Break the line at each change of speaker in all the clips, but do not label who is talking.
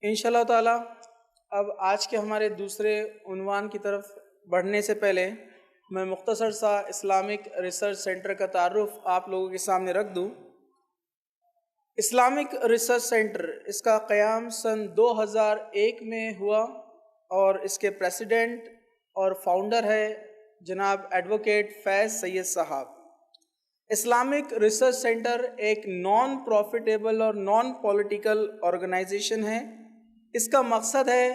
انشاءاللہ تعالی اب آج کے ہمارے دوسرے عنوان کی طرف بڑھنے سے پہلے میں مختصر سا اسلامک ریسرچ سینٹر کا تعارف آپ لوگوں کے سامنے رکھ دوں۔ اسلامک ریسرچ سینٹر اس کا قیام سن 2001 میں ہوا اور اس کے پریزیڈنٹ اور فاؤنڈر ہے جناب ایڈوکیٹ فیض سید صاحب۔ اسلامک ریسرچ سینٹر ایک نان پروفیٹیبل اور نان پولیٹیکل آرگنائزیشن ہے۔ اس کا مقصد ہے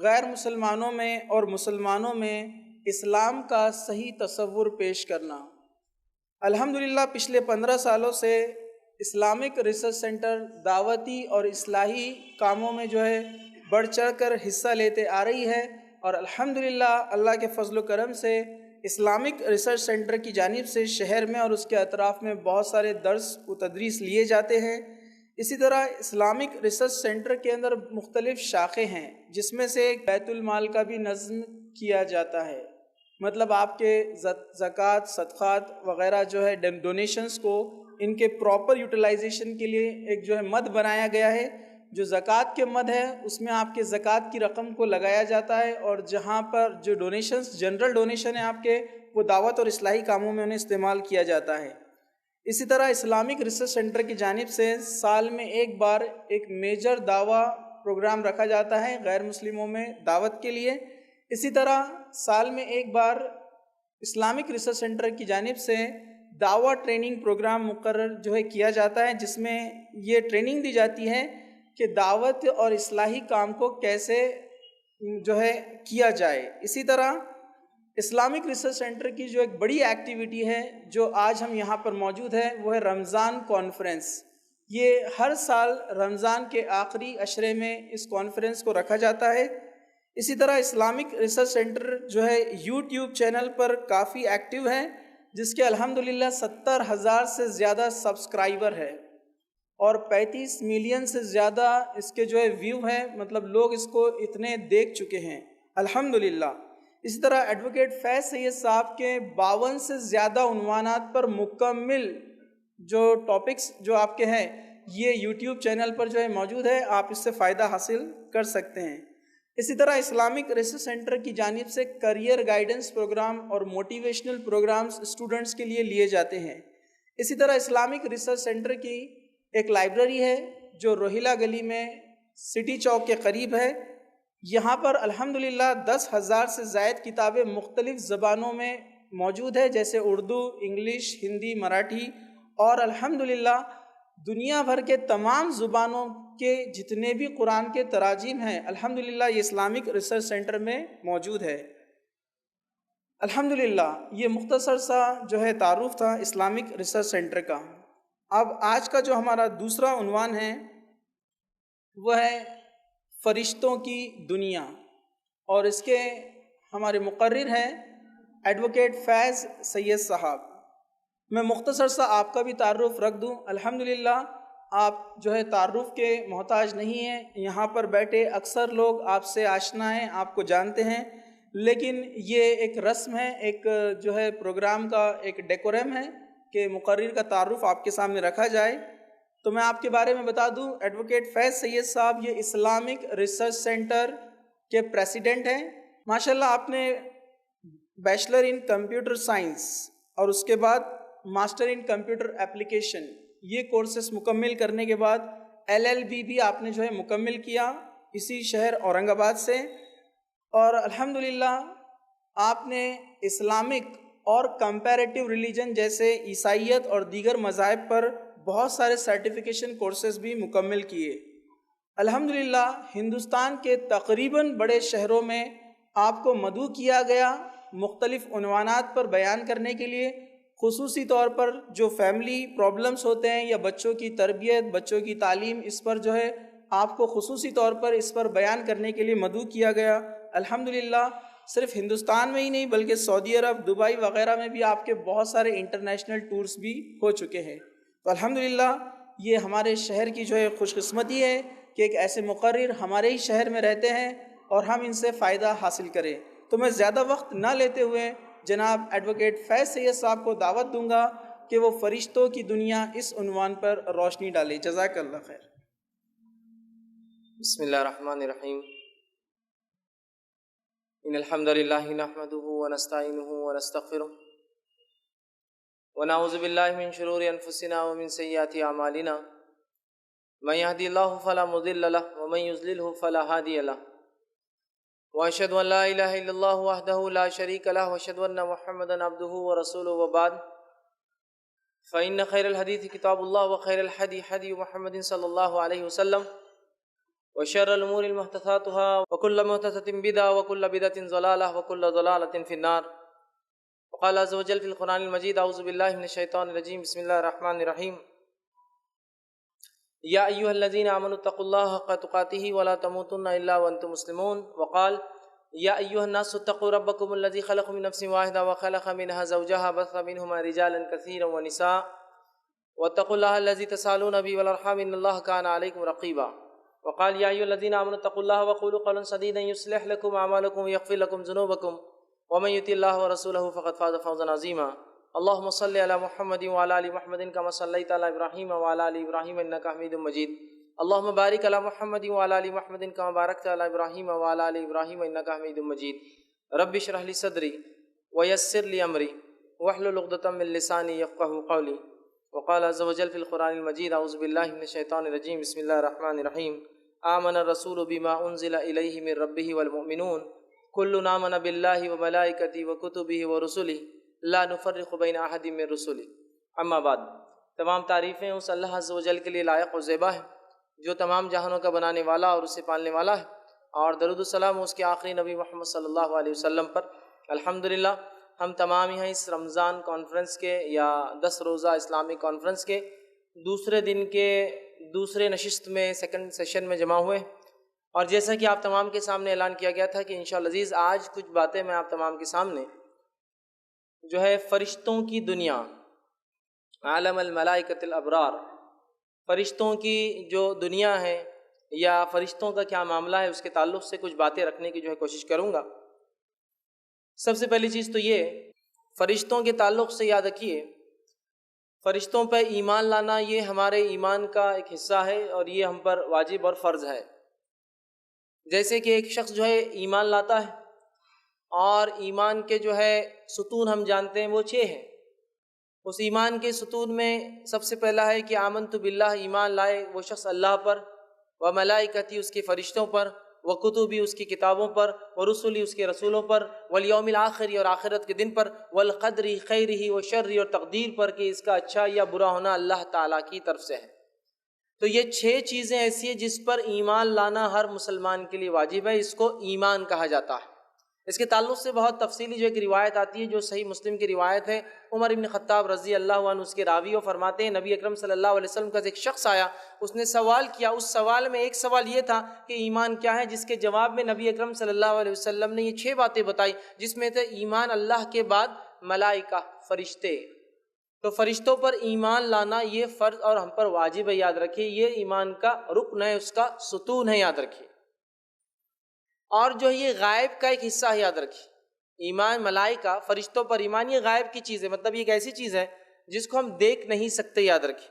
غیر مسلمانوں میں اور مسلمانوں میں اسلام کا صحیح تصور پیش کرنا۔ الحمدللہ پچھلے 15 سالوں سے اسلامک ریسرچ سینٹر دعوتی اور اصلاحی کاموں میں بڑھ چڑھ کر حصہ لیتے آ رہی ہے، اور الحمدللہ اللہ کے فضل و کرم سے اسلامک ریسرچ سینٹر کی جانب سے شہر میں اور اس کے اطراف میں بہت سارے درس و تدریس لیے جاتے ہیں۔ اسی طرح اسلامک ریسرچ سینٹر کے اندر مختلف شاخیں ہیں، جس میں سے ایک بیت المال کا بھی نظم کیا جاتا ہے، مطلب آپ کے زکوٰۃ، صدقات وغیرہ ڈونیشنز کو ان کے پراپر یوٹیلائزیشن کے لیے ایک مد بنایا گیا ہے۔ جو زکوٰۃ کے مد ہے اس میں آپ کے زکوٰۃ کی رقم کو لگایا جاتا ہے، اور جہاں پر جو ڈونیشنز جنرل ڈونیشن ہے آپ کے، وہ دعوت اور اصلاحی کاموں میں انہیں استعمال کیا جاتا ہے۔ اسی طرح اسلامک ریسرچ سینٹر کی جانب سے سال میں ایک بار ایک میجر دعویٰ پروگرام رکھا جاتا ہے غیر مسلموں میں دعوت کے لیے۔ اسی طرح سال میں ایک بار اسلامک ریسرچ سینٹر کی جانب سے دعویٰ ٹریننگ پروگرام مقرر کیا جاتا ہے، جس میں یہ ٹریننگ دی جاتی ہے کہ دعوت اور اصلاحی کام کو کیسے کیا جائے۔ اسی طرح اسلامک ریسرچ سینٹر کی جو ایک بڑی ایکٹیویٹی ہے جو آج ہم یہاں پر موجود ہے، وہ ہے رمضان کانفرنس۔ یہ ہر سال رمضان کے آخری عشرے میں اس کانفرنس کو رکھا جاتا ہے۔ اسی طرح Islamic research centre YouTube channel پر کافی ایکٹیو ہے، جس کے الحمدللہ 70,000 سے زیادہ سبسکرائبر ہے، اور 35 ملین سے زیادہ اس کے ویو ہیں، مطلب لوگ اس کو اتنے دیکھ چکے ہیں الحمدللہ۔ اسی طرح ایڈوکیٹ فیض سید صاحب کے 52 سے زیادہ عنوانات پر مکمل ٹاپکس آپ کے ہیں، یہ یوٹیوب چینل پر موجود ہے، آپ اس سے فائدہ حاصل کر سکتے ہیں۔ اسی طرح اسلامک ریسرچ سینٹر کی جانب سے کریئر گائیڈنس پروگرام اور موٹیویشنل پروگرامز اسٹوڈنٹس کے لیے جاتے ہیں۔ اسی طرح اسلامک ریسرچ سینٹر کی ایک لائبریری ہے جو روہیلا گلی میں سٹی چوک کے قریب ہے۔ یہاں پر الحمدللہ 10,000 سے زائد کتابیں مختلف زبانوں میں موجود ہے، جیسے اردو، انگلش، ہندی، مراٹھی، اور الحمدللہ دنیا بھر کے تمام زبانوں کے جتنے بھی قرآن کے تراجم ہیں الحمدللہ یہ اسلامک ریسرچ سینٹر میں موجود ہے۔ الحمدللہ یہ مختصر سا تعارف تھا اسلامک ریسرچ سینٹر کا۔ اب آج کا جو ہمارا دوسرا عنوان ہے وہ ہے فرشتوں کی دنیا، اور اس کے ہمارے مقرر ہیں ایڈوکیٹ فیض سید صاحب۔ میں مختصر سا آپ کا بھی تعارف رکھ دوں۔ الحمدللہ آپ تعارف کے محتاج نہیں ہیں، یہاں پر بیٹھے اکثر لوگ آپ سے آشنا ہیں، آپ کو جانتے ہیں، لیکن یہ ایک رسم ہے، ایک پروگرام کا ایک ڈیکورم ہے کہ مقرر کا تعارف آپ کے سامنے رکھا جائے۔ تو میں آپ کے بارے میں بتا دوں، ایڈوکیٹ فیض سید صاحب یہ اسلامک ریسرچ سینٹر کے پریزیڈنٹ ہیں۔ ماشاءاللہ آپ نے بیچلر ان کمپیوٹر سائنس اور اس کے بعد ماسٹر ان کمپیوٹر اپلیکیشن یہ کورسز مکمل کرنے کے بعد LLB بھی آپ نے مکمل کیا اسی شہر اورنگ آباد سے، اور الحمدللہ آپ نے اسلامک اور کمپیریٹیو ریلیجن جیسے عیسائیت اور دیگر مذاہب پر بہت سارے سرٹیفیکیشن کورسز بھی مکمل کیے۔ الحمدللہ ہندوستان کے تقریباً بڑے شہروں میں آپ کو مدعو کیا گیا مختلف عنوانات پر بیان کرنے کے لیے، خصوصی طور پر جو فیملی پرابلمز ہوتے ہیں یا بچوں کی تربیت، بچوں کی تعلیم، اس پر آپ کو خصوصی طور پر اس پر بیان کرنے کے لیے مدعو کیا گیا۔ الحمدللہ صرف ہندوستان میں ہی نہیں بلکہ سعودی عرب، دبئی وغیرہ میں بھی آپ کے بہت سارے انٹرنیشنل ٹورز بھی ہو چکے ہیں۔ تو الحمدللہ یہ ہمارے شہر کی خوش قسمتی ہے کہ ایک ایسے مقرر ہمارے ہی شہر میں رہتے ہیں اور ہم ان سے فائدہ حاصل کریں۔ تو میں زیادہ وقت نہ لیتے ہوئے جناب ایڈوکیٹ فیض سید صاحب کو دعوت دوں گا کہ وہ فرشتوں کی دنیا اس عنوان پر روشنی ڈالے۔ جزاک اللہ خیر۔
بسم اللہ الرحمن الرحیم ان الحمد للہ نحمده ونستعینه ونستغفره ونعوذ باللہ من شرور انفسنا ومن سیئات اعمالنا من يهدي الله فلا مضل له ومن يضلل فلا هادي له واشهد ان لا اله الا الله وحده لا شريك له واشهد ان محمدا عبده ورسوله وبعد فان خير الحديث كتاب الله وخير الهدي هدي محمد صلى الله عليه وسلم وشر الأمور محدثاتها وكل محدثة بدعة وكل بدعة ضلالة وكل ضلالة في النار. وقال عز وجل في القرآن المجيد أعوذ بالله من الشيطان الرجيم بسم الله الرحمن الرحيم يا أيها الذين آمنوا اتقوا الله حق تقاته ولا تموتن إلا وأنتم مسلمون. وقال يا أيها الناس اتقوا ربكم الذي خلقكم من نفس واحدة وخلق منها زوجها بث منهما رجالا كثيرا ونساء واتقوا الله الذي تسألون به والأرحام إن الله كان عليكم رقيبا. وقال يا أيها الذين آمنوا اتقوا الله وقولوا قولا سديدا يصلح لكم أعمالكم ويغفر لكم ذنوبكم ومن يطع الله ورسوله فقد فاز فوزا عظيما. اللهم صل على محمد وعلى آل محمد كما صليت على إبراهيم وعلى آل إبراهيم إنك حميد مجيد. اللهم بارك على محمد وعلى آل محمد كما باركت على إبراهيم وعلى آل إبراهيم إنك حميد مجيد. رب اشرح لي صدري ويسر لي أمري واحلل عقدة من لساني يفقهوا قولي. وقال عز وجل في القرآن المجيد أعوذ بالله من الشيطان الرجيم بسم الله الرحمن الرحيم آمن الرسول بما أنزل إليه من ربه والمؤمنون كل آمن بالله وملائكته وكتبه ورسله لا نفرق بين أحد من رسله. اما بعد، تمام تعریفیں اس اللہ عز و جل کے لیے لائق و زیبا ہے جو تمام جہانوں کا بنانے والا اور اسے پالنے والا ہے، اور درود السلام اس کے آخری نبی محمد صلی اللہ علیہ وسلم پر. الحمدللہ ہم تمام یہاں اس رمضان کانفرنس کے یا 10 روزہ اسلامی کانفرنس کے دوسرے دن کے دوسرے نشست میں سیکنڈ سیشن میں جمع ہوئے، اور جیسا کہ آپ تمام کے سامنے اعلان کیا گیا تھا کہ انشاءاللہ عزیز آج کچھ باتیں میں آپ تمام کے سامنے جو ہے فرشتوں کی دنیا، عالم الملائکۃ الابرار، فرشتوں کی جو دنیا ہے یا فرشتوں کا کیا معاملہ ہے اس کے تعلق سے کچھ باتیں رکھنے کی جو ہے کوشش کروں گا. سب سے پہلی چیز تو یہ، فرشتوں کے تعلق سے یاد رکھیے فرشتوں پہ ایمان لانا یہ ہمارے ایمان کا ایک حصہ ہے اور یہ ہم پر واجب اور فرض ہے. جیسے کہ ایک شخص جو ہے ایمان لاتا ہے، اور ایمان کے جو ہے ستون ہم جانتے ہیں وہ 6 ہیں. اس ایمان کے ستون میں سب سے پہلا ہے کہ آمنت باللہ، ایمان لائے وہ شخص اللہ پر، و ملائکتی اس کے فرشتوں پر، و کتبی اس کی کتابوں پر، و رسولی اس کے رسولوں پر، والیوم الآخری اور آخرت کے دن پر، والقدر خیرہ و شرہ اور تقدیر پر کہ اس کا اچھا یا برا ہونا اللہ تعالیٰ کی طرف سے ہے. تو یہ 6 چیزیں ایسی ہیں جس پر ایمان لانا ہر مسلمان کے لیے واجب ہے، اس کو ایمان کہا جاتا ہے. اس کے تعلق سے بہت تفصیلی جو ایک روایت آتی ہے جو صحیح مسلم کی روایت ہے. عمر ابن خطاب رضی اللہ عنہ اس کے راوی و فرماتے ہیں نبی اکرم صلی اللہ علیہ وسلم کا ایک شخص آیا، اس نے سوال کیا. اس سوال میں ایک سوال یہ تھا کہ ایمان کیا ہے، جس کے جواب میں نبی اکرم صلی اللہ علیہ وسلم نے یہ 6 باتیں بتائی، جس میں تھے ایمان اللہ کے بعد ملائکہ، فرشتے. تو فرشتوں پر ایمان لانا یہ فرض اور ہم پر واجب ہے، یاد رکھیے یہ ایمان کا رکن ہے، اس کا ستون ہے، یاد رکھیے. اور جو یہ غائب کا ایک حصہ ہے، یاد رکھیے ایمان ملائکہ فرشتوں پر ایمان یہ غائب کی چیز ہے، مطلب یہ ایک ایسی چیز ہے جس کو ہم دیکھ نہیں سکتے، یاد رکھیے.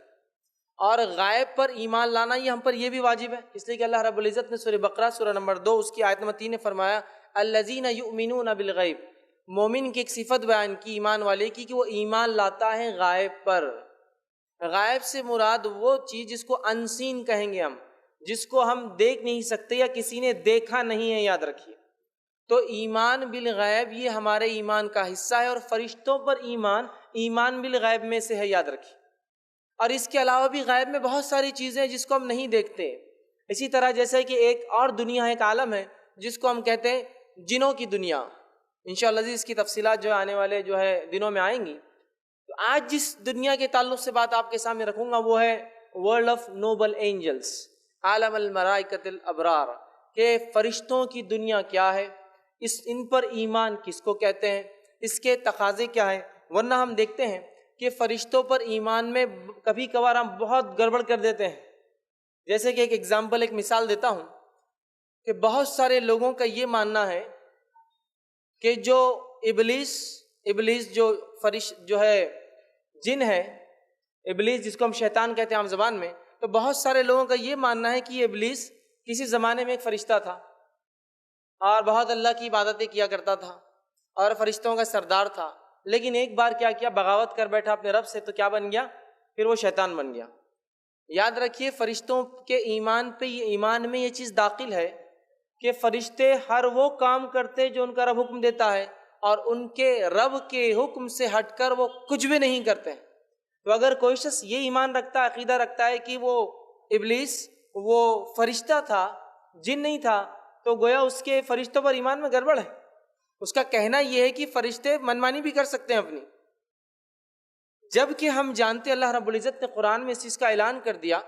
اور غائب پر ایمان لانا یہ ہم پر یہ بھی واجب ہے، اس لیے کہ اللہ رب العزت نے سورہ بقرہ سورہ نمبر 2 اس کی آیت نمبر 3 نے فرمایا الذین یؤمنون بالغیب، مومن کی ایک صفت بیان کی ایمان والے کی کہ وہ ایمان لاتا ہے غائب پر. غائب سے مراد وہ چیز جس کو انسین کہیں گے ہم، جس کو ہم دیکھ نہیں سکتے یا کسی نے دیکھا نہیں ہے، یاد رکھیے. تو ایمان بالغیب یہ ہمارے ایمان کا حصہ ہے، اور فرشتوں پر ایمان بالغیب میں سے ہے، یاد رکھیے. اور اس کے علاوہ بھی غیب میں بہت ساری چیزیں ہیں جس کو ہم نہیں دیکھتے. اسی طرح جیسے کہ ایک اور دنیا ہے، ایک عالم ہے جس کو ہم کہتے ہیں جنوں کی دنیا. انشاءاللہ اس کی تفصیلات جو آنے والے جو ہے دنوں میں آئیں گی. تو آج جس دنیا کے تعلق سے بات آپ کے سامنے رکھوں گا وہ ہے ورلڈ آف نوبل اینجلس، عالم الملائکۃ الابرار، کہ فرشتوں کی دنیا کیا ہے، ان پر ایمان کس کو کہتے ہیں، اس کے تقاضے کیا ہیں. ورنہ ہم دیکھتے ہیں کہ فرشتوں پر ایمان میں کبھی کبھار ہم بہت گڑبڑ کر دیتے ہیں. جیسے کہ ایک ایگزامپل، ایک مثال دیتا ہوں کہ بہت سارے لوگوں کا یہ ماننا ہے کہ جو ابلیس جو ہے جن ہے، ابلیس جس کو ہم شیطان کہتے ہیں عام زبان میں، تو بہت سارے لوگوں کا یہ ماننا ہے کہ یہ ابلیس کسی زمانے میں ایک فرشتہ تھا اور بہت اللہ کی عبادتیں کیا کرتا تھا اور فرشتوں کا سردار تھا، لیکن ایک بار کیا کیا، بغاوت کر بیٹھا اپنے رب سے، تو کیا بن گیا؟ پھر وہ شیطان بن گیا۔ یاد رکھیے فرشتوں کے ایمان میں یہ چیز داخل ہے کہ فرشتے ہر وہ کام کرتے جو ان کا رب حکم دیتا ہے، اور ان کے رب کے حکم سے ہٹ کر وہ کچھ بھی نہیں کرتے۔ تو اگر کوئی شخص یہ ایمان رکھتا ہے، عقیدہ رکھتا ہے کہ وہ ابلیس وہ فرشتہ تھا، جن نہیں تھا، تو گویا اس کے فرشتوں پر ایمان میں گڑبڑ ہے۔ اس کا کہنا یہ ہے کہ فرشتے منمانی بھی کر سکتے ہیں اپنی، جبکہ ہم جانتے اللہ رب العزت نے قرآن میں اس چیز کا اعلان کر دیا۔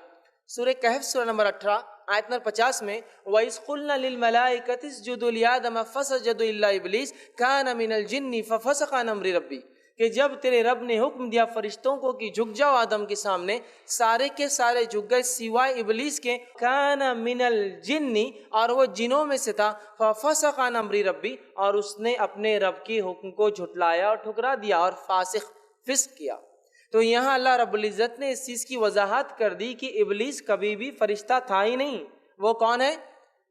سورہ کہف سورہ نمبر 18 آیت نمبر 50 میں وَإِذْ قُلْنَا لِلْمَلَائِكَةِ اسْجُدُوا لِآدَمَ فَسَجَدُوا إِلَّا إِبْلِيسَ كَانَ مِنَ الْجِنِّ فَفَسَقَ عَنْ أَمْرِ رَبِّهِ، کہ جب تیرے رب نے حکم دیا فرشتوں کو کہ جھک جاؤ آدم کے سامنے، سارے کے سارے جھک گئے سوائے ابلیس کے۔ كَانَ مِنَ الْجِنِّ، اور وہ جنوں میں سے تھا، فَفَسَقَ عَنْ أَمْرِ رَبِّهِ، اور اس نے اپنے رب کے حکم کو جھٹلایا اور ٹھکرا دیا اور فسق کیا۔ تو یہاں اللہ رب العزت نے اس چیز کی وضاحت کر دی کہ ابلیس کبھی بھی فرشتہ تھا ہی نہیں۔ وہ کون ہے؟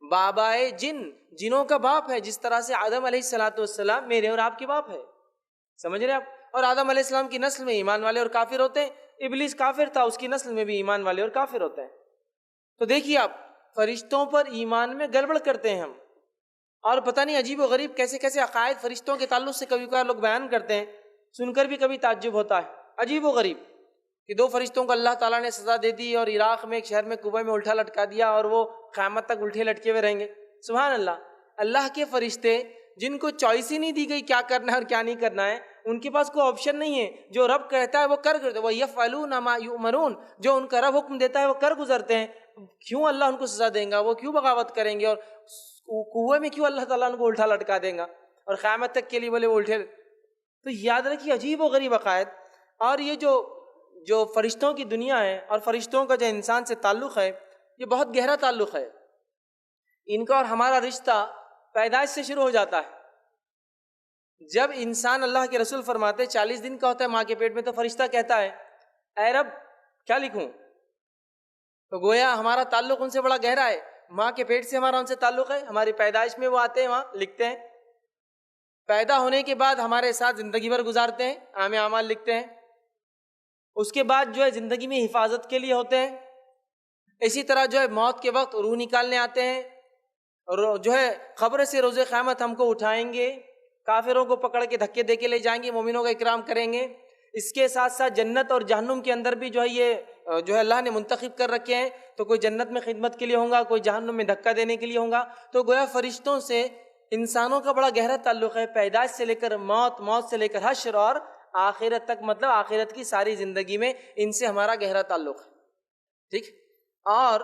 بابائے جن، جنوں کا باپ ہے، جس طرح سے آدم علیہ السلام میرے اور آپ کے باپ ہے، سمجھ رہے آپ؟ اور آدم علیہ السلام کی نسل میں ایمان والے اور کافر ہوتے ہیں، ابلیس کافر تھا، اس کی نسل میں بھی ایمان والے اور کافر ہوتے ہیں۔ تو دیکھیے آپ، فرشتوں پر ایمان میں گڑبڑ کرتے ہیں ہم، اور پتہ نہیں عجیب و غریب کیسے کیسے عقائد فرشتوں کے تعلق سے کبھی کبھار لوگ بیان کرتے ہیں، سن کر بھی کبھی تعجب ہوتا ہے، عجیب و غریب کہ 2 فرشتوں کو اللہ تعالیٰ نے سزا دے دی اور عراق میں ایک شہر میں کنویں میں الٹا لٹکا دیا، اور وہ قیامت تک الٹے لٹکے ہوئے رہیں گے۔ سبحان اللہ، اللہ کے فرشتے جن کو چوائس ہی نہیں دی گئی کیا کرنا ہے اور کیا نہیں کرنا ہے، ان کے پاس کوئی آپشن نہیں ہے، جو رب کہتا ہے وہ کرتے، وہ یفعلون ما یؤمرون، جو ان کا رب حکم دیتا ہے وہ کر گزرتے ہیں۔ کیوں اللہ ان کو سزا دیں گا؟ وہ کیوں بغاوت کریں گے؟ اور کنویں میں کیوں اللہ تعالیٰ ان کو الٹا لٹکا دیں گا اور قیامت تک کے لیے بولے وہ الٹے؟ تو یاد رکھیے عجیب و غریب عقائد۔ اور یہ جو فرشتوں کی دنیا ہے اور فرشتوں کا جو انسان سے تعلق ہے، یہ بہت گہرا تعلق ہے۔ ان کا اور ہمارا رشتہ پیدائش سے شروع ہو جاتا ہے۔ جب انسان، اللہ کے رسول فرماتے 40 دن کا ہوتا ہے ماں کے پیٹ میں، تو فرشتہ کہتا ہے اے رب کیا لکھوں؟ تو گویا ہمارا تعلق ان سے بڑا گہرا ہے، ماں کے پیٹ سے ہمارا ان سے تعلق ہے، ہماری پیدائش میں وہ آتے ہیں، وہاں لکھتے ہیں، پیدا ہونے کے بعد ہمارے ساتھ زندگی بھر گزارتے ہیں، اعمال لکھتے ہیں، اس کے بعد جو ہے زندگی میں حفاظت کے لیے ہوتے ہیں، اسی طرح جو ہے موت کے وقت روح نکالنے آتے ہیں، اور جو ہے قبر سے روز قیامت ہم کو اٹھائیں گے، کافروں کو پکڑ کے دھکے دے کے لے جائیں گے، مومنوں کا اکرام کریں گے۔ اس کے ساتھ ساتھ جنت اور جہنم کے اندر بھی جو ہے یہ جو ہے اللہ نے منتخب کر رکھے ہیں، تو کوئی جنت میں خدمت کے لیے ہوں گا، کوئی جہنم میں دھکا دینے کے لیے ہوں گا۔ تو گویا فرشتوں سے انسانوں کا بڑا گہرا تعلق ہے، پیدائش سے لے کر موت، موت سے لے کر حشر اور آخرت تک، مطلب آخرت کی ساری زندگی میں ان سے ہمارا گہرا تعلق ہے، ٹھیک۔ اور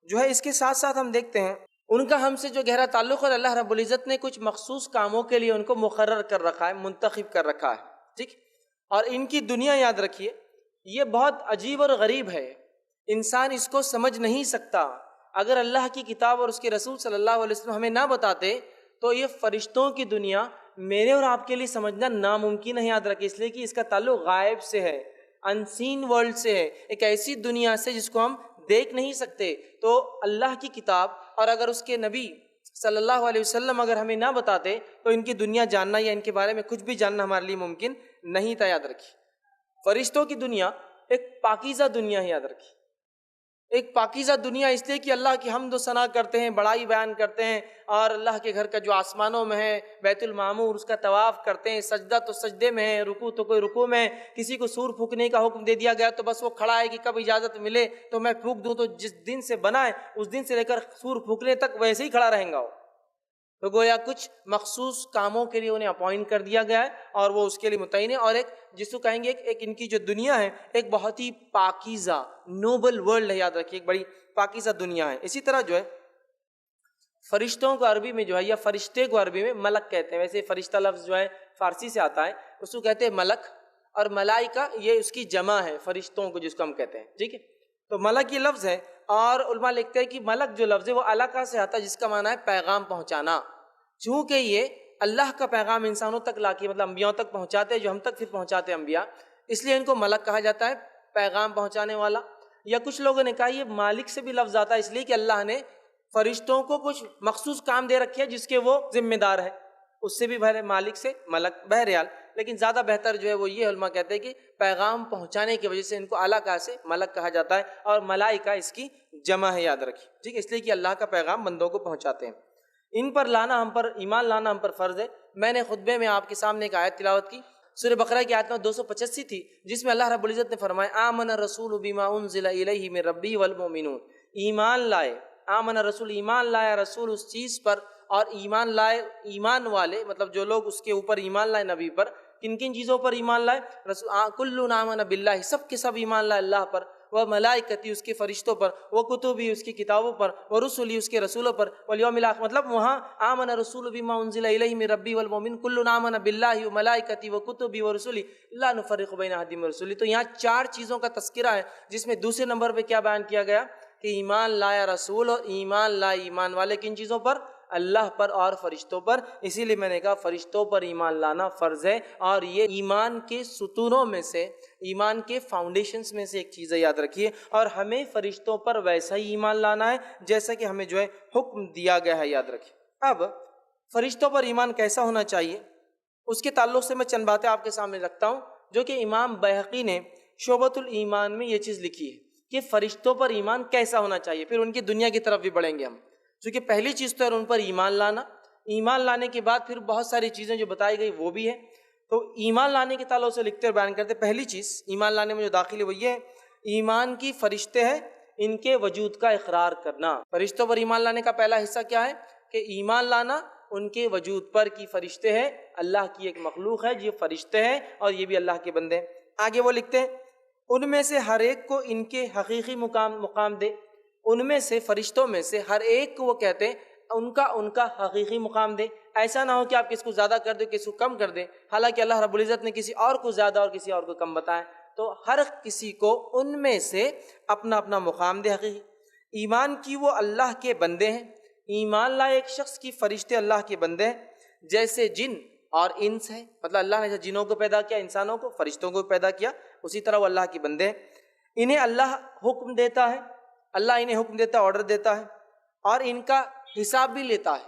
جو ہے اس کے ساتھ ساتھ ہم دیکھتے ہیں ان کا ہم سے جو گہرا تعلق ہے، اللہ رب العزت نے کچھ مخصوص کاموں کے لیے ان کو مقرر کر رکھا ہے، منتخب کر رکھا ہے، ٹھیک۔ اور ان کی دنیا یاد رکھیے یہ بہت عجیب اور غریب ہے، انسان اس کو سمجھ نہیں سکتا۔ اگر اللہ کی کتاب اور اس کے رسول صلی اللہ علیہ وسلم ہمیں نہ بتاتے تو یہ فرشتوں کی دنیا میرے اور آپ کے لیے سمجھنا ناممکن ہے۔ یاد رکھیں، اس لیے کہ اس کا تعلق غائب سے ہے، انسین ورلڈ سے ہے، ایک ایسی دنیا سے جس کو ہم دیکھ نہیں سکتے۔ تو اللہ کی کتاب اور اگر اس کے نبی صلی اللہ علیہ وسلم اگر ہمیں نہ بتاتے تو ان کی دنیا جاننا یا ان کے بارے میں کچھ بھی جاننا ہمارے لیے ممکن نہیں تھا۔ یاد رکھیے فرشتوں کی دنیا ایک پاکیزہ دنیا ہے، یاد رکھیے ایک پاکیزہ دنیا، اس لیے کہ اللہ کی حمد و ثنا کرتے ہیں، بڑائی بیان کرتے ہیں، اور اللہ کے گھر کا جو آسمانوں میں ہے بیت المعمور اس کا طواف کرتے ہیں، سجدہ تو سجدے میں ہے، رکوع تو کوئی رکوع میں ہے۔ کسی کو سور پھونکنے کا حکم دے دیا گیا تو بس وہ کھڑا ہے کہ کب اجازت ملے تو میں پھونک دوں، تو جس دن سے بنا ہے اس دن سے لے کر سور پھونکنے تک ویسے ہی کھڑا رہیں گا وہ۔ تو گویا کچھ مخصوص کاموں کے لیے انہیں اپوائنٹ کر دیا گیا ہے اور وہ اس کے لیے متعین ہے، اور ایک جس کو کہیں گے ایک ان کی جو دنیا ہے ایک بہت ہی پاکیزہ نوبل ورلڈ ہے۔ یاد رکھیے ایک بڑی پاکیزہ دنیا ہے۔ اسی طرح جو ہے فرشتوں کو عربی میں جو ہے یا فرشتے کو عربی میں ملک کہتے ہیں، ویسے فرشتہ لفظ جو ہے فارسی سے آتا ہے، اس کو کہتے ہیں ملک، اور ملائکہ یہ اس کی جمع ہے فرشتوں کو جس کو ہم کہتے ہیں، ٹھیک ہے۔ تو ملک یہ لفظ ہے، اور علماء لکھتے ہیں کہ ملک جو لفظ ہے وہ علقہ سے آتا ہے جس کا معنی ہے پیغام پہنچانا۔ چونکہ یہ اللہ کا پیغام انسانوں تک لا کے مطلب انبیاء تک پہنچاتے ہیں، جو ہم تک پھر پہنچاتے ہیں انبیاء، اس لیے ان کو ملک کہا جاتا ہے، پیغام پہنچانے والا۔ یا کچھ لوگوں نے کہا یہ مالک سے بھی لفظ آتا ہے، اس لیے کہ اللہ نے فرشتوں کو کچھ مخصوص کام دے رکھے جس کے وہ ذمہ دار ہے، اس سے بھی بہر مالک سے ملک، بہرحال لیکن زیادہ بہتر جو ہے وہ یہ علماء کہتے ہیں کہ پیغام پہنچانے کی وجہ سے ان کو اعلیٰ کہا سے ملک کہا جاتا ہے، اور ملائکہ اس کی جمع ہے، یاد رکھیے، ٹھیک ہے، اس لیے کہ اللہ کا پیغام بندوں کو پہنچاتے ہیں۔ ان پر لانا ہم پر، ایمان لانا ہم پر فرض ہے۔ میں نے خطبے میں آپ کے سامنے ایک آیت تلاوت کی، سورہ بقرہ کی آیت 285 تھی، جس میں اللہ رب العزت نے فرمایا آمن الرسول بما انزل الیہ من ربی والمؤمنون، ایمان لائے، آمن الرسول ایمان لایا رسول اس چیز پر، اور ایمان لائے ایمان والے، مطلب جو لوگ اس کے اوپر ایمان لائے نبی پر، کن کن چیزوں پر ایمان لائے؟ کل آمن باللہ، سب کے سب ایمان لائے اللہ پر، وہ ملائکتی اس کے فرشتوں پر، وہ کتبی اس کی کتابوں پر، وہ رسولی اس کے رسولوں پر، والیوم الاخر، مطلب وہاں آمن رسول بما انزل الیہ من ربی والمؤمن کل آمن باللہ وملائکتی وکتبی ورسولی لا نفرق بین احد من رسولی۔ تو یہاں 4 چیزوں کا تذکرہ ہے، جس میں دوسرے نمبر پہ کیا بیان کیا گیا کہ ایمان لایا رسول، اور ایمان لائے ایمان والے کن چیزوں پر؟ اللہ پر اور فرشتوں پر۔ اسی لیے میں نے کہا فرشتوں پر ایمان لانا فرض ہے، اور یہ ایمان کے ستونوں میں سے، ایمان کے فاؤنڈیشنز میں سے ایک چیز ہے، یاد رکھیے، اور ہمیں فرشتوں پر ویسا ہی ایمان لانا ہے جیسا کہ ہمیں جو ہے حکم دیا گیا ہے، یاد رکھیے۔ اب فرشتوں پر ایمان کیسا ہونا چاہیے، اس کے تعلق سے میں چند باتیں آپ کے سامنے رکھتا ہوں، جو کہ امام بیہقی نے شعبۃ الایمان میں یہ چیز لکھی ہے کہ فرشتوں پر ایمان کیسا ہونا چاہیے، پھر ان کی دنیا کی طرف بھی بڑھیں گے ہم، چونکہ پہلی چیز تو ہے ان پر ایمان لانا، ایمان لانے کے بعد پھر بہت ساری چیزیں جو بتائی گئی وہ بھی ہے۔ تو ایمان لانے کے تعلق سے لکھتے اور بیان کرتے، پہلی چیز ایمان لانے میں جو داخل ہے وہ یہ ہے، ایمان کی فرشتے ہیں ان کے وجود کا اقرار کرنا۔ فرشتوں پر ایمان لانے کا پہلا حصہ کیا ہے کہ ایمان لانا ان کے وجود پر، کی فرشتے ہیں، اللہ کی ایک مخلوق ہے، یہ فرشتے ہیں اور یہ بھی اللہ کے بندے ہیں۔ آگے وہ لکھتے ہیں ان میں سے ہر ایک کو ان کے حقیقی مقام دے، ان میں سے فرشتوں میں سے ہر ایک کو وہ کہتے ہیں ان کا حقیقی مقام دے۔ ایسا نہ ہو کہ آپ کسی کو زیادہ کر دیں کسی کو کم کر دیں، حالانکہ اللہ رب العزت نے کسی اور کو زیادہ اور کسی اور کو کم بتایا، تو ہر کسی کو ان میں سے اپنا اپنا مقام دے حقیقی۔ ایمان کی وہ اللہ کے بندے ہیں، ایمان لائے ایک شخص کی فرشتے اللہ کے بندے ہیں، جیسے جن اور انس ہے، مطلب اللہ نے جنوں کو پیدا کیا، انسانوں کو، فرشتوں کو پیدا کیا، اسی طرح وہ اللہ کے بندے ہیں۔ انہیں اللہ حکم دیتا ہے، اللہ انہیں حکم دیتا ہے، آرڈر دیتا ہے، اور ان کا حساب بھی لیتا ہے،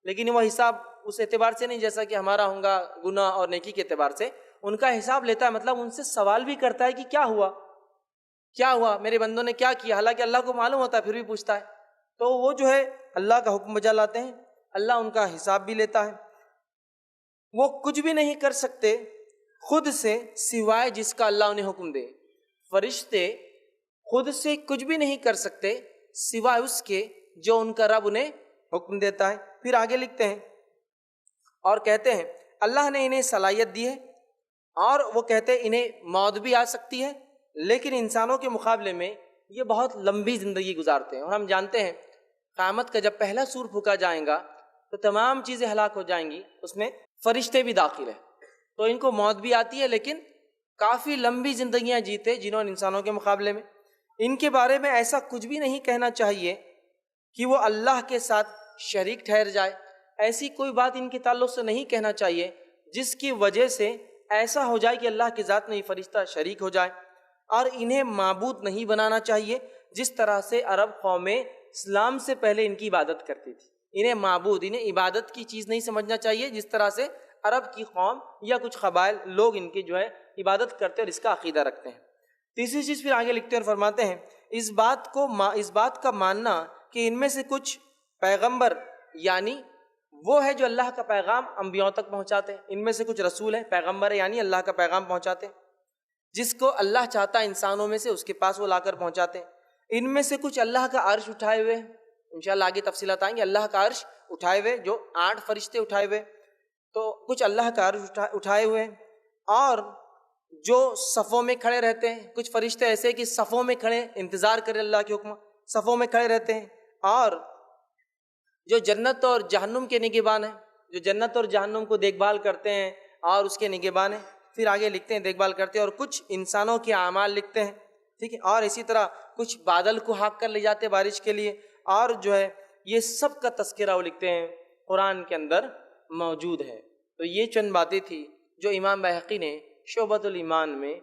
لیکن وہ حساب اس اعتبار سے نہیں جیسا کہ ہمارا ہوگا گناہ اور نیکی کے اعتبار سے، ان کا حساب لیتا ہے، مطلب ان سے سوال بھی کرتا ہے کہ کیا ہوا میرے بندوں نے کیا کیا، حالانکہ اللہ کو معلوم ہوتا ہے پھر بھی پوچھتا ہے۔ تو وہ جو ہے اللہ کا حکم بجا لاتے ہیں، اللہ ان کا حساب بھی لیتا ہے۔ وہ کچھ بھی نہیں کر سکتے خود سے سوائے جس کا اللہ انہیں حکم دے، فرشتے خود سے کچھ بھی نہیں کر سکتے سوائے اس کے جو ان کا رب انہیں حکم دیتا ہے۔ پھر آگے لکھتے ہیں اور کہتے ہیں اللہ نے انہیں صلاحیت دی ہے، اور وہ کہتے ہیں انہیں موت بھی آ سکتی ہے، لیکن انسانوں کے مقابلے میں یہ بہت لمبی زندگی گزارتے ہیں، اور ہم جانتے ہیں قیامت کا جب پہلا سور پھونکا جائے گا تو تمام چیزیں ہلاک ہو جائیں گی، اس میں فرشتے بھی داخل ہیں، تو ان کو موت بھی آتی ہے لیکن کافی لمبی زندگیاں جیتے جنہوں نے انسانوں کے مقابلے میں۔ ان کے بارے میں ایسا کچھ بھی نہیں کہنا چاہیے کہ وہ اللہ کے ساتھ شریک ٹھہر جائے، ایسی کوئی بات ان کے تعلق سے نہیں کہنا چاہیے جس کی وجہ سے ایسا ہو جائے کہ اللہ کی ذات میں یہ فرشتہ شریک ہو جائے، اور انہیں معبود نہیں بنانا چاہیے جس طرح سے عرب قومیں اسلام سے پہلے ان کی عبادت کرتی تھی، انہیں معبود، انہیں عبادت کی چیز نہیں سمجھنا چاہیے جس طرح سے عرب کی قوم یا کچھ قبائل لوگ ان کی جو ہے عبادت کرتے اور اس کا عقیدہ رکھتے ہیں۔ تیسری چیز پھر آگے لکھتے ہیں اور فرماتے ہیں اس بات کا ماننا کہ ان میں سے کچھ پیغمبر، یعنی وہ ہے جو اللہ کا پیغام انبیاؤں تک پہنچاتے ہیں، ان میں سے کچھ رسول ہیں، پیغمبر ہیں یعنی اللہ کا پیغام پہنچاتے ہیں، جس کو اللہ چاہتا ہے انسانوں میں سے اس کے پاس وہ لا کر پہنچاتے ہیں۔ ان میں سے کچھ اللہ کا عرش اٹھائے ہوئے ہیں، انشاءاللہ آگے تفصیلات آئیں گے، اللہ کا عرش اٹھائے ہوئے، جو 8 فرشتے اٹھائے ہوئے، تو کچھ اللہ کا عرش اٹھائے ہوئے ہیں، اور جو صفوں میں کھڑے رہتے ہیں، کچھ فرشتے ایسے کہ صفوں میں کھڑے انتظار کرے اللہ کے حکم، صفوں میں کھڑے رہتے ہیں، اور جو جنت اور جہنم کے نگہبان ہیں، جو جنت اور جہنم کو دیکھ بھال کرتے ہیں اور اس کے نگہبان ہیں۔ پھر آگے لکھتے ہیں دیکھ بھال کرتے ہیں، اور کچھ انسانوں کے اعمال لکھتے ہیں، ٹھیک ہے، اور اسی طرح کچھ بادل کو ہانک کر لے جاتے ہیں بارش کے لیے، اور جو ہے یہ سب کا تذکرہ وہ لکھتے ہیں قرآن کے اندر موجود ہے۔ تو یہ چند باتیں تھی جو امام بیہقی نے شعبۃ الایمان میں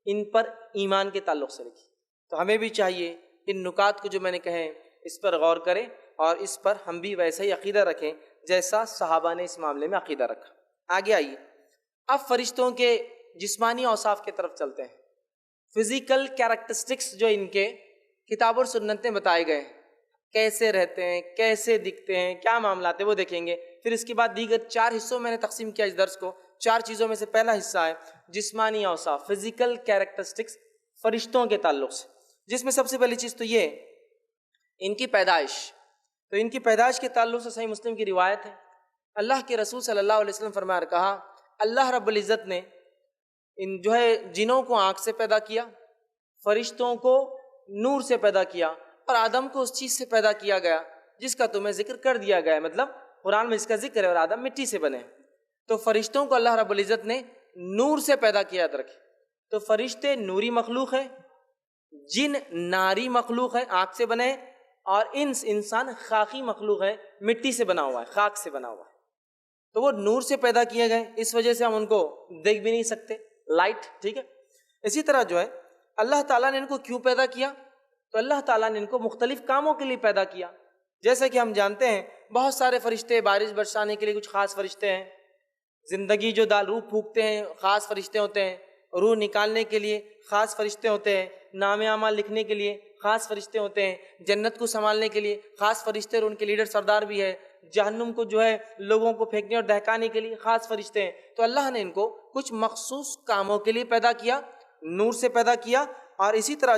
ان پر ایمان کے تعلق سے لکھی۔ تو ہمیں بھی چاہیے ان نکات کو جو میں نے کہے اس پر غور کریں، اور اس پر ہم بھی ویسا ہی عقیدہ رکھیں جیسا صحابہ نے اس معاملے میں عقیدہ رکھا۔ آگے آئیے، اب فرشتوں کے جسمانی اوصاف کی طرف چلتے ہیں۔ فزیکل کیریکٹرسٹکس جو ان کے کتاب اور سنت میں بتائے گئے ہیں، کیسے رہتے ہیں، کیسے دکھتے ہیں، کیا معاملات ہیں، وہ دیکھیں گے۔ پھر اس کے بعد دیگر 4 حصوں میں نے تقسیم کیا اس درس کو۔ 4 چیزوں میں سے پہلا حصہ ہے جسمانی اوصاف، فزیکل کیریکٹرسٹکس فرشتوں کے تعلق سے، جس میں سب سے پہلی چیز تو یہ ان کی پیدائش۔ تو ان کی پیدائش کے تعلق سے صحیح مسلم کی روایت ہے، اللہ کے رسول صلی اللہ علیہ وسلم فرمایا اور کہا، اللہ رب العزت نے ان جنوں کو آنکھ سے پیدا کیا، فرشتوں کو نور سے پیدا کیا، اور آدم کو اس چیز سے پیدا کیا گیا جس کا تمہیں ذکر کر دیا گیا ہے، مطلب قرآن میں اس کا ذکر ہے، اور آدم مٹی سے بنے۔ تو فرشتوں کو اللہ رب العزت نے نور سے پیدا کیا، یاد رکھیں۔ تو فرشتے نوری مخلوق ہے، جن ناری مخلوق ہے، آنکھ سے بنے، اور انسان خاکی مخلوق ہے، مٹی سے بنا ہوا ہے، خاک سے بنا ہوا ہے۔ تو وہ نور سے پیدا کیے گئے، اس وجہ سے ہم ان کو دیکھ بھی نہیں سکتے، لائٹ، ٹھیک ہے۔ اسی طرح اللہ تعالیٰ نے ان کو کیوں پیدا کیا؟ تو اللہ تعالیٰ نے ان کو مختلف کاموں کے لیے پیدا کیا۔ جیسا کہ ہم جانتے ہیں بہت سارے فرشتے، بارش برسانے کے لیے کچھ خاص فرشتے ہیں، زندگی روح پھونکتے ہیں خاص فرشتے ہوتے ہیں، روح نکالنے کے لیے خاص فرشتے ہوتے ہیں، نام اعمال لکھنے کے لیے خاص فرشتے ہوتے ہیں، جنت کو سنبھالنے کے لیے خاص فرشتے، اور ان کے لیڈر سردار بھی ہے، جہنم کو لوگوں کو پھینکنے اور دہکانے کے لیے خاص فرشتے ہیں۔ تو اللہ نے ان کو کچھ مخصوص کاموں کے لیے پیدا کیا، نور سے پیدا کیا۔ اور اسی طرح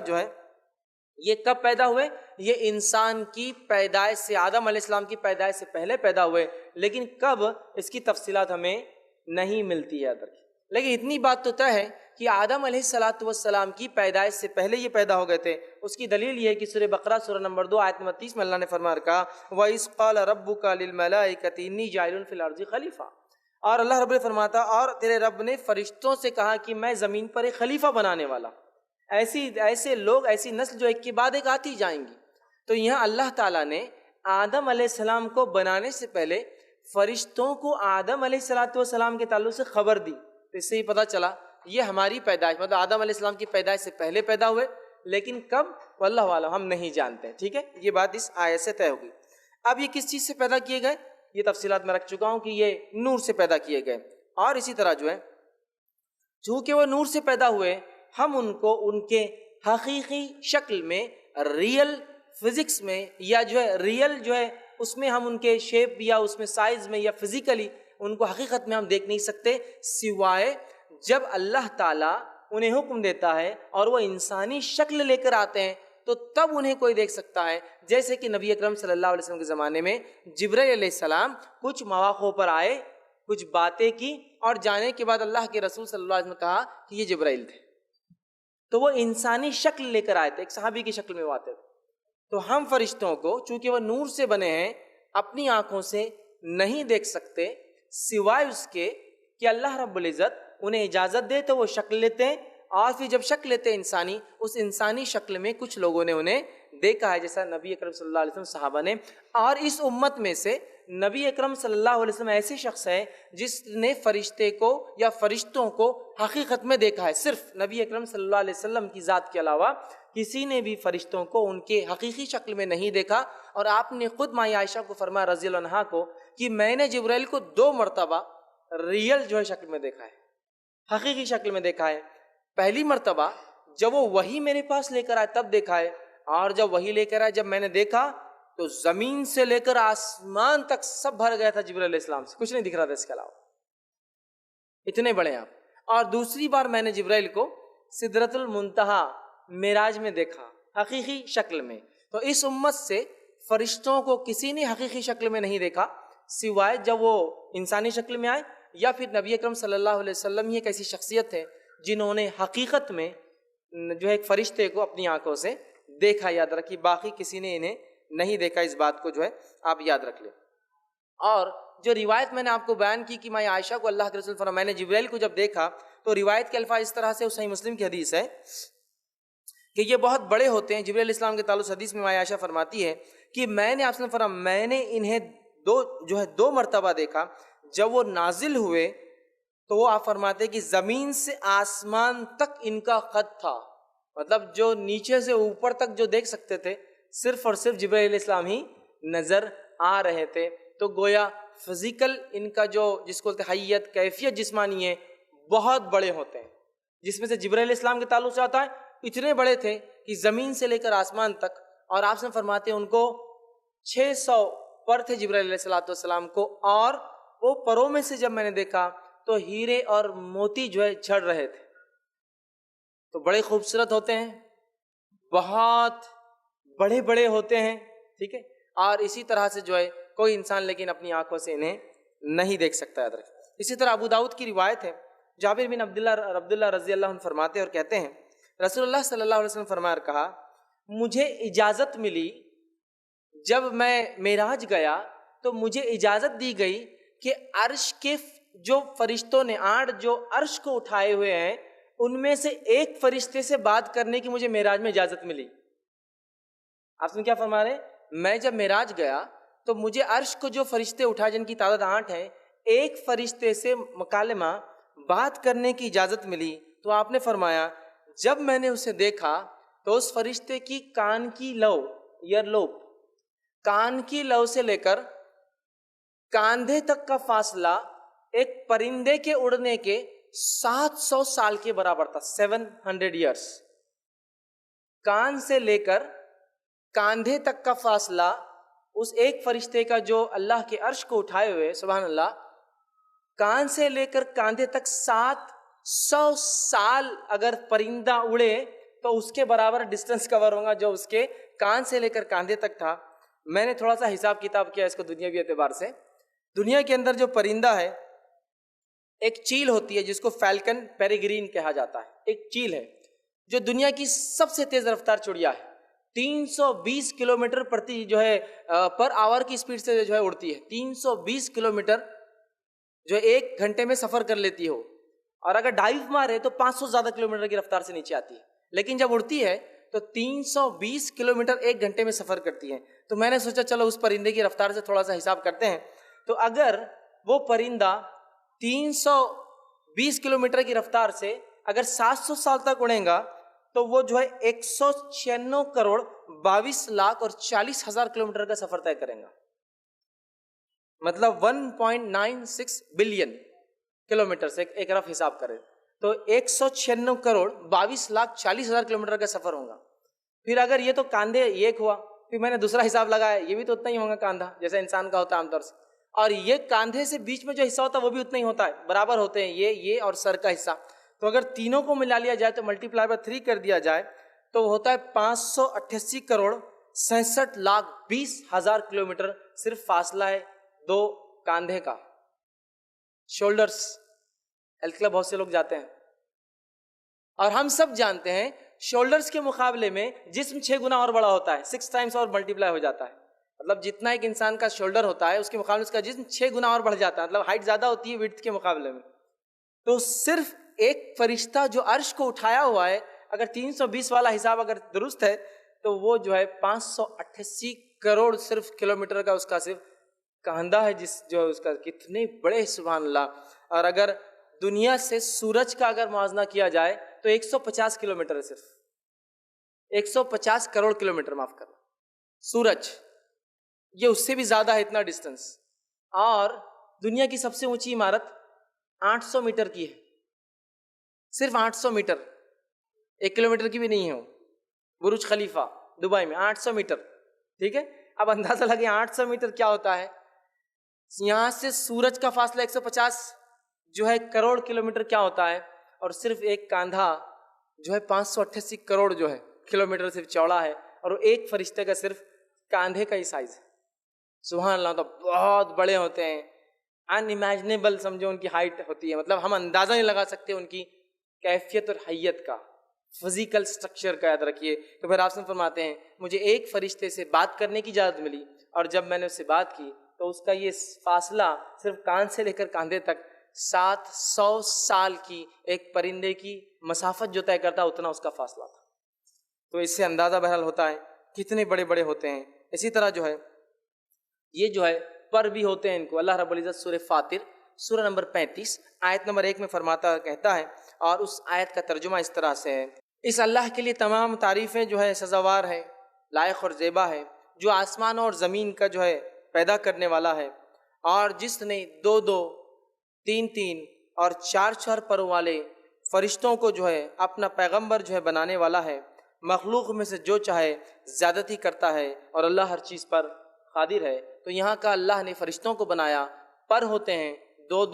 یہ کب پیدا ہوئے؟ یہ انسان کی پیدائش سے، آدم علیہ السلام کی پیدائش سے پہلے پیدا ہوئے، لیکن کب اس کی تفصیلات ہمیں نہیں ملتی ہے۔ لیکن اتنی بات تو طے ہے کہ آدم علیہ السلام کی پیدائش سے پہلے یہ پیدا ہو گئے تھے۔ اس کی دلیل یہ ہے کہ سورہ بقرہ سورہ نمبر 2 آیت نمبر 30 میں اللہ نے فرمایا کہا، وَإِذْ قَالَ رَبُّكَ لِلْمَلَائِكَةِ إِنِّي جَاعِلٌ فِي الْأَرْضِ خَلِيفَةً، اور اللہ رب فرماتا، اور تیرے رب نے فرشتوں سے کہا کہ میں زمین پر ایک خلیفہ بنانے والا، ایسے لوگ، ایسی نسل جو ایک کے بعد ایک آتی جائیں گی۔ تو یہاں اللہ تعالیٰ نے آدم علیہ السلام کو بنانے سے پہلے فرشتوں کو آدم علیہ السلام کے تعلق سے خبر دی۔ تو اس سے ہی پتہ چلا یہ ہماری پیدائش، مطلب آدم علیہ السلام کی پیدائش سے پہلے پیدا ہوئے، لیکن کب واللہ اعلم ہم نہیں جانتے، ٹھیک ہے۔ یہ بات اس آیت سے طے ہوگی۔ اب یہ کس چیز سے پیدا کیے گئے؟ یہ تفصیلات میں رکھ چکا ہوں کہ یہ نور سے پیدا کیے گئے۔ اور اسی طرح چونکہ وہ نور سے پیدا ہوئے، ہم ان کو ان کے حقیقی شکل میں، ریئل فزکس میں، یا ریئل اس میں ہم ان کے شیپ یا اس میں سائز میں یا فزیکلی ان کو حقیقت میں ہم دیکھ نہیں سکتے، سوائے جب اللہ تعالیٰ انہیں حکم دیتا ہے اور وہ انسانی شکل لے کر آتے ہیں، تو تب انہیں کوئی دیکھ سکتا ہے۔ جیسے کہ نبی اکرم صلی اللہ علیہ وسلم کے زمانے میں جبرائیل علیہ السلام کچھ مواقع پر آئے، کچھ باتیں کی، اور جانے کے بعد اللہ کے رسول صلی اللہ علیہ وسلم نے کہا کہ یہ جبرائیل تھے۔ تو وہ انسانی شکل لے کر آئے تھے، ایک صحابی کی شکل میں وہ آتے تھے۔ تو ہم فرشتوں کو چونکہ وہ نور سے بنے ہیں، اپنی آنکھوں سے نہیں دیکھ سکتے، سوائے اس کے کہ اللہ رب العزت انہیں اجازت دے تو وہ شکل لیتے ہیں، اور پھر جب شکل لیتے انسانی، اس انسانی شکل میں کچھ لوگوں نے انہیں دیکھا ہے، جیسا نبی اکرم صلی اللہ علیہ وسلم صحابہ نے۔ اور اس امت میں سے نبی اکرم صلی اللہ علیہ وسلم ایسے شخص ہے جس نے فرشتے کو یا فرشتوں کو حقیقت میں دیکھا ہے۔ صرف نبی اکرم صلی اللہ علیہ وسلم کی ذات کے علاوہ کسی نے بھی فرشتوں کو ان کے حقیقی شکل میں نہیں دیکھا۔ اور آپ نے خود ماں عائشہ کو فرمایا رضی اللہ عنہا کو کہ میں نے جبرائیل کو 2 مرتبہ ریئل شکل میں دیکھا ہے، حقیقی شکل میں دیکھا ہے۔ پہلی مرتبہ جب وہ وحی میرے پاس لے کر آئے تب دیکھا ہے، اور جب وحی لے کر آئے جب میں نے دیکھا تو زمین سے لے کر آسمان تک سب بھر گیا تھا جبرائیل علیہ السلام سے، کچھ نہیں دکھ رہا تھا اس کے علاوہ، اتنے بڑے آپ۔ اور دوسری بار میں نے جبرائیل کو سدرۃ المنتہا معراج میں دیکھا، حقیقی شکل میں۔ تو اس امت سے فرشتوں کو کسی نے حقیقی شکل میں نہیں دیکھا، سوائے جب وہ انسانی شکل میں آئے، یا پھر نبی اکرم صلی اللہ علیہ وسلم ہی ایک ایسی شخصیت ہے جنہوں نے حقیقت میں ایک فرشتے کو اپنی آنکھوں سے دیکھا۔ یاد رکھیے، باقی کسی نے انہیں نہیں دیکھا، اس بات کو آپ یاد رکھ لیں۔ اور جو روایت میں نے آپ کو بیان کی کہ میں عائشہ کو اللہ کے رسول فرمایا میں نے جبرائیل کو جب دیکھا، تو روایت کے الفاظ اس طرح سے، صحیح مسلم کی حدیث ہے کہ یہ بہت بڑے ہوتے ہیں۔ جبرائیل علیہ السلام کے تعلق حدیث میں عائشہ فرماتی ہے کہ میں نے آپ سے فرمایا میں نے انہیں دو مرتبہ دیکھا۔ جب وہ نازل ہوئے تو وہ آپ فرماتے کہ زمین سے آسمان تک ان کا خط تھا، مطلب جو نیچے سے اوپر تک جو دیکھ سکتے تھے صرف اور صرف جبرائیل علیہ السلام ہی نظر آ رہے تھے. تو گویا فزیکل ان کا جو جس کو حیت کیفیت جسمانی ہے بہت بڑے ہوتے ہیں، جس میں سے جبرائیل علیہ السلام کے تعلق سے آتا ہے اتنے بڑے تھے کہ زمین سے لے کر آسمان تک. اور آپ سے فرماتے ہیں ان کو 600 پر تھے جبرائیل علیہ السلام کو، اور وہ پروں میں سے جب میں نے دیکھا تو ہیرے اور موتی جو ہے جھڑ رہے تھے. تو بڑے خوبصورت ہوتے ہیں، بہت بڑے بڑے ہوتے ہیں، ٹھیک ہے. اور اسی طرح سے جو ہے کوئی انسان لیکن اپنی آنکھوں سے انہیں نہیں دیکھ سکتا. یاد رکھیں. اسی طرح ابو داؤد کی روایت ہے، جابر بن عبداللہ رضی اللہ عنہ فرماتے ہیں اور کہتے ہیں رسول اللہ صلی اللہ علیہ وسلم فرمایا اور کہا مجھے اجازت ملی جب میں معراج گیا تو مجھے اجازت دی گئی کہ عرش کے جو فرشتوں نے 8 جو عرش کو اٹھائے ہوئے ہیں ان میں سے ایک فرشتے سے بات کرنے کی مجھے معراج میں اجازت ملی. آپ نے کیا فرما رہے ہیں؟ میں جب معراج گیا تو مجھے عرش کو جو فرشتے اٹھائے جن کی تعداد 8 ہے، ایک فرشتے سے مکالمہ بات کرنے کی اجازت ملی. تو آپ نے فرمایا جب میں نے اسے دیکھا تو اس فرشتے کی کان کی لو، ایئر لوب، کان کی لو سے لے کر کاندھے تک کا فاصلہ ایک پرندے کے اڑنے کے 700 سال کے برابر تھا. 700 ایئرس. کان سے لے کر کاندھے تک کا فاصلہ اس ایک فرشتے کا جو اللہ کے عرش کو اٹھائے ہوئے، سبحان اللہ، کان سے لے کر کاندھے تک 700 سال اگر پرندہ اڑے تو اس کے برابر ڈسٹنس کور ہوگا جو اس کے کان سے لے کر کاندھے تک تھا. میں نے تھوڑا سا حساب کتاب کیا اس کو دنیاوی اعتبار سے. دنیا کے اندر جو پرندہ ہے، ایک چیل ہوتی ہے جس کو فیلکن پیریگرین کہا جاتا ہے، ایک چیل ہے جو دنیا کی سب سے تیز رفتار چڑیا ہے. 320 کلومیٹر پر آور کی اسپیڈ سے جو ہے اڑتی ہے. 320 کلومیٹر جو ایک گھنٹے میں سفر کر لیتی ہو، اور اگر ڈائیو مارے تو 500 زیادہ کلومیٹر کی رفتار سے نیچے آتی ہے. لیکن جب اڑتی ہے تو 320 کلومیٹر ایک گھنٹے میں سفر کرتی ہے. تو میں نے سوچا چلو اس پرندے کی رفتار سے تھوڑا سا حساب کرتے ہیں. تو اگر وہ پرندہ 320 کلومیٹر کی رفتار سے اگر 700 سال تک اڑے گا تو وہ جو ہے 196 کروڑ 22 لاکھ اور 40 ہزار کلومیٹر کا سفر طے کریں گا. مطلب 1.96 بلین کلومیٹر سے ایک رف حساب کریں تو 196 کروڑ 22 لاکھ 40 ہزار کلومیٹر کا سفر ہوگا. پھر اگر یہ تو کاندھے ایک ہوا، پھر میں نے دوسرا حساب لگایا، یہ بھی تو اتنا ہی ہوگا کاندھا جیسا انسان کا ہوتا ہے عام طور سے، اور یہ کاندھے سے بیچ میں جو حصہ ہوتا ہے وہ بھی اتنا ہی ہوتا ہے، برابر ہوتے ہیں یہ اور سر کا حصہ. تو اگر تینوں کو ملا لیا جائے تو ملٹیپلائی بائی 3 کر دیا جائے تو ہوتا ہے 588 کروڑ 66 لاکھ 20 ہزار کلومیٹر. صرف فاصلہ ہے 2 کاندھے کا. شولڈرز ہیلتھ کلب بہت سے لوگ جاتے ہیں اور ہم سب جانتے ہیں شولڈرز کے مقابلے میں جسم 6 گنا اور بڑا ہوتا ہے، 6 ٹائمز اور ملٹیپلائی ہو جاتا ہے. مطلب جتنا ایک انسان کا شولڈر ہوتا ہے اس کے مقابلے اس کا جسم 6 گنا اور بڑھ جاتا ہے. مطلب ہائٹ زیادہ ہوتی ہے وڈتھ کے مقابلے میں. تو صرف ایک فرشتہ جو عرش کو اٹھایا ہوا ہے، اگر 320 والا حساب اگر درست ہے تو وہ جو ہے 588 کروڑ صرف کلومیٹر کا اس کا صرف کاندھا ہے، جس جو اس کا کتنے بڑے، سبحان اللہ. اور اگر دنیا سے سورج کا اگر موازنہ کیا جائے تو 150 کلومیٹر ہے، صرف 150 کروڑ کلومیٹر، معاف کرنا، سورج یہ اس سے بھی زیادہ ہے اتنا ڈسٹنس. اور دنیا کی سب سے اونچی عمارت 800 میٹر کی ہے، صرف 800 میٹر، 1 کلومیٹر کی بھی نہیں ہے وہ. برج خلیفہ دبئی میں 800 میٹر، ٹھیک ہے. اب اندازہ لگے 800 میٹر کیا ہوتا ہے. یہاں سے سورج کا فاصلہ 150 جو ہے کروڑ کلومیٹر کیا ہوتا ہے، اور صرف ایک کاندھا جو ہے 588 کروڑ جو ہے کلومیٹر صرف چوڑا ہے، اور وہ ایک فرشتے کا صرف کاندھے کا ہی سائز ہے. سبحان اللہ. تو بہت بڑے ہوتے ہیں، ان امیجنیبل سمجھو ان کی ہائٹ ہوتی ہے. مطلب ہم اندازہ نہیں لگا سکتے ان کی کیفیت اور حیت کا، فزیکل سٹرکچر کا. یاد رکھیے. تو پھر آپ سے فرماتے ہیں مجھے ایک فرشتے سے بات کرنے کی اجازت ملی، اور جب میں نے اس سے بات کی تو اس کا یہ فاصلہ صرف کان سے لے کر کاندھے تک 700 سال کی ایک پرندے کی مسافت جو طے کرتا اتنا اس کا فاصلہ تھا. تو اس سے اندازہ بہرحال ہوتا ہے کتنے بڑے بڑے ہوتے ہیں. اسی طرح جو ہے یہ جو ہے پر بھی ہوتے ہیں ان کو. اللہ رب العزت سورہ فاطر سورہ نمبر 35 آیت نمبر 1 میں فرماتا کہتا ہے، اور اس آیت کا ترجمہ اس طرح سے ہے: اس اللہ کے لیے تمام تعریفیں جو ہے سزاوار ہے، لائق اور زیبا ہے، جو آسمان اور زمین کا جو ہے پیدا کرنے والا ہے، اور جس نے 2 3 اور 4 پروں والے فرشتوں کو جو ہے اپنا پیغمبر جو ہے بنانے والا ہے، مخلوق میں سے جو چاہے زیادتی کرتا ہے، اور اللہ ہر چیز پر قادر ہے۔ تو یہاں کا اللہ نے فرشتوں کو بنایا، پر ہوتے ہیں 2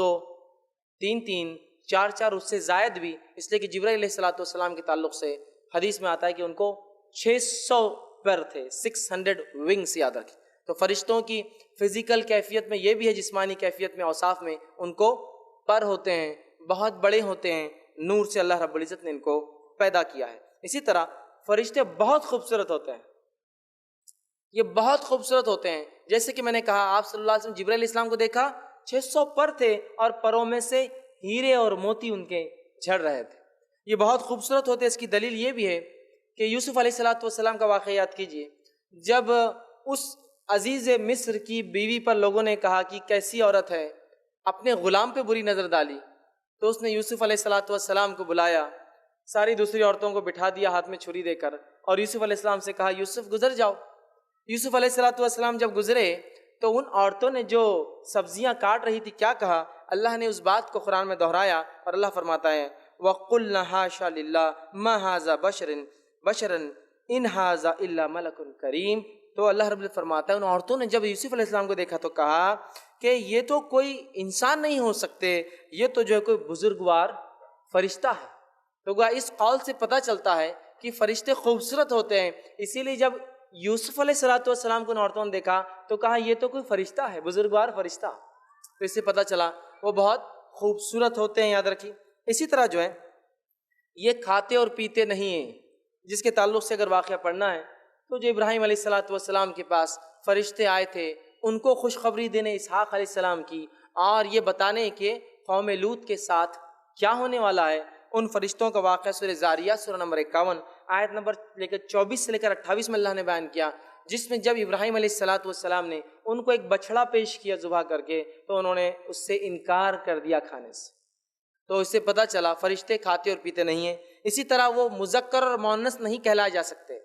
3 4 اس سے زائد بھی، اس لیے کہ جبرائیل علیہ السلام کے تعلق سے حدیث میں آتا ہے کہ ان کو 600 پر تھے، 600 ونگس یاد رکھیں۔ تو فرشتوں کی فزیکل کیفیت میں یہ بھی ہے، جسمانی کیفیت میں، اوصاف میں ان کو پر ہوتے ہیں، بہت بڑے ہوتے ہیں، نور سے اللہ رب العزت نے ان کو پیدا کیا ہے۔ اسی طرح فرشتے بہت خوبصورت ہوتے ہیں، یہ بہت خوبصورت ہوتے ہیں۔ جیسے کہ میں نے کہا، آپ صلی اللہ علیہ وسلم جبرائیل علیہ السلام کو دیکھا، 600 پر تھے اور پروں میں سے ہیرے اور موتی ان کے جھڑ رہے تھے۔ یہ بہت خوبصورت ہوتے ہیں۔ اس کی دلیل یہ بھی ہے کہ یوسف علیہ السلام کا واقعہ یاد کیجئے، جب اس عزیز مصر کی بیوی پر لوگوں نے کہا کہ کیسی عورت ہے، اپنے غلام پہ بری نظر ڈالی، تو اس نے یوسف علیہ السلام کو بلایا، ساری دوسری عورتوں کو بٹھا دیا ہاتھ میں چھری دے کر، اور یوسف علیہ السلام سے کہا یوسف گزر جاؤ۔ یوسف علیہ السلام جب گزرے تو ان عورتوں نے جو سبزیاں کاٹ رہی تھی کیا کہا، اللہ نے اس بات کو قرآن میں دہرایا، اور اللہ فرماتا ہے وَقُلْنَا حَاشَا لِلَّهِ مَا هَذَا بَشَرًا إِنْ هَذَا إِلَّا مَلَكٌ کریم۔ تو اللہ رب العزت فرماتا ہے ان عورتوں نے جب یوسف علیہ السلام کو دیکھا تو کہا کہ یہ تو کوئی انسان نہیں ہو سکتے، یہ تو جو ہے کوئی بزرگوار فرشتہ ہے۔ تو اس قول سے پتہ چلتا ہے کہ فرشتے خوبصورت ہوتے ہیں، اسی لیے جب یوسف علیہ السلام کو ان عورتوں نے دیکھا تو کہا یہ تو کوئی فرشتہ ہے، بزرگوار فرشتہ۔ تو اس سے پتہ چلا وہ بہت خوبصورت ہوتے ہیں، یاد رکھیے۔ اسی طرح جو ہے یہ کھاتے اور پیتے نہیں ہیں، جس کے تعلق سے اگر واقعہ پڑھنا ہے تو جو ابراہیم علیہ السلام کے پاس فرشتے آئے تھے، ان کو خوشخبری دینے اسحاق علیہ السلام کی، اور یہ بتانے کہ قوم لوط کے ساتھ کیا ہونے والا ہے، ان فرشتوں کا واقعہ سورہ زاریات سورہ نمبر 51 آیت نمبر 24 سے لے کر 28 میں اللہ نے بیان کیا، جس میں جب ابراہیم علیہ السلام نے ان کو ایک بچڑا پیش کیا ذبح کر کے، تو انہوں نے اس سے انکار کر دیا کھانے سے۔ تو اس سے پتہ چلا فرشتے کھاتے اور پیتے نہیں ہیں۔ اسی طرح وہ مذکر اور مؤنث نہیں کہلائے جا سکتے،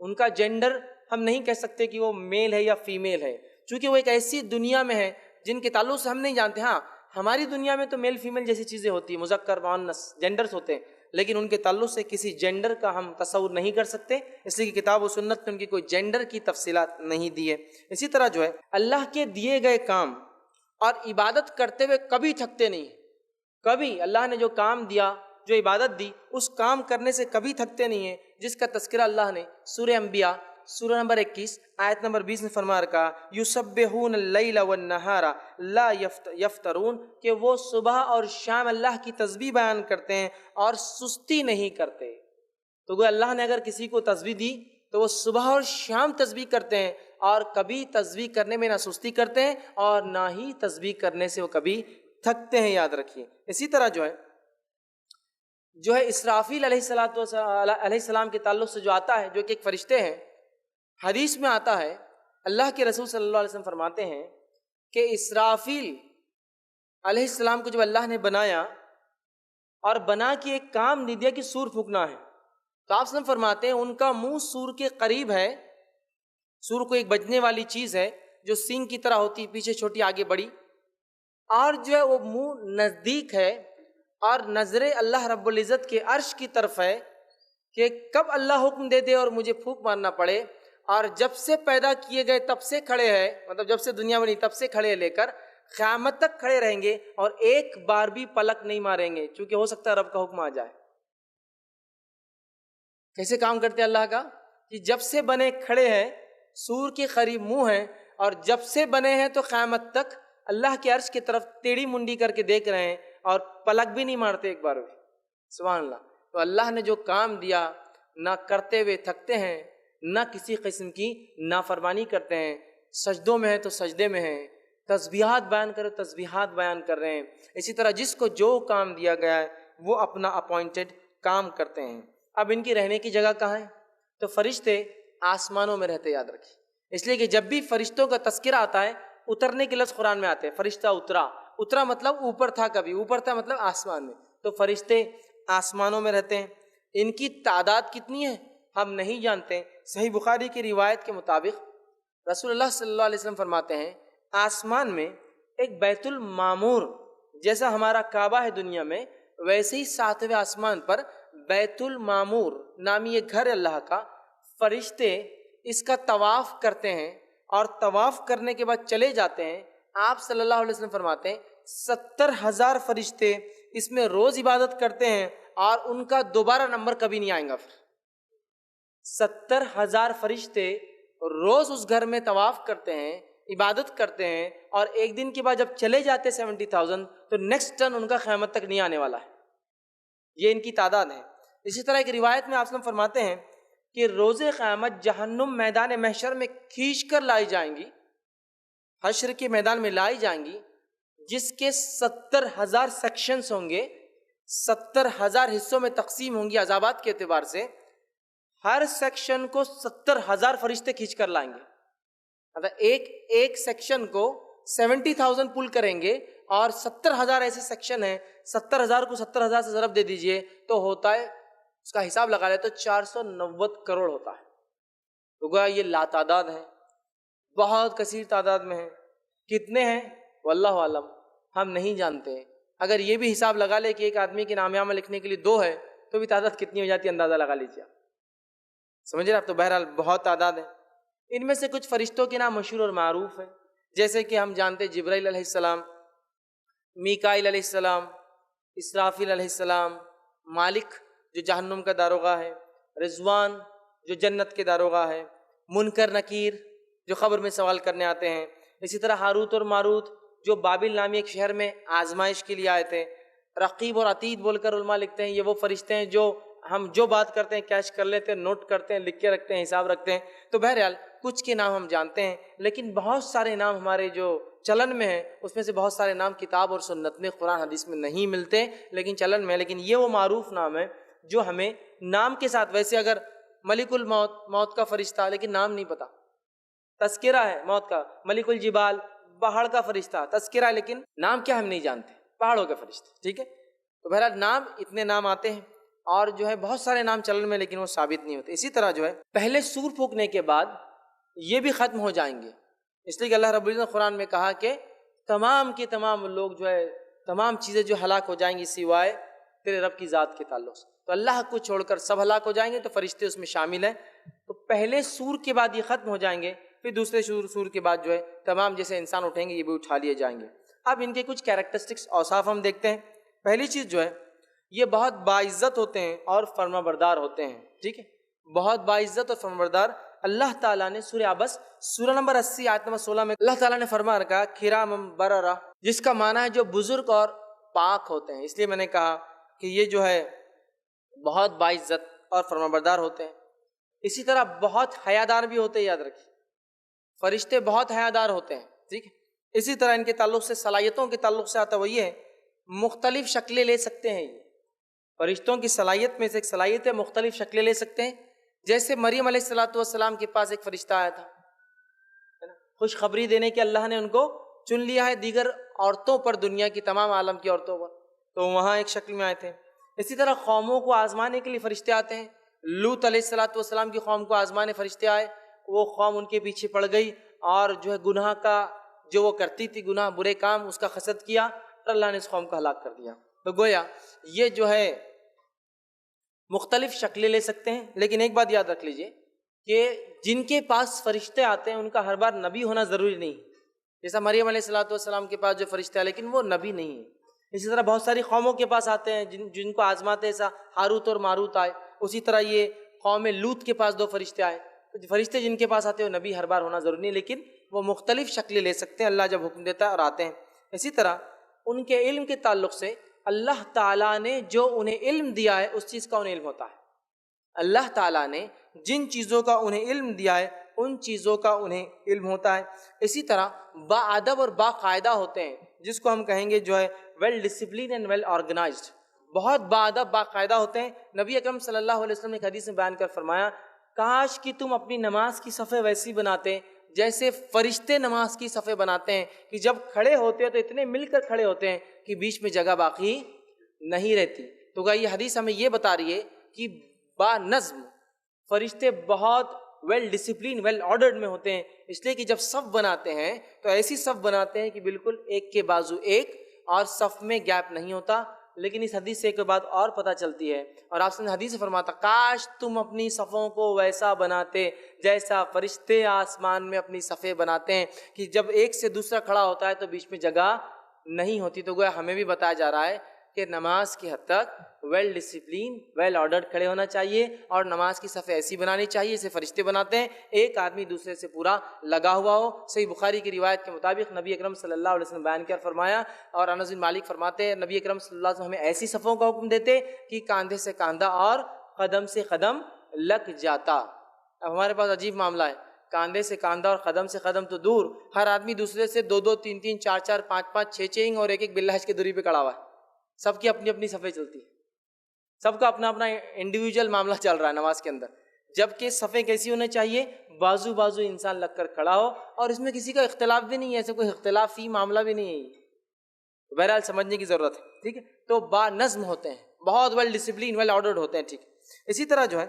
ان کا جینڈر ہم نہیں کہہ سکتے کہ وہ میل ہے یا فیمیل ہے، چونکہ وہ ایک ایسی دنیا میں ہے جن کے تعلق سے ہم نہیں جانتے۔ ہاں، ہماری دنیا میں تو میل فیمیل جیسی چیزیں ہوتی ہیں، مذکر مؤنث جینڈرز ہوتے ہیں، لیکن ان کے تعلق سے کسی جینڈر کا ہم تصور نہیں کر سکتے، اس لیے کہ کتاب و سنت میں ان کی کوئی جینڈر کی تفصیلات نہیں دی ہے۔ اسی طرح جو ہے اللہ کے دیے گئے کام اور عبادت کرتے ہوئے کبھی تھکتے نہیں، کبھی اللہ نے جو کام دیا، جو عبادت دی، اس کام کرنے سے کبھی تھکتے نہیں ہیں، جس کا تذکرہ اللہ نے سورہ انبیاء سورہ نمبر 21 آیت نمبر 20 میں فرما رکھا، یسبحون اللیل والنہار لا یفترون، کہ وہ صبح اور شام اللہ کی تسبیح بیان کرتے ہیں اور سستی نہیں کرتے۔ تو گویا اللہ نے اگر کسی کو تسبیح دی تو وہ صبح اور شام تسبیح کرتے ہیں، اور کبھی تسبیح کرنے میں نہ سستی کرتے ہیں اور نہ ہی تسبیح کرنے سے وہ کبھی تھکتے ہیں، یاد رکھیے۔ اسی طرح جو ہے اسرافیل علیہ السلام کے تعلق سے جو آتا ہے، جو کہ ایک فرشتے ہیں، حدیث میں آتا ہے اللہ کے رسول صلی اللہ علیہ وسلم فرماتے ہیں کہ اسرافیل علیہ السلام کو جب اللہ نے بنایا اور بنا کے ایک کام دے دیا کہ سور پھونکنا ہے، تو آپ وسلم فرماتے ہیں ان کا منہ سور کے قریب ہے۔ سور کو ایک بجنے والی چیز ہے جو سینگ کی طرح ہوتی، پیچھے چھوٹی آگے بڑی، اور جو ہے وہ منہ نزدیک ہے، اور نظر اللہ رب العزت کے عرش کی طرف ہے کہ کب اللہ حکم دے دے اور مجھے پھونک مارنا پڑے، اور جب سے پیدا کیے گئے تب سے کھڑے ہیں، مطلب جب سے دنیا بنی تب سے کھڑے لے کر قیامت تک کھڑے رہیں گے، اور ایک بار بھی پلک نہیں ماریں گے، چونکہ ہو سکتا ہے رب کا حکم آ جائے۔ کیسے کام کرتے اللہ کا کہ جب سے بنے کھڑے ہیں، سور کے قریب منہ ہیں، اور جب سے بنے ہیں تو قیامت تک اللہ کے عرش کی طرف ٹیڑھی منڈی کر کے دیکھ رہے ہیں، اور پلک بھی نہیں مارتے ایک بار بھی۔ سبحان اللہ۔ تو اللہ نے جو کام دیا، نہ کرتے ہوئے تھکتے ہیں، نہ کسی قسم کی نافرمانی کرتے ہیں، سجدوں میں ہیں تو سجدے میں ہیں، تسبیحات بیان کرو تسبیحات بیان کر رہے ہیں۔ اسی طرح جس کو جو کام دیا گیا ہے وہ اپنا اپوائنٹڈ کام کرتے ہیں۔ اب ان کی رہنے کی جگہ کہاں ہے؟ تو فرشتے آسمانوں میں رہتے، یاد رکھیں، اس لیے کہ جب بھی فرشتوں کا تذکرہ آتا ہے، اترنے کے لفظ قرآن میں آتے ہیں، فرشتہ اترا مطلب اوپر تھا، کبھی اوپر تھا مطلب آسمان میں۔ تو فرشتے آسمانوں میں رہتے ہیں۔ ان کی تعداد کتنی ہے ہم نہیں جانتے۔ صحیح بخاری کی روایت کے مطابق رسول اللہ صلی اللہ علیہ وسلم فرماتے ہیں آسمان میں ایک بیت المعمور جیسا ہمارا کعبہ ہے دنیا میں، ویسے ہی 7ویں آسمان پر بیت المعمور نامی ایک گھر اللہ کا، فرشتے اس کا طواف کرتے ہیں اور طواف کرنے کے بعد چلے جاتے ہیں۔ آپ صلی اللہ علیہ وسلم فرماتے ہیں 70,000 فرشتے اس میں روز عبادت کرتے ہیں اور ان کا دوبارہ نمبر کبھی نہیں آئے گا۔ پھر 70,000 فرشتے روز اس گھر میں طواف کرتے ہیں، عبادت کرتے ہیں، اور ایک دن کے بعد جب چلے جاتے 70,000 تو نیکسٹ ٹرن ان کا قیامت تک نہیں آنے والا ہے۔ یہ ان کی تعداد ہے۔ اسی طرح ایک روایت میں آپ صلی اللہ علیہ وسلم فرماتے ہیں کہ روز قیامت جہنم میدان محشر میں کھینچ کر لائی جائیں گی، حشر کے میدان میں لائی جائیں گی، جس کے 70,000 سیکشنز ہوں گے، 70,000 حصوں میں تقسیم ہوں گی عذابات کے اعتبار سے۔ ہر سیکشن کو 70,000 فرشتے کھینچ کر لائیں گے۔ مطلب ایک سیکشن کو 70,000 پل کریں گے، اور 70,000 ایسے سیکشن ہیں، 70,000 کو 70,000 سے ضرب دے دیجئے تو ہوتا ہے، اس کا حساب لگا لے تو 490 کروڑ ہوتا ہے۔ تو گویا یہ لاتعداد ہیں، بہت کثیر تعداد میں ہیں۔ کتنے ہیں واللہ عالم، ہم نہیں جانتے۔ اگر یہ بھی حساب لگا لے کہ ایک آدمی کے نام نامہ لکھنے کے لیے 2 ہے تو بھی تعداد کتنی ہو جاتی ہے، اندازہ لگا لیجیے۔ سمجھ رہے آپ؟ تو بہرحال بہت تعداد ہے۔ ان میں سے کچھ فرشتوں کے نام مشہور اور معروف ہیں، جیسے کہ ہم جانتے ہیں جبرائیل علیہ السلام، میکائیل علیہ السلام، اسرافیل علیہ السلام، مالک جو جہنم کا داروغہ ہے، رضوان جو جنت کے داروغہ ہے، منکر نکیر جو خبر میں سوال کرنے آتے ہیں، اسی طرح ہاروت اور ماروت جو بابل نامی ایک شہر میں آزمائش کے لیے آئے تھے، رقیب اور عتید بول کر علماء لکھتے ہیں یہ وہ فرشتے ہیں جو ہم جو بات کرتے ہیں کیچ کر لیتے ہیں، نوٹ کرتے ہیں، لکھ کے رکھتے ہیں، حساب رکھتے ہیں۔ تو بہرحال کچھ کے نام ہم جانتے ہیں، لیکن بہت سارے نام ہمارے جو چلن میں ہیں اس میں سے بہت سارے نام کتاب اور سنت میں، قرآن حدیث میں نہیں ملتے، لیکن چلن میں۔ لیکن یہ وہ معروف نام ہے جو ہمیں نام کے ساتھ، ویسے اگر ملک الموت، موت کا فرشتہ، لیکن نام نہیں پتا، تذکرہ ہے موت کا، ملک الجبال پہاڑ کا فرشتہ، تذکرہ ہے لیکن نام کیا ہم نہیں جانتے، پہاڑوں کے فرشتے، ٹھیک ہے۔ تو بہرحال نام اتنے نام آتے ہیں، اور جو ہے بہت سارے نام چلن میں لیکن وہ ثابت نہیں ہوتے۔ اسی طرح جو ہے پہلے سور پھونکنے کے بعد یہ بھی ختم ہو جائیں گے، اس لیے کہ اللہ رب العزت نے قرآن میں کہا کہ تمام کے تمام لوگ جو ہے، تمام چیزیں جو ہلاک ہو جائیں گی سوائے تیرے رب کی ذات کے تعلق سے۔ تو اللہ کو چھوڑ کر سب ہلاک ہو جائیں گے، تو فرشتے اس میں شامل ہیں۔ تو پہلے سور کے بعد یہ ختم ہو جائیں گے، پھر دوسرے سور کے بعد جو ہے تمام جیسے انسان اٹھیں گے یہ بھی اٹھا لیے جائیں گے۔ اب ان کے کچھ کیریکٹرسٹکس، اوصاف ہم دیکھتے ہیں۔ پہلی چیز جو ہے یہ بہت باعزت ہوتے ہیں اور فرما بردار ہوتے ہیں، ٹھیک ہے، بہت باعزت اور فرما بردار۔ اللہ تعالیٰ نے سورہ عبس سورہ نمبر 80 آیت نمبر 16 میں اللہ تعالیٰ نے فرما رکھا کرام بررہ، جس کا معنی ہے جو بزرگ اور پاک ہوتے ہیں۔ اس لیے میں نے کہا کہ یہ جو ہے بہت باعزت اور فرما بردار ہوتے ہیں۔ اسی طرح بہت حیادار بھی ہوتے ہیں، یاد رکھیے فرشتے بہت حیادار ہوتے ہیں، ٹھیک ہے۔ اسی طرح ان کے تعلق سے، صلاحیتوں کے تعلق سے آتا وہ یہ ہے مختلف شکلیں لے سکتے ہیں۔ یہ فرشتوں کی صلاحیت میں سے ایک صلاحیت ہے مختلف شکلیں لے سکتے ہیں۔ جیسے مریم علیہ السلام کے پاس ایک فرشتہ آیا تھا، خوشخبری دینے کے اللہ نے ان کو چن لیا ہے دیگر عورتوں پر، دنیا کی تمام عالم کی عورتوں پر، تو وہاں ایک شکل میں آئے تھے۔ اسی طرح قوموں کو آزمانے کے لیے فرشتے آتے ہیں۔ لوط علیہ السلام کی قوم کو آزمانے فرشتے آئے، وہ قوم ان کے پیچھے پڑ گئی اور جو ہے گناہ کا جو وہ کرتی تھی، گناہ برے کام، اس کا حسد کیا اور اللہ نے اس قوم کو ہلاک کر دیا۔ تو گویا یہ جو ہے مختلف شکلیں لے سکتے ہیں، لیکن ایک بات یاد رکھ لیجئے کہ جن کے پاس فرشتے آتے ہیں ان کا ہر بار نبی ہونا ضروری نہیں۔ جیسا مریم علیہ السلام کے پاس جو فرشتے آئے لیکن وہ نبی نہیں ہے۔ اسی طرح بہت ساری قوموں کے پاس آتے ہیں جن کو آزماتے، ایسا ہاروت اور ماروت آئے۔ اسی طرح یہ قوم لوط کے پاس 2 فرشتے آئے۔ تو فرشتے جن کے پاس آتے ہیں وہ نبی ہر بار ہونا ضروری نہیں، لیکن وہ مختلف شکلیں لے سکتے ہیں اللہ جب حکم دیتا ہے اور آتے ہیں۔ اسی طرح ان کے علم کے تعلق سے اللہ تعالیٰ نے جو انہیں علم دیا ہے اس چیز کا انہیں علم ہوتا ہے۔ اللہ تعالیٰ نے جن چیزوں کا انہیں علم دیا ہے ان چیزوں کا انہیں علم ہوتا ہے۔ اسی طرح باادب اور باقاعدہ ہوتے ہیں، جس کو ہم کہیں گے جو ہے well discipline and well organised, بہت باادب باقاعدہ ہوتے ہیں۔ نبی اکرم صلی اللہ علیہ وسلم نے ایک حدیث میں بیان کر فرمایا، کاش کہ تم اپنی نماز کی صفیں ویسی بناتے جیسے فرشتے نماز کی صفیں بناتے ہیں، کہ جب کھڑے ہوتے ہیں تو اتنے مل کر کھڑے ہوتے ہیں کہ بیچ میں جگہ باقی نہیں رہتی۔ تو یہ حدیث ہمیں یہ بتا رہی ہے کہ با نظم فرشتے بہت ویل ڈسپلین ویل آرڈرڈ میں ہوتے ہیں، اس لیے کہ جب صف بناتے ہیں تو ایسی صف بناتے ہیں کہ بالکل ایک کے بازو ایک، اور صف میں گیپ نہیں ہوتا۔ لیکن اس حدیث سے ایک بات اور پتہ چلتی ہے، اور آپ سے حدیث سے فرماتا کاش تم اپنی صفوں کو ویسا بناتے جیسا فرشتے آسمان میں اپنی صفیں بناتے ہیں، کہ جب ایک سے دوسرا کھڑا ہوتا ہے تو بیچ میں جگہ نہیں ہوتی۔ تو گویا ہمیں بھی بتایا جا رہا ہے کہ نماز کی حد تک ویل ڈسپلین ویل آرڈرڈ کھڑے ہونا چاہیے، اور نماز کی صفیں ایسی بنانی چاہیے جیسے فرشتے بناتے ہیں، ایک آدمی دوسرے سے پورا لگا ہوا ہو۔ صحیح بخاری کی روایت کے مطابق نبی اکرم صلی اللہ علیہ وسلم بیان کیا فرمایا، اور انس بن مالک فرماتے ہیں نبی اکرم صلی اللہ علیہ وسلم ہمیں ایسی صفوں کا حکم دیتے کہ کاندھے سے کاندھا اور قدم سے قدم لگ جاتا۔ اب ہمارے پاس عجیب معاملہ ہے، کاندھے سے کاندھا اور قدم سے قدم تو دور، ہر آدمی دوسرے سے 2-2 3-3 4-4 5-5 6-6 اور ایک باللہ کی دوری پہ کھڑا ہوا ہے، سب کی اپنی اپنی صفیں چلتی ہیں، سب کا اپنا اپنا انڈیویجول معاملہ چل رہا ہے نماز کے اندر، جبکہ صفیں کیسی ہونے چاہیے، بازو بازو انسان لگ کر کھڑا ہو، اور اس میں کسی کا اختلاف بھی نہیں ہے، ایسے کوئی اختلافی معاملہ بھی نہیں ہے، بہرحال سمجھنے کی ضرورت ہے، ٹھیک ہے۔ تو با نظم ہوتے ہیں، بہت ویل ڈسپلین ویل آرڈرڈ ہوتے ہیں، ٹھیک ہے۔ اسی طرح جو ہے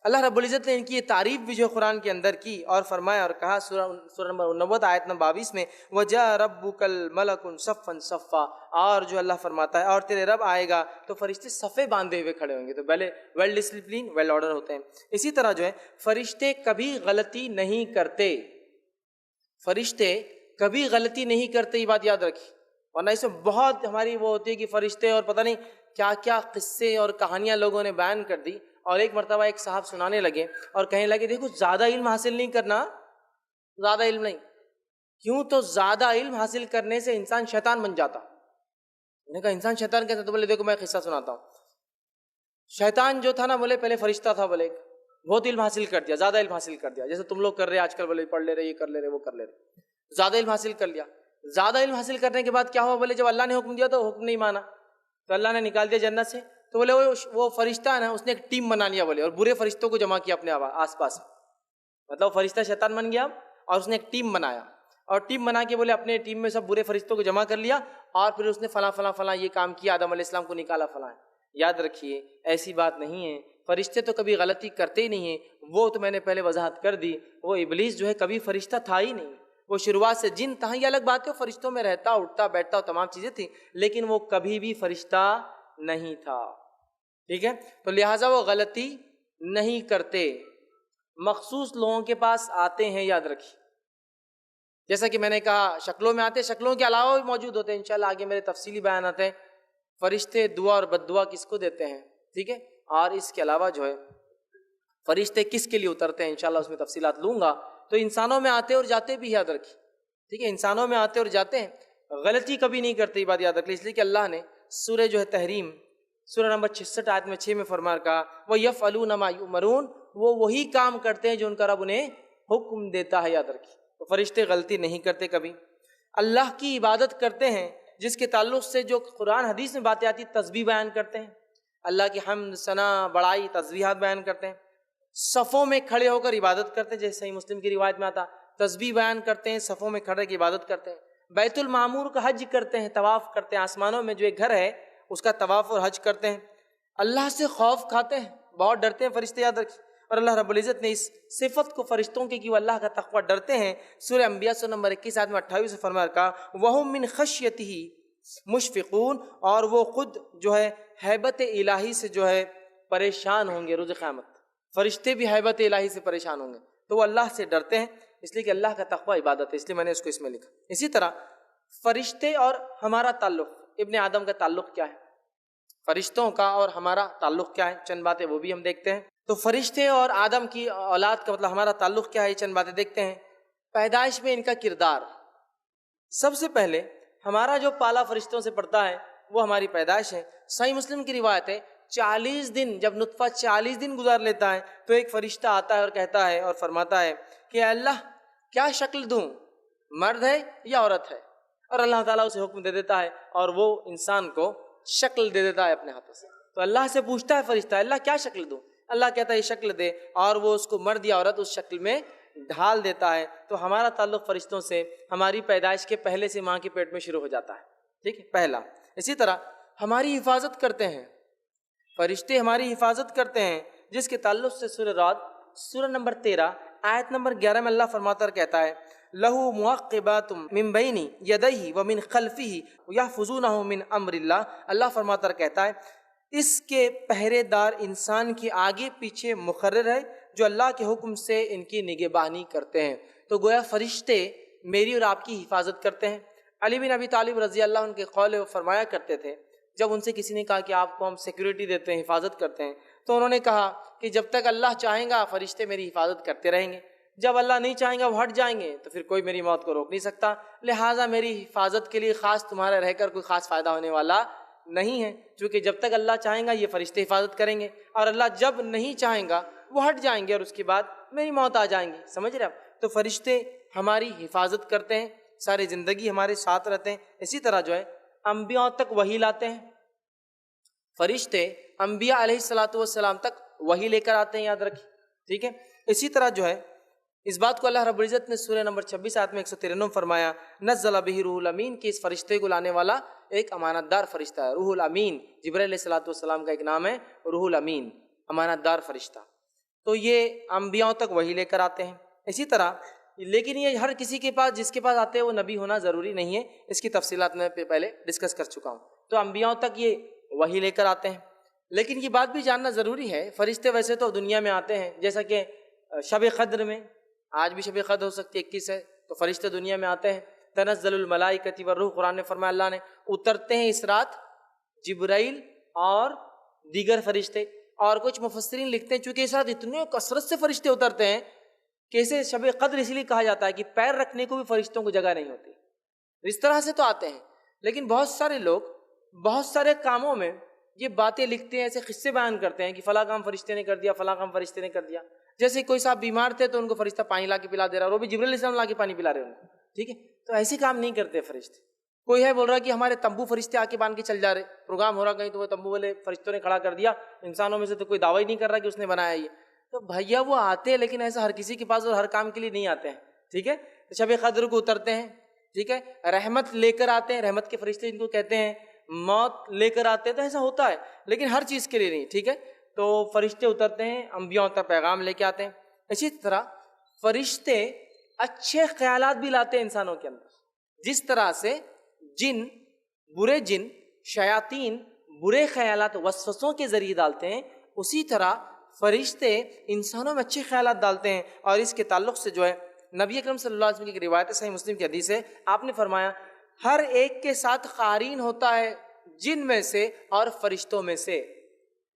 اللہ رب العزت نے ان کی یہ تعریف بھی جو قرآن کے اندر کی اور فرمایا اور کہا سورہ نمبر 90 آیت نمبر 22 میں وَجَاءَ رَبُّكَ الْمَلَكُ صَفًّا صَفًّا، اور جو اللہ فرماتا ہے اور تیرے رب آئے گا تو فرشتے صفیں باندھے ہوئے کھڑے ہوں گے، تو پہلے ویل ڈسپلین ویل آرڈر ہوتے ہیں۔ اسی طرح جو ہے فرشتے کبھی غلطی نہیں کرتے، فرشتے کبھی غلطی نہیں کرتے، یہ بات یاد رکھی، ورنہ اس میں بہت ہماری وہ ہوتی ہے کہ فرشتے اور پتہ نہیں کیا کیا قصے اور کہانیاں لوگوں نے بیان کر دی، اور ایک مرتبہ ایک صاحب سنانے لگے اور کہنے لگے دیکھو زیادہ علم حاصل نہیں کرنا، زیادہ علم نہیں، کیوں؟ تو زیادہ علم حاصل کرنے سے انسان شیطان بن جاتا۔ میں نے کہا انسان شیطان کیسے؟ تو بولے دیکھو میں قصہ سناتا ہوں۔ شیطان جو تھا نا، بولے پہلے فرشتہ تھا، بولے بہت علم حاصل کر دیا، زیادہ علم حاصل کر دیا، جیسے تم لوگ کر رہے آج کل، بولے پڑھ لے رہے، یہ کر لے رہے، وہ کر لے رہے، زیادہ علم حاصل کر لیا۔ زیادہ علم حاصل کرنے کے بعد کیا ہوا؟ بولے جب اللہ نے حکم دیا تو حکم نہیں مانا، تو اللہ نے نکال دیا جنت سے، تو بولے وہ فرشتہ ہے نا، اس نے ایک ٹیم بنا لیا، بولے، اور برے فرشتوں کو جمع کیا اپنے آس پاس، مطلب فرشتہ شیطان بن گیا اور اس نے ایک ٹیم بنایا، اور ٹیم بنا کے بولے اپنے ٹیم میں سب برے فرشتوں کو جمع کر لیا، اور پھر اس نے فلاں فلاں فلاں یہ کام کیا، آدم علیہ السلام کو نکالا فلاں۔ یاد رکھیے ایسی بات نہیں ہے، فرشتے تو کبھی غلطی کرتے ہی نہیں ہیں، وہ تو میں نے پہلے وضاحت کر دی، وہ ابلیس جو ہے کبھی فرشتہ تھا ہی نہیں، وہ شروعات سے جن تھا، یہ الگ بات ہے، فرشتوں میں رہتا اٹھتا بیٹھتا تمام چیزیں تھیں، لیکن وہ کبھی بھی فرشتہ نہیں تھا، ٹھیک ہے۔ تو لہٰذا وہ غلطی نہیں کرتے، مخصوص لوگوں کے پاس آتے ہیں، یاد رکھیے، جیسا کہ میں نے کہا شکلوں میں آتے، شکلوں کے علاوہ بھی موجود ہوتے ہیں، انشاءاللہ آگے میرے تفصیلی بیانات ہیں۔ فرشتے دعا اور بد دعا کس کو دیتے ہیں، ٹھیک ہے، اور اس کے علاوہ جو ہے فرشتے کس کے لیے اترتے ہیں، انشاءاللہ اس میں تفصیلات لوں گا۔ تو انسانوں میں آتے اور جاتے بھی، یاد رکھیے، ٹھیک ہے، انسانوں میں آتے اور جاتے ہیں، غلطی کبھی نہیں کرتے، یہ بات یاد رکھ لی، اس لیے کہ اللہ نے سورہ جو ہے تحریم سورہ نمبر 66 آیت میں 6 میں فرما کہا وَيَفْعَلُونَ مَا يُؤْمَرُونَ، وہ وہی کام کرتے ہیں جو ان کا رب انہیں حکم دیتا ہے، یاد رکھیے۔ تو فرشتے غلطی نہیں کرتے کبھی، اللہ کی عبادت کرتے ہیں، جس کے تعلق سے جو قرآن حدیث میں باتیں آتی، تسبیح بیان کرتے ہیں، اللہ کی حمد ثنا بڑائی تسبیحات بیان کرتے ہیں، صفوں میں کھڑے ہو کر عبادت کرتے ہیں، جیسے صحیح مسلم کی روایت میں آتا، تسبیح بیان کرتے ہیں، صفوں میں کھڑے کی عبادت کرتے ہیں، بیت المعمور کا حج کرتے ہیں، طواف کرتے ہیں، آسمانوں میں جو ایک گھر ہے اس کا طواف اور حج کرتے ہیں، اللہ سے خوف کھاتے ہیں، بہت ڈرتے ہیں فرشتے، یاد رکھیں۔ اور اللہ رب العزت نے اس صفت کو فرشتوں کی وہ اللہ کا تقوی ڈرتے ہیں، سورہ انبیاء سورہ نمبر 21 آیت میں 28 سے فرمایا کہا وَهُم مِّن خَشْيَتِهِ مُشْفِقُونَ، اور وہ خود جو ہے ہیبت الہی سے جو ہے پریشان ہوں گے روز قیامت، فرشتے بھی ہیبت الہی سے پریشان ہوں گے، تو وہ اللہ سے ڈرتے ہیں، اس لیے کہ اللہ کا تقوی عبادت ہے، اس لیے میں نے اس کو اس میں لکھا۔ اسی طرح فرشتے اور ہمارا تعلق، ابن آدم کا تعلق کیا ہے، فرشتوں کا اور ہمارا تعلق کیا ہے، چند باتیں وہ بھی ہم دیکھتے ہیں۔ تو فرشتے اور آدم کی اولاد کا مطلب ہمارا تعلق کیا ہے، چند باتیں دیکھتے ہیں۔ پیدائش میں ان کا کردار، سب سے پہلے ہمارا جو پالا فرشتوں سے پڑتا ہے وہ ہماری پیدائش ہے۔ صحیح مسلم کی روایت ہے 40 دن، جب نطفہ 40 دن گزار لیتا ہے تو ایک فرشتہ آتا ہے اور کہتا ہے اور فرماتا ہے کہ اے اللہ کیا شکل دوں، مرد ہے یا عورت ہے، اور اللہ تعالیٰ اسے حکم دے دیتا ہے اور وہ انسان کو شکل دے دیتا ہے اپنے ہاتھوں سے۔ تو اللہ سے پوچھتا ہے فرشتہ اللہ کیا شکل دوں، اللہ کہتا ہے یہ شکل دے، اور وہ اس کو مرد یا عورت اس شکل میں ڈھال دیتا ہے۔ تو ہمارا تعلق فرشتوں سے ہماری پیدائش کے پہلے سے ماں کے پیٹ میں شروع ہو جاتا ہے، ٹھیک ہے، پہلا۔ اسی طرح ہماری حفاظت کرتے ہیں فرشتے، ہماری حفاظت کرتے ہیں، جس کے تعلق سے سورہ رعد سورہ نمبر 13 آیت نمبر 11 میں اللہ فرماتا کہتا ہے لہو معقبات من بین یدیہ ومن خلفہ یحفظونہ من امر اللہ. اللہ فرماتا کہتا ہے اس کے پہرے دار انسان کی آگے پیچھے مقرر ہے جو اللہ کے حکم سے ان کی نگہبانی کرتے ہیں. تو گویا فرشتے میری اور آپ کی حفاظت کرتے ہیں. علی بن ابی طالب رضی اللہ عنہ کے قول فرمایا کرتے تھے جب ان سے کسی نے کہا کہ آپ کو ہم سیکیورٹی دیتے ہیں، حفاظت کرتے ہیں، تو انہوں نے کہا کہ جب تک اللہ چاہیں گا فرشتے میری حفاظت کرتے رہیں گے، جب اللہ نہیں چاہیں گا وہ ہٹ جائیں گے تو پھر کوئی میری موت کو روک نہیں سکتا، لہٰذا میری حفاظت کے لیے خاص تمہارا رہ کر کوئی خاص فائدہ ہونے والا نہیں ہے، چونکہ جب تک اللہ چاہیں گا یہ فرشتے حفاظت کریں گے، اور اللہ جب نہیں چاہیں گا وہ ہٹ جائیں گے اور اس کے بعد میری موت آ جائیں گی. سمجھ رہے آپ؟ تو فرشتے ہماری حفاظت کرتے ہیں، ساری زندگی ہمارے ساتھ رہتے ہیں. اسی طرح جو ہے انبیاء تک وحی لاتے ہیں. فرشتے انبیاء علیہ الصلوۃ والسلام تک وحی لے کر آتے ہیں، یاد رکھیں. ٹھیک ہے. اسی طرح جو ہے اس بات کو اللہ رب العزت نے سورہ نمبر 26 آیت میں 193 فرمایا نزل بہ روح الامین، کہ اس فرشتے کو لانے والا ایک امانت دار فرشتہ ہے. روح الامین جبرائیل علیہ الصلوۃ والسلام کا ایک نام ہے، روح الامین، امانت دار فرشتہ. تو یہ انبیاء تک وحی لے کر آتے ہیں. اسی طرح لیکن یہ ہر کسی کے پاس جس کے پاس آتے ہیں وہ نبی ہونا ضروری نہیں ہے، اس کی تفصیلات میں پہلے ڈسکس کر چکا ہوں. تو انبیاء تک یہ وحی لے کر آتے ہیں. لیکن یہ بات بھی جاننا ضروری ہے فرشتے ویسے تو دنیا میں آتے ہیں، جیسا کہ شب قدر میں، آج بھی شب قدر ہو سکتی ہے 21 ہے، تو فرشتے دنیا میں آتے ہیں. تنزل الملائکۃ والروح، قرآن نے فرمایا اللہ نے اترتے ہیں اس رات جبرائیل اور دیگر فرشتے. اور کچھ مفسرین لکھتے ہیں چونکہ اس رات اتنے کثرت سے فرشتے اترتے ہیں کہ اسے شب قدر اس لیے کہا جاتا ہے کہ پیر رکھنے کو بھی فرشتوں کو جگہ نہیں ہوتی. اس طرح سے تو آتے ہیں، لیکن بہت سارے لوگ بہت سارے کاموں میں یہ باتیں لکھتے ہیں، ایسے قصے بیان کرتے ہیں کہ فلاں کام فرشتے نے کر دیا، فلاں کام فرشتے نے کر دیا. جیسے کوئی صاحب بیمار تھے تو ان کو فرشتہ پانی لا کے پلا دے رہا، اور وہ بھی جبرائیل علیہ السلام لا کے پانی پلا رہے ہیں. ٹھیک ہے. تو ایسے کام نہیں کرتے فرشتے. کوئی ہے بول رہا کہ ہمارے تمبو فرشتے آ کے باندھ کے چل جا رہے، پروگرام ہو رہا کہیں تو وہ تمبو والے فرشتوں نے کھڑا کر دیا، انسانوں میں سے تو کوئی دعویٰ ہی نہیں کر رہا کہ اس نے بنایا یہ. تو بھیا وہ آتے ہیں لیکن ایسا ہر کسی کے پاس اور ہر کام کے لیے نہیں آتے ہیں. ٹھیک ہے. شب قدر کو اترتے ہیں. ٹھیک ہے. رحمت لے کر آتے ہیں، رحمت کے فرشتے جن کو کہتے ہیں، موت لے کر آتے ہیں. تو ایسا ہوتا ہے لیکن ہر چیز کے لیے نہیں. ٹھیک ہے. تو فرشتے اترتے ہیں، انبیاء تک پیغام لے کے آتے ہیں. اسی طرح فرشتے اچھے خیالات بھی لاتے ہیں انسانوں کے اندر. جس طرح سے برے جن شیاطین برے خیالات وسوسوں کے ذریعے ڈالتے ہیں، اسی طرح فرشتے انسانوں میں اچھے خیالات ڈالتے ہیں. اور اس کے تعلق سے جو ہے نبی اکرم صلی اللہ علیہ وسلم کی ایک روایت ہے، صحیح مسلم کی حدیث ہے، آپ نے فرمایا ہر ایک کے ساتھ قارین ہوتا ہے جن میں سے اور فرشتوں میں سے.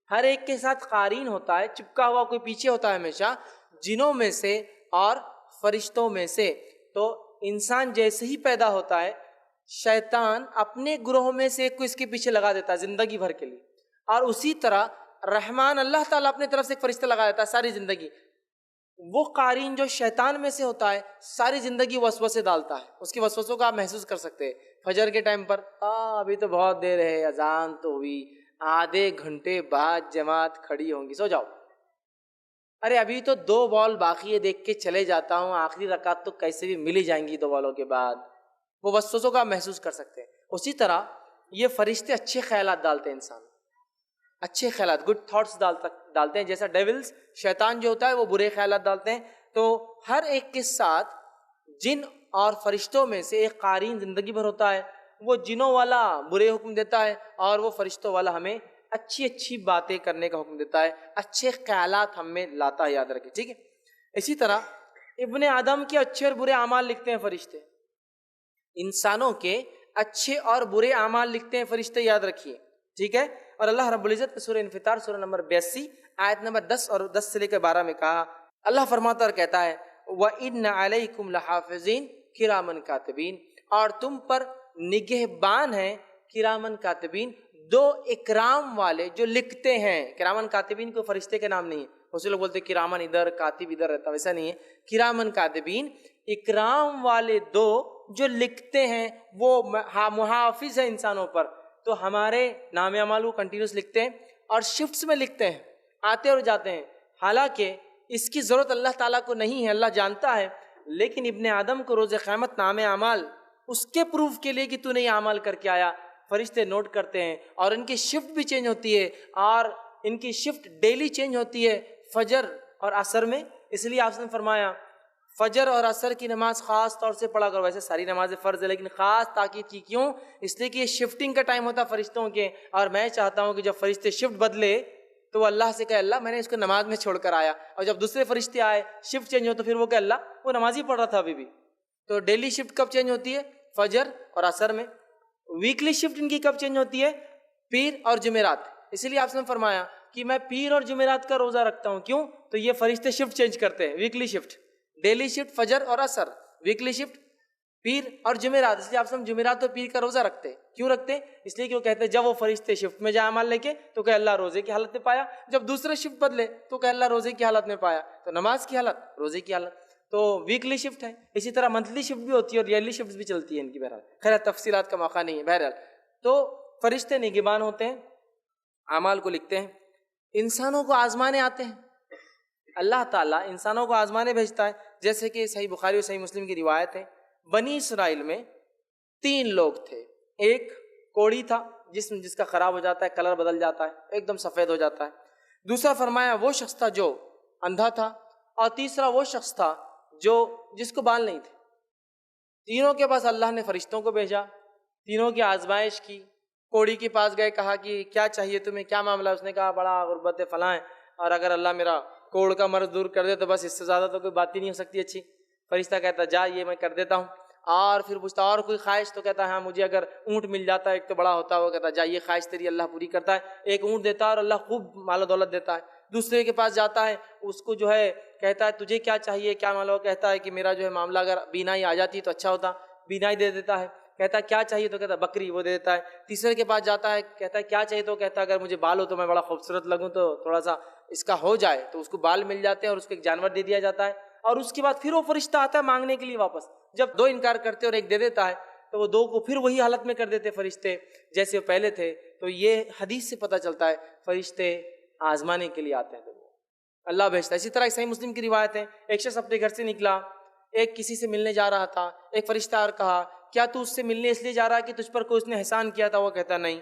ہر ایک کے ساتھ قارین ہوتا ہے، چپکا ہوا کوئی پیچھے ہوتا ہے ہمیشہ، جنوں میں سے اور فرشتوں میں سے. تو انسان جیسے ہی پیدا ہوتا ہے شیطان اپنے گروہ میں سے ایک کو اس کے پیچھے لگا دیتا ہے زندگی بھر کے لیے، اور اسی طرح رحمان اللہ تعالیٰ اپنے طرف سے ایک فرشتہ لگا دیتا ہے ساری زندگی. وہ قارین جو شیطان میں سے ہوتا ہے ساری زندگی وسوسے ڈالتا ہے. اس کے وسوسوں کو آپ محسوس کر سکتے ہیں. فجر کے ٹائم پر ابھی تو بہت دیر ہے، اذان تو ہوئی، آدھے گھنٹے بعد جماعت کھڑی ہوں گی، سو جاؤ. ارے ابھی تو 2 بال باقی ہے، دیکھ کے چلے جاتا ہوں، آخری رکعت تو کیسے بھی مل ہی جائیں گی 2 بالوں کے بعد. وہ وسوسوں کا محسوس کر سکتے ہیں. اسی طرح یہ فرشتے اچھے خیالات ڈالتے ہیں، انسان اچھے خیالات گڈ تھاٹس ڈالتے ہیں. جیسا ڈیولز شیطان جو ہوتا ہے وہ برے خیالات ڈالتے ہیں. تو ہر ایک کے ساتھ جن اور فرشتوں میں سے ایک قارین زندگی بھر ہوتا ہے. وہ جنوں والا برے حکم دیتا ہے اور وہ فرشتوں والا ہمیں اچھی اچھی باتیں کرنے کا حکم دیتا ہے، اچھے خیالات ہم میں لاتا ہے، یاد رکھیں. ٹھیک ہے. اسی طرح ابن آدم کے اچھے اور برے اعمال لکھتے ہیں فرشتے. انسانوں کے اچھے اور برے اعمال لکھتے ہیں فرشتے، یاد رکھیے. ٹھیک ہے. اور اللہ رب العزت نے سورہ انفطار سورہ نمبر 82 آیت نمبر 10 اور 10 سے لے کر 12 میں کہا، اللہ فرماتا اور کہتا ہے وَإِنَّ عَلَيْكُمْ لَحَافِظِينَ كِرَامًا كَاتِبِينَ، اور تم پر نگہبان ہیں کرامن کاتبین، 2 اکرام والے جو لکھتے ہیں. کرامن کاتبین کو فرشتے کے نام نہیں ہے، اسے لوگ بولتے ہیں کرامن ادھر کاتب ادھر رہتا، ویسا نہیں ہے. کرامن کاتبین اکرام والے 2 جو لکھتے ہیں، وہ محافظ ہیں انسانوں پر. تو ہمارے نام اعمال کو کنٹینیوس لکھتے ہیں اور شفٹس میں لکھتے ہیں، آتے اور جاتے ہیں. حالانکہ اس کی ضرورت اللہ تعالیٰ کو نہیں ہے، اللہ جانتا ہے. لیکن ابن آدم کو روز قیامت نام اعمال اس کے پروف کے لیے کہ تو نے یہ اعمال کر کے آیا، فرشتے نوٹ کرتے ہیں. اور ان کی شفٹ بھی چینج ہوتی ہے، اور ان کی شفٹ ڈیلی چینج ہوتی ہے. فجر اور عصر میں، اس لیے آپ نے فرمایا فجر اور عصر کی نماز خاص طور سے پڑھا کرو. ویسے ساری نمازیں فرض ہے لیکن خاص تاکید کی. کیوں؟ اس لیے کہ یہ شفٹنگ کا ٹائم ہوتا ہے فرشتوں کے، اور میں چاہتا ہوں کہ جب فرشتے شفٹ بدلے تو وہ اللہ سے کہے اللہ میں نے اس کو نماز میں چھوڑ کر آیا، اور جب دوسرے فرشتے آئے شفٹ چینج ہو تو پھر وہ کہ اللہ وہ نماز ہی پڑھ رہا تھا ابھی بھی. تو ڈیلی شفٹ کب چینج ہوتی ہے؟ فجر اور عصر میں. ویکلی شفٹ ان کی کب چینج ہوتی ہے؟ پیر اور جمعرات. اسی لیے آپ نے فرمایا کہ میں پیر اور جمعرات کا روزہ رکھتا ہوں. کیوں؟ تو یہ فرشتے شفٹ چینج کرتے ہیں. ویکلی شفٹ، ڈیلی شفٹ فجر اور عصر، ویکلی شفٹ پیر اور جمعرات. اس لیے آپ سب جمعرات اور پیر کا روزہ رکھتے. کیوں رکھتے؟ اس لیے کہ وہ کہتے ہیں جب وہ فرشتے شفٹ میں جائے عمل لے کے تو کہ اللہ روزے کی حالت میں پایا، جب دوسرے شفٹ بدلے تو کہ اللہ روزے کی حالت میں پایا. تو نماز کی حالت، روزے کی حالت. تو ویکلی شفٹ ہے. اسی طرح منتھلی شفٹ بھی ہوتی ہے اور ایئرلی شفٹ بھی چلتی ہے ان کی. بہرحال خیر تفصیلات کا موقع نہیں ہے. بہرحال تو فرشتے نگہبان ہوتے ہیں، اعمال کو لکھتے ہیں، انسانوں کو آزمانے آتے ہیں. اللہ تعالیٰ انسانوں کو آزمانے بھیجتا ہے. جیسے کہ صحیح بخاری اور صحیح مسلم کی روایت ہے، بنی اسرائیل میں 3 لوگ تھے. ایک کوڑی تھا جس کا خراب ہو جاتا ہے، کلر بدل جاتا ہے، ایک دم سفید ہو جاتا ہے. دوسرا فرمایا وہ شخص تھا جو اندھا تھا، اور تیسرا وہ شخص تھا جس کو بال نہیں تھے. تینوں کے پاس اللہ نے فرشتوں کو بھیجا، تینوں کی آزمائش کی. کوڑی کے پاس گئے، کہا کہ کیا چاہیے تمہیں، کیا معاملہ؟ اس نے کہا بڑا غربت فلاں ہے، اور اگر اللہ میرا کوڑ کا مرض دور کر دے تو بس اس سے زیادہ تو کوئی بات ہی نہیں ہو سکتی اچھی. فرشتہ کہتا جا یہ میں کر دیتا ہوں. اور پھر پوچھتا اور کوئی خواہش؟ تو کہتا ہے ہاں مجھے اگر اونٹ مل جاتا ہے ایک تو بڑا ہوتا ہے. وہ کہتا جا یہ خواہش تیری اللہ پوری کرتا ہے. ایک اونٹ دیتا ہے اور اللہ خوب مال و دولت دیتا ہے. دوسرے کے پاس جاتا ہے، اس کو جو ہے کہتا ہے تجھے کیا چاہیے، کیا معاملہ؟ وہ کہتا ہے کہ میرا جو ہے معاملہ اگر بینائی آ جاتی تو اچھا ہوتا، بینائی دے دیتا ہے. کہتا ہے کیا چاہیے؟ تو کہتا ہے بکری، وہ دے دیتا ہے. تیسرے کے پاس جاتا ہے، کہتا ہے کیا چاہیے؟ تو کہتا ہے اگر مجھے بال ہو تو میں بڑا خوبصورت لگوں تو تھوڑا سا اس کا ہو جائے، تو اس کو بال مل جاتے ہیں اور اس کو ایک جانور دے دیا جاتا ہے. اور اس کے بعد پھر وہ فرشتہ آتا ہے مانگنے کے لیے واپس. جب 2 انکار کرتے اور ایک دے دیتا ہے تو وہ 2 کو پھر وہی حالت میں کر دیتے فرشتے جیسے وہ پہلے تھے. تو یہ حدیث سے پتہ چلتا ہے فرشتے آزمانے کے لیے آتے ہیں تو اللہ بھیجتا ہے. اسی طرح صحیح مسلم کی روایت ہے، ایک شخص اپنے گھر سے نکلا، ایک کسی سے ملنے جا رہا تھا. ایک فرشتہ اور کہا کیا تو اس سے ملنے اس لیے جا رہا ہے کہ تجھ پر کوئی اس نے احسان کیا تھا؟ وہ کہتا نہیں.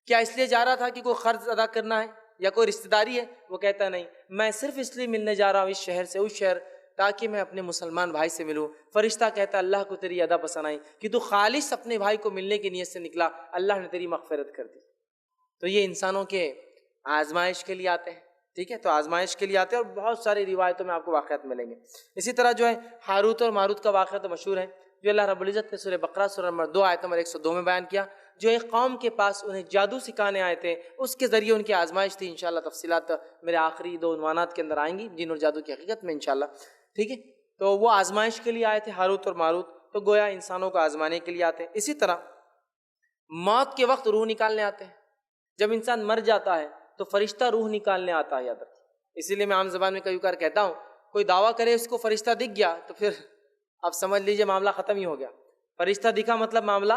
کیا اس لیے جا رہا تھا کہ کوئی قرض ادا کرنا ہے یا کوئی رشتہ داری ہے؟ وہ کہتا نہیں، میں صرف اس لیے ملنے جا رہا ہوں اس شہر سے اس شہر تاکہ میں اپنے مسلمان بھائی سے ملوں. فرشتہ کہتا اللہ کو تیری ادا پسند آئی کہ تو خالص اپنے بھائی کو ملنے کی نیت سے نکلا، اللہ نے تیری مغفرت کر دی. تو یہ انسانوں کے آزمائش کے لیے آتے ہیں. ٹھیک ہے، تو آزمائش کے لیے آتے ہیں اور بہت ساری روایتوں میں آپ کو واقعات ملیں گے. اسی طرح جو ہے ہاروت اور ماروت کا واقعہ تو مشہور ہے، جو اللہ رب العزت نے سورہ بقرہ سورہ نمبر 2 آیت نمبر 102 میں بیان کیا. جو ایک قوم کے پاس انہیں جادو سکھانے آئے تھے، اس کے ذریعے ان کی آزمائش تھی. انشاءاللہ تفصیلات میرے آخری 2 عنوانات کے اندر آئیں گی، جن اور جادو کی حقیقت میں انشاءاللہ. ٹھیک ہے، تو وہ آزمائش کے لیے آئے تھے ہاروت اور ماروت، تو گویا انسانوں کو آزمانے کے لیے آتے ہیں. اسی طرح موت کے وقت روح نکالنے آتے ہیں. جب انسان مر جاتا ہے تو فرشتہ روح نکالنے آتا ہے، یاد رکھیں. اسی لیے میں عام زبان میں کئی بار کہتا ہوں، کوئی دعویٰ کرے اس کو فرشتہ دکھ گیا تو پھر آپ سمجھ لیجئے معاملہ ختم ہی ہو گیا. فرشتہ دکھا مطلب معاملہ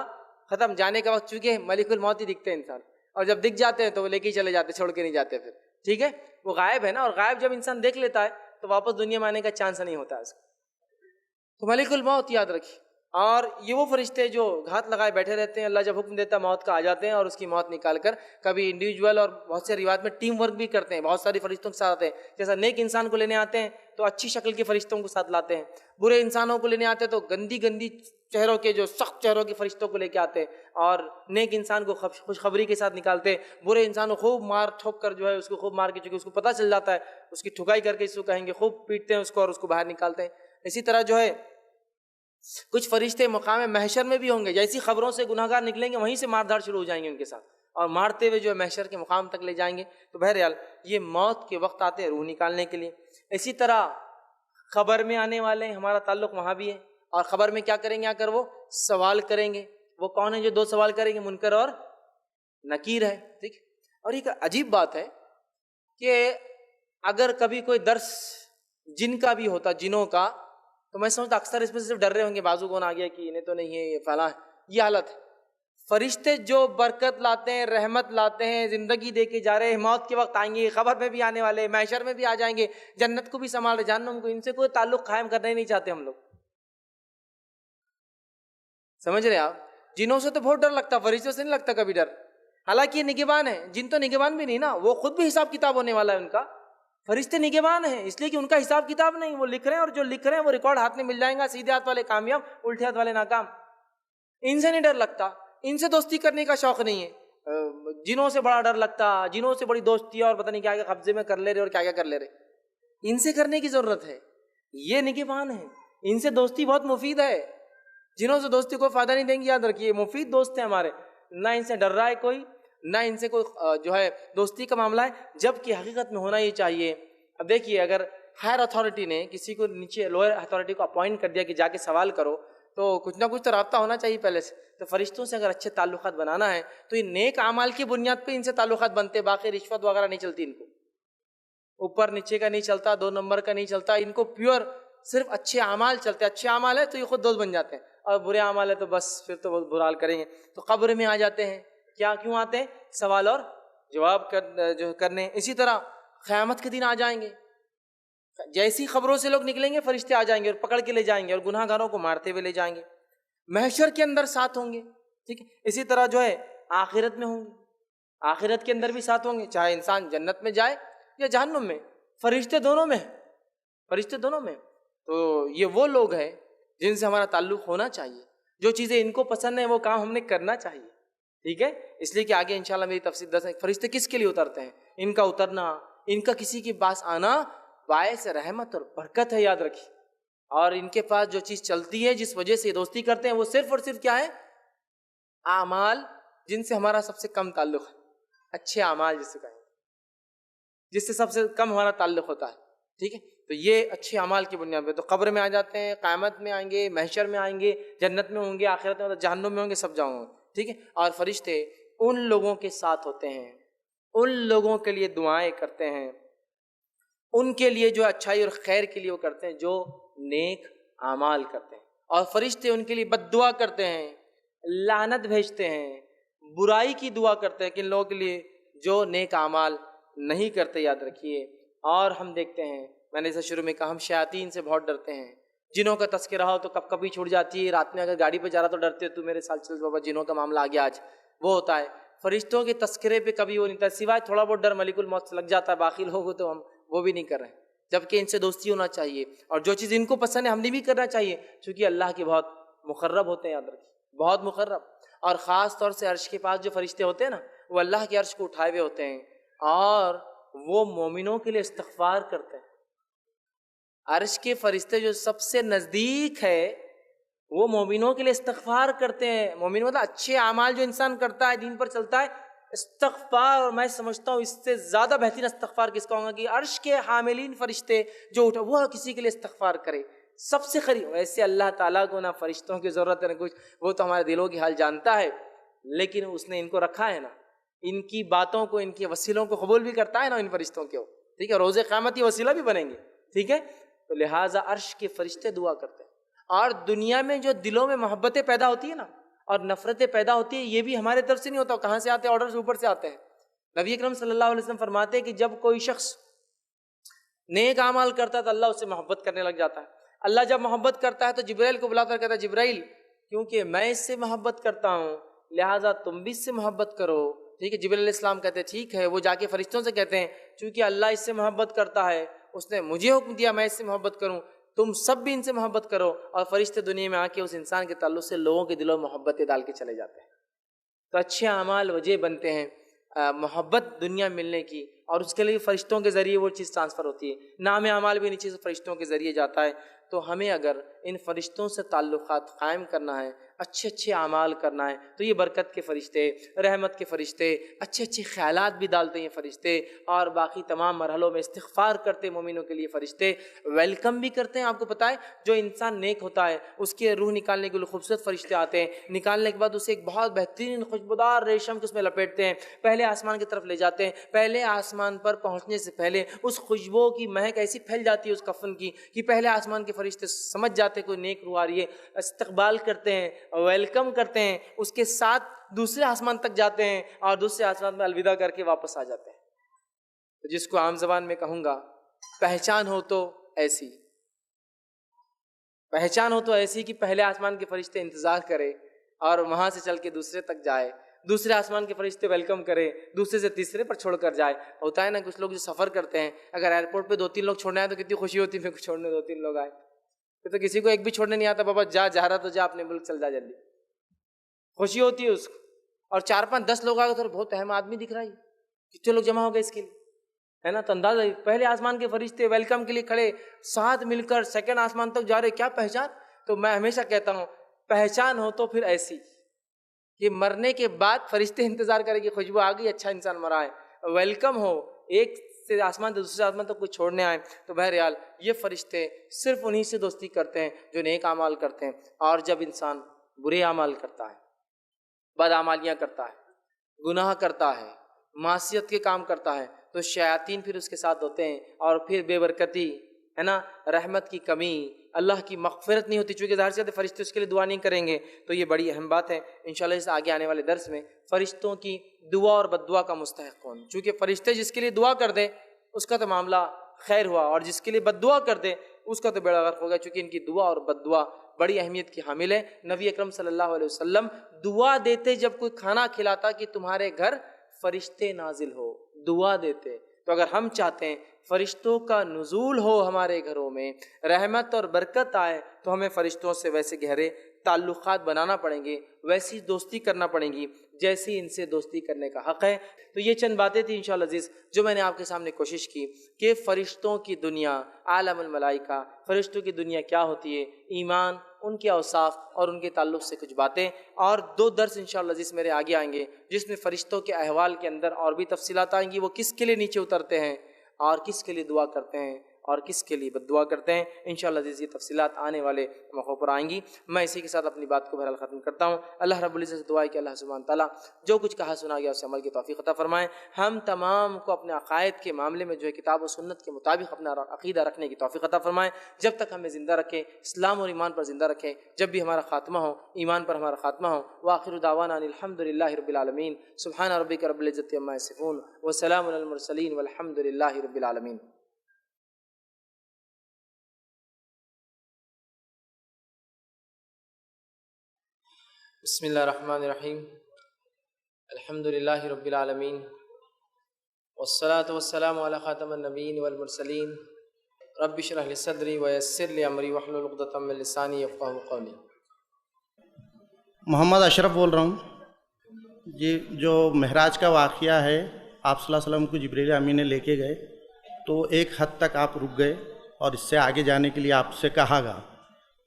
ختم. جانے کا وقت چونکہ ملک الموت ہی دکھتے ہیں انسان، اور جب دکھ جاتے ہیں تو وہ لے کے ہی چلے جاتے، چھوڑ کے نہیں جاتے پھر. ٹھیک ہے، وہ غائب ہے نا، اور غائب جب انسان دیکھ لیتا ہے تو واپس دنیا میں آنے کا چانس نہیں ہوتا اس کو. تو ملک الموت یاد رکھیے. اور یہ وہ فرشتے جو گھات لگائے بیٹھے رہتے ہیں، اللہ جب حکم دیتا ہے موت کا آ جاتے ہیں اور اس کی موت نکال کر کبھی انڈیویجول اور بہت سے روایت میں ٹیم ورک بھی کرتے ہیں، بہت ساری فرشتوں کے ساتھ آتے ہیں. جیسا نیک انسان کو لینے آتے ہیں تو اچھی شکل کے فرشتوں کو ساتھ لاتے ہیں، برے انسانوں کو لینے آتے ہیں تو گندی گندی چہروں کے جو سخت چہروں کے فرشتوں کو لے کے آتے ہیں، اور نیک انسان کو خوشخبری کے ساتھ نکالتے ہیں. برے انسان کو خوب مار ٹھوک کر جو ہے اس کو خوب مار کے، چونکہ اس کو پتہ چل جاتا ہے، اس کی ٹھکائی کر کے اس کو کہیں گے، خوب پیٹتے ہیں اس کو اور اس کو باہر نکالتے ہیں. اسی طرح جو ہے کچھ فرشتے مقام محشر میں بھی ہوں گے، جیسی خبروں سے گناہ گار نکلیں گے وہیں سے مار دھاڑ شروع ہو جائیں گے ان کے ساتھ، اور مارتے ہوئے جو ہے محشر کے مقام تک لے جائیں گے. تو بہرحال یہ موت کے وقت آتے ہیں روح نکالنے کے لیے. اسی طرح خبر میں آنے والے ہیں، ہمارا تعلق وہاں بھی ہے، اور خبر میں کیا کریں گے؟ آ کر وہ سوال کریں گے. وہ کون ہے جو 2 سوال کریں گے؟ منکر اور نکیر ہے. ٹھیک. اور ایک عجیب بات ہے کہ اگر کبھی کوئی درس جن کا بھی ہوتا، جنوں کا، تو میں سمجھتا اکثر اس میں صرف ڈر رہے ہوں گے بازو کون آ گیا کہ انہیں تو نہیں ہے، یہ فلاں ہے. یہ حالت ہے. فرشتے جو برکت لاتے ہیں، رحمت لاتے ہیں، زندگی دے کے جا رہے ہیں، موت کے وقت آئیں گے، خبر میں بھی آنے والے، محشر میں بھی آ جائیں گے، جنت کو بھی سنبھال رہے، جہنم کو. ان سے کوئی تعلق قائم کرنا ہی نہیں چاہتے ہم لوگ. سمجھ رہے آپ؟ جنوں سے تو بہت ڈر لگتا، فرشتوں سے نہیں لگتا کبھی ڈر. حالانکہ یہ نگہبان ہے، جن تو نگہبان بھی نہیں نا، وہ خود بھی حساب کتاب ہونے والا ہے ان کا. فرشتے نگہبان ہیں، اس لیے کہ ان کا حساب کتاب نہیں، وہ لکھ رہے ہیں اور جو لکھ رہے ہیں وہ ریکارڈ ہاتھ میں مل جائیں گا، سیدھے ہاتھ والے کامیاب، الٹے ہاتھ والے ناکام۔ ان سے نہیں ڈر لگتا، ان سے دوستی کرنے کا شوق نہیں ہے، جنوں سے بڑا ڈر لگتا، جنوں سے بڑی دوستی ہے اور پتہ نہیں کیا کیا قبضے میں کر لے رہے اور کیا کیا کر لے رہے، ان سے کرنے کی ضرورت ہے، یہ نگہبان ہیں، ان سے دوستی بہت مفید ہے، جنہوں سے دوستی کوئی فائدہ نہیں دیں گی، یاد رکھیے مفید دوست ہیں ہمارے، نہ ان سے ڈر رہا ہے کوئی، نہ ان سے کوئی جو ہے دوستی کا معاملہ ہے، جبکہ حقیقت میں ہونا یہ چاہیے۔ اب دیکھیے اگر ہائر اتھارٹی نے کسی کو نیچے لوئر اتھارٹی کو اپوائنٹ کر دیا کہ جا کے سوال کرو، تو کچھ نہ کچھ تو رابطہ ہونا چاہیے پہلے سے، تو فرشتوں سے اگر اچھے تعلقات بنانا ہے تو یہ نیک اعمال کی بنیاد پہ ان سے تعلقات بنتے، باقی رشوت وغیرہ نہیں چلتی، ان کو اوپر نیچے کا نہیں چلتا، 2 نمبر کا نہیں چلتا، ان کو پیور صرف اچھے اعمال چلتے، اچھے اعمال ہے تو یہ خود دوست بن جاتے ہیں، اور برے اعمال ہے تو بس پھر تو بہت برا حال کریں گے۔ تو قبر میں آ جاتے ہیں، کیوں آتے ہیں؟ سوال اور جواب کرنے۔ اسی طرح قیامت کے دن آ جائیں گے، جیسی خبروں سے لوگ نکلیں گے فرشتے آ جائیں گے اور پکڑ کے لے جائیں گے اور گناہ گاروں کو مارتے ہوئے لے جائیں گے، محشر کے اندر ساتھ ہوں گے، ٹھیک ہے۔ اسی طرح جو ہے آخرت میں ہوں گے، آخرت کے اندر بھی ساتھ ہوں گے، چاہے انسان جنت میں جائے یا جہنم میں، فرشتے دونوں میں، فرشتے دونوں میں۔ تو یہ وہ لوگ ہیں جن سے ہمارا تعلق ہونا چاہیے، جو چیزیں ان کو پسند ہیں وہ کام ہم نے کرنا چاہیے، ٹھیک ہے۔ اس لیے کہ آگے انشاءاللہ میری تفصیل دس ہے فرشتے کس کے لیے اترتے ہیں، ان کا اترنا، ان کا کسی کے پاس آنا باعث رحمت اور برکت ہے، یاد رکھیے۔ اور ان کے پاس جو چیز چلتی ہے جس وجہ سے دوستی کرتے ہیں وہ صرف اور صرف کیا ہے؟ اعمال جن سے ہمارا سب سے کم تعلق ہے، اچھے اعمال جس سے کہیں گے، جس سے سب سے کم ہمارا تعلق ہوتا ہے، ٹھیک ہے۔ تو یہ اچھے اعمال کی بنیاد پہ تو قبر میں آ جاتے ہیں، قیامت میں آئیں گے، محشر میں آئیں گے، جنت میں ہوں گے، آخرت میں جہنم میں ہوں گے، سب جاؤں گے، ٹھیک ہے۔ اور فرشتے ان لوگوں کے ساتھ ہوتے ہیں، ان لوگوں کے لیے دعائیں کرتے ہیں، ان کے لیے جو اچھائی اور خیر کے لیے وہ کرتے ہیں جو نیک اعمال کرتے ہیں، اور فرشتے ان کے لیے بد دعا کرتے ہیں، لعنت بھیجتے ہیں، برائی کی دعا کرتے ہیں کہ ان لوگوں کے لیے جو نیک اعمال نہیں کرتے، یاد رکھیے۔ اور ہم دیکھتے ہیں، میں نے اسے شروع میں کہا، ہم شیاطین سے بہت ڈرتے ہیں، جنوں کا تذکرہ ہو تو کبھی چھوٹ جاتی ہے، رات میں اگر گاڑی پہ جا رہا تو ڈرتے تو میرے ساتھ چل بابا، جنوں کا معاملہ آ گیا آج، وہ ہوتا ہے۔ فرشتوں کے تذکرے پہ کبھی وہ نہیں تھا، سوائے تھوڑا بہت ڈر ملک الموت سے لگ جاتا ہے، باقی لوگ تو ہم وہ بھی نہیں کر رہے ہیں، جبکہ ان سے دوستی ہونا چاہیے، اور جو چیز ان کو پسند ہے ہم نے بھی کرنا چاہیے، چونکہ اللہ کے بہت مقرب ہوتے ہیں، یاد رکھیے، بہت مقرب۔ اور خاص طور سے عرش کے پاس جو فرشتے ہوتے ہیں نا، وہ اللہ کے عرش کو اٹھائے ہوئے ہوتے ہیں، اور وہ مومنوں کے لیے استغفار کرتے ہیں۔ عرش کے فرشتے جو سب سے نزدیک ہے وہ مومنوں کے لیے استغفار کرتے ہیں۔ مومن مطلب اچھے اعمال جو انسان کرتا ہے، دین پر چلتا ہے، استغفار، اور میں سمجھتا ہوں اس سے زیادہ بہترین استغفار کس کا ہوگا کہ عرش کے حاملین فرشتے جو اٹھا وہ کسی کے لیے استغفار کرے، سب سے قریب۔ ویسے اللہ تعالیٰ کو نہ فرشتوں کی ضرورت ہے نہ کچھ، وہ تو ہمارے دلوں کی حال جانتا ہے، لیکن اس نے ان کو رکھا ہے نا، ان کی باتوں کو، ان کے وسیلوں کو قبول بھی کرتا ہے نا ان فرشتوں کو، ٹھیک ہے۔ روز قیامت یہ وسیلہ بھی بنیں گے، ٹھیک ہے۔ تو لہٰذا عرش کے فرشتے دعا کرتے ہیں۔ اور دنیا میں جو دلوں میں محبتیں پیدا ہوتی ہیں نا اور نفرتیں پیدا ہوتی ہیں، یہ بھی ہمارے طرف سے نہیں ہوتا، کہاں سے آتے ہیں؟ آرڈرز اوپر سے آتے ہیں۔ نبی اکرم صلی اللہ علیہ وسلم فرماتے ہیں کہ جب کوئی شخص نیک اعمال کرتا ہے تو اللہ اس سے محبت کرنے لگ جاتا ہے۔ اللہ جب محبت کرتا ہے تو جبرائیل کو بلا کر کہتا ہے، جبرائیل کیونکہ میں اس سے محبت کرتا ہوں لہٰذا تم بھی اس سے محبت کرو، ٹھیک ہے۔ جبرائیل علیہ السلام کہتے ہیں ٹھیک ہے، وہ جا کے فرشتوں سے کہتے ہیں چونکہ اللہ اس سے محبت کرتا ہے، اس نے مجھے حکم دیا میں اس سے محبت کروں، تم سب بھی ان سے محبت کرو، اور فرشتے دنیا میں آ کے اس انسان کے تعلق سے لوگوں کے دلوں میں محبتیں ڈال کے چلے جاتے ہیں۔ تو اچھے اعمال وجہ بنتے ہیں محبت دنیا ملنے کی، اور اس کے لیے فرشتوں کے ذریعے وہ چیز ٹرانسفر ہوتی ہے، نام اعمال بھی نیچے سے فرشتوں کے ذریعے جاتا ہے۔ تو ہمیں اگر ان فرشتوں سے تعلقات قائم کرنا ہے، اچھے اچھے اعمال کرنا ہے، تو یہ برکت کے فرشتے، رحمت کے فرشتے، اچھے اچھے خیالات بھی ڈالتے ہیں فرشتے، اور باقی تمام مرحلوں میں استغفار کرتے ہیں مومنوں کے لیے فرشتے، ویلکم بھی کرتے ہیں۔ آپ کو پتہ ہے جو انسان نیک ہوتا ہے اس کے روح نکالنے کے لیے خوبصورت فرشتے آتے ہیں، نکالنے کے بعد اسے ایک بہت بہترین خوشبودار ریشم کے اس میں لپیٹتے ہیں، پہلے آسمان کی طرف لے جاتے ہیں، پہلے آسمان پر پہنچنے سے پہلے اس خوشبو کی مہک ایسی پھیل جاتی ہے اس کفن کی کہ پہلے آسمان کے فرشتے سمجھ جاتے کوئی نیک روح آ رہی ہے، استقبال کرتے ہیں، ویلکم کرتے ہیں، اس کے ساتھ دوسرے آسمان تک جاتے ہیں اور دوسرے آسمان میں الوداع کر کے واپس آ جاتے ہیں۔ تو جس کو عام زبان میں کہوں گا پہچان ہو تو ایسی، پہچان ہو تو ایسی کہ پہلے آسمان کے فرشتے انتظار کرے اور وہاں سے چل کے دوسرے تک جائے، دوسرے آسمان کے فرشتے ویلکم کرے، دوسرے سے تیسرے پر چھوڑ کر جائے. ہوتا ہے نا کچھ لوگ جو سفر کرتے ہیں، اگر ایئرپورٹ پہ 2-3 لوگ چھوڑنے آئے تو کتنی خوشی ہوتی ہے، پھر چھوڑنے 2-3 لوگ آئے. پھر تو کسی کو ایک بھی چھوڑنے نہیں آتا، بابا جا رہا تو جا، اپنے ملک چل جا جلدی. خوشی ہوتی ہے اس کو. اور 4-5-10 لوگ آ گئے تو بہت اہم آدمی دکھ رہا ہے، کتنے لوگ جمع ہو گئے اس کے لیے، ہے نا. تو اندازہ پہلے آسمان کے فرشتے ویلکم کے لیے کھڑے، ساتھ مل کر سیکنڈ آسمان تک جا رہے. کیا پہچان. تو میں ہمیشہ کہتا ہوں پہچان ہو تو پھر ایسی کہ مرنے کے بعد فرشتے انتظار کریں کہ خوشبو آ گئی، اچھا انسان مرا ہے. ویلکم ہو ایک سے آسمان سے دوسرے آسمان تک کوئی چھوڑنے آئے. تو بہرحال یہ فرشتے صرف انہی سے دوستی کرتے ہیں جو نیک اعمال کرتے ہیں. اور جب انسان برے اعمال کرتا ہے، بد اعمالیاں کرتا ہے، گناہ کرتا ہے، معصیت کے کام کرتا ہے، تو شیاطین پھر اس کے ساتھ ہوتے ہیں. اور پھر بے برکتی، ہے نا، رحمت کی کمی، اللہ کی مغفرت نہیں ہوتی، چونکہ ظاہر سی بات ہے فرشتے اس کے لیے دعا نہیں کریں گے. تو یہ بڑی اہم بات ہے. انشاءاللہ اس آگے آنے والے درس میں فرشتوں کی دعا اور بد دعا کا مستحق کون. چونکہ فرشتے جس کے لیے دعا کر دیں اس کا تو معاملہ خیر ہوا، اور جس کے لیے بد دعا کر دیں اس کا تو بیڑا غرق ہوگا، چونکہ ان کی دعا اور بد دعا بڑی اہمیت کی حامل ہے. نبی اکرم صلی اللہ علیہ وسلم دعا دیتے جب کوئی کھانا کھلاتا کہ تمہارے گھر فرشتے نازل ہو، دعا دیتے. تو اگر ہم چاہتے ہیں فرشتوں کا نزول ہو ہمارے گھروں میں، رحمت اور برکت آئے، تو ہمیں فرشتوں سے ویسے گہرے تعلقات بنانا پڑیں گے، ویسی دوستی کرنا پڑیں گی جیسی ان سے دوستی کرنے کا حق ہے. تو یہ چند باتیں تھیں انشاءاللہ عزیز جو میں نے آپ کے سامنے کوشش کی کہ فرشتوں کی دنیا، عالم الملائکہ، فرشتوں کی دنیا کیا ہوتی ہے، ایمان، ان کے اوصاف اور ان کے تعلق سے کچھ باتیں. اور 2 درس انشاءاللہ عزیز میرے آگے آئیں گے جس میں فرشتوں کے احوال کے اندر اور بھی تفصیلات آئیں گی، وہ کس کے لیے نیچے اترتے ہیں اور کس کے لیے دعا کرتے ہیں اور کس کے لیے بد دعا کرتے ہیں. انشاءاللہ عزیز یہ تفصیلات آنے والے موقعوں پر آئیں گی. میں اسی کے ساتھ اپنی بات کو بہرحال ختم کرتا ہوں. اللہ رب العزت سے دعا ہے کہ اللہ سبحانہ تعالیٰ جو کچھ کہا سنا گیا اسے عمل کی توفیق عطا فرمائے. ہم تمام کو اپنے عقائد کے معاملے میں جو ہے کتاب و سنت کے مطابق اپنا عقیدہ رکھنے کی توفیق عطا فرمائے. جب تک ہمیں زندہ رکھے، اسلام اور ایمان پر زندہ رکھے، جب بھی ہمارا خاتمہ ہو ایمان پر ہمارا خاتمہ ہو. وآخر دعوانا ان الحمدللہ رب العالمین. سبحان ربک رب العزت عما یصفون وسلام علی المرسلین والحمدللہ رب العالمین. بسم اللہ الرحمن الرحیم. الحمدللہ رب العالمین والصلاة والسلام علی خاتم النبیین والمرسلین. رب اشرح لی صدری ویسر لی امری واحلل عقدۃ من لسانی یفقہوا قولی.
محمد اشرف بول رہا ہوں. جی جو معراج کا واقعہ ہے، آپ صلی اللہ علیہ وسلم کو جبریل امین نے لے کے گئے تو ایک حد تک آپ رک گئے اور اس سے آگے جانے کے لیے آپ سے کہا گا،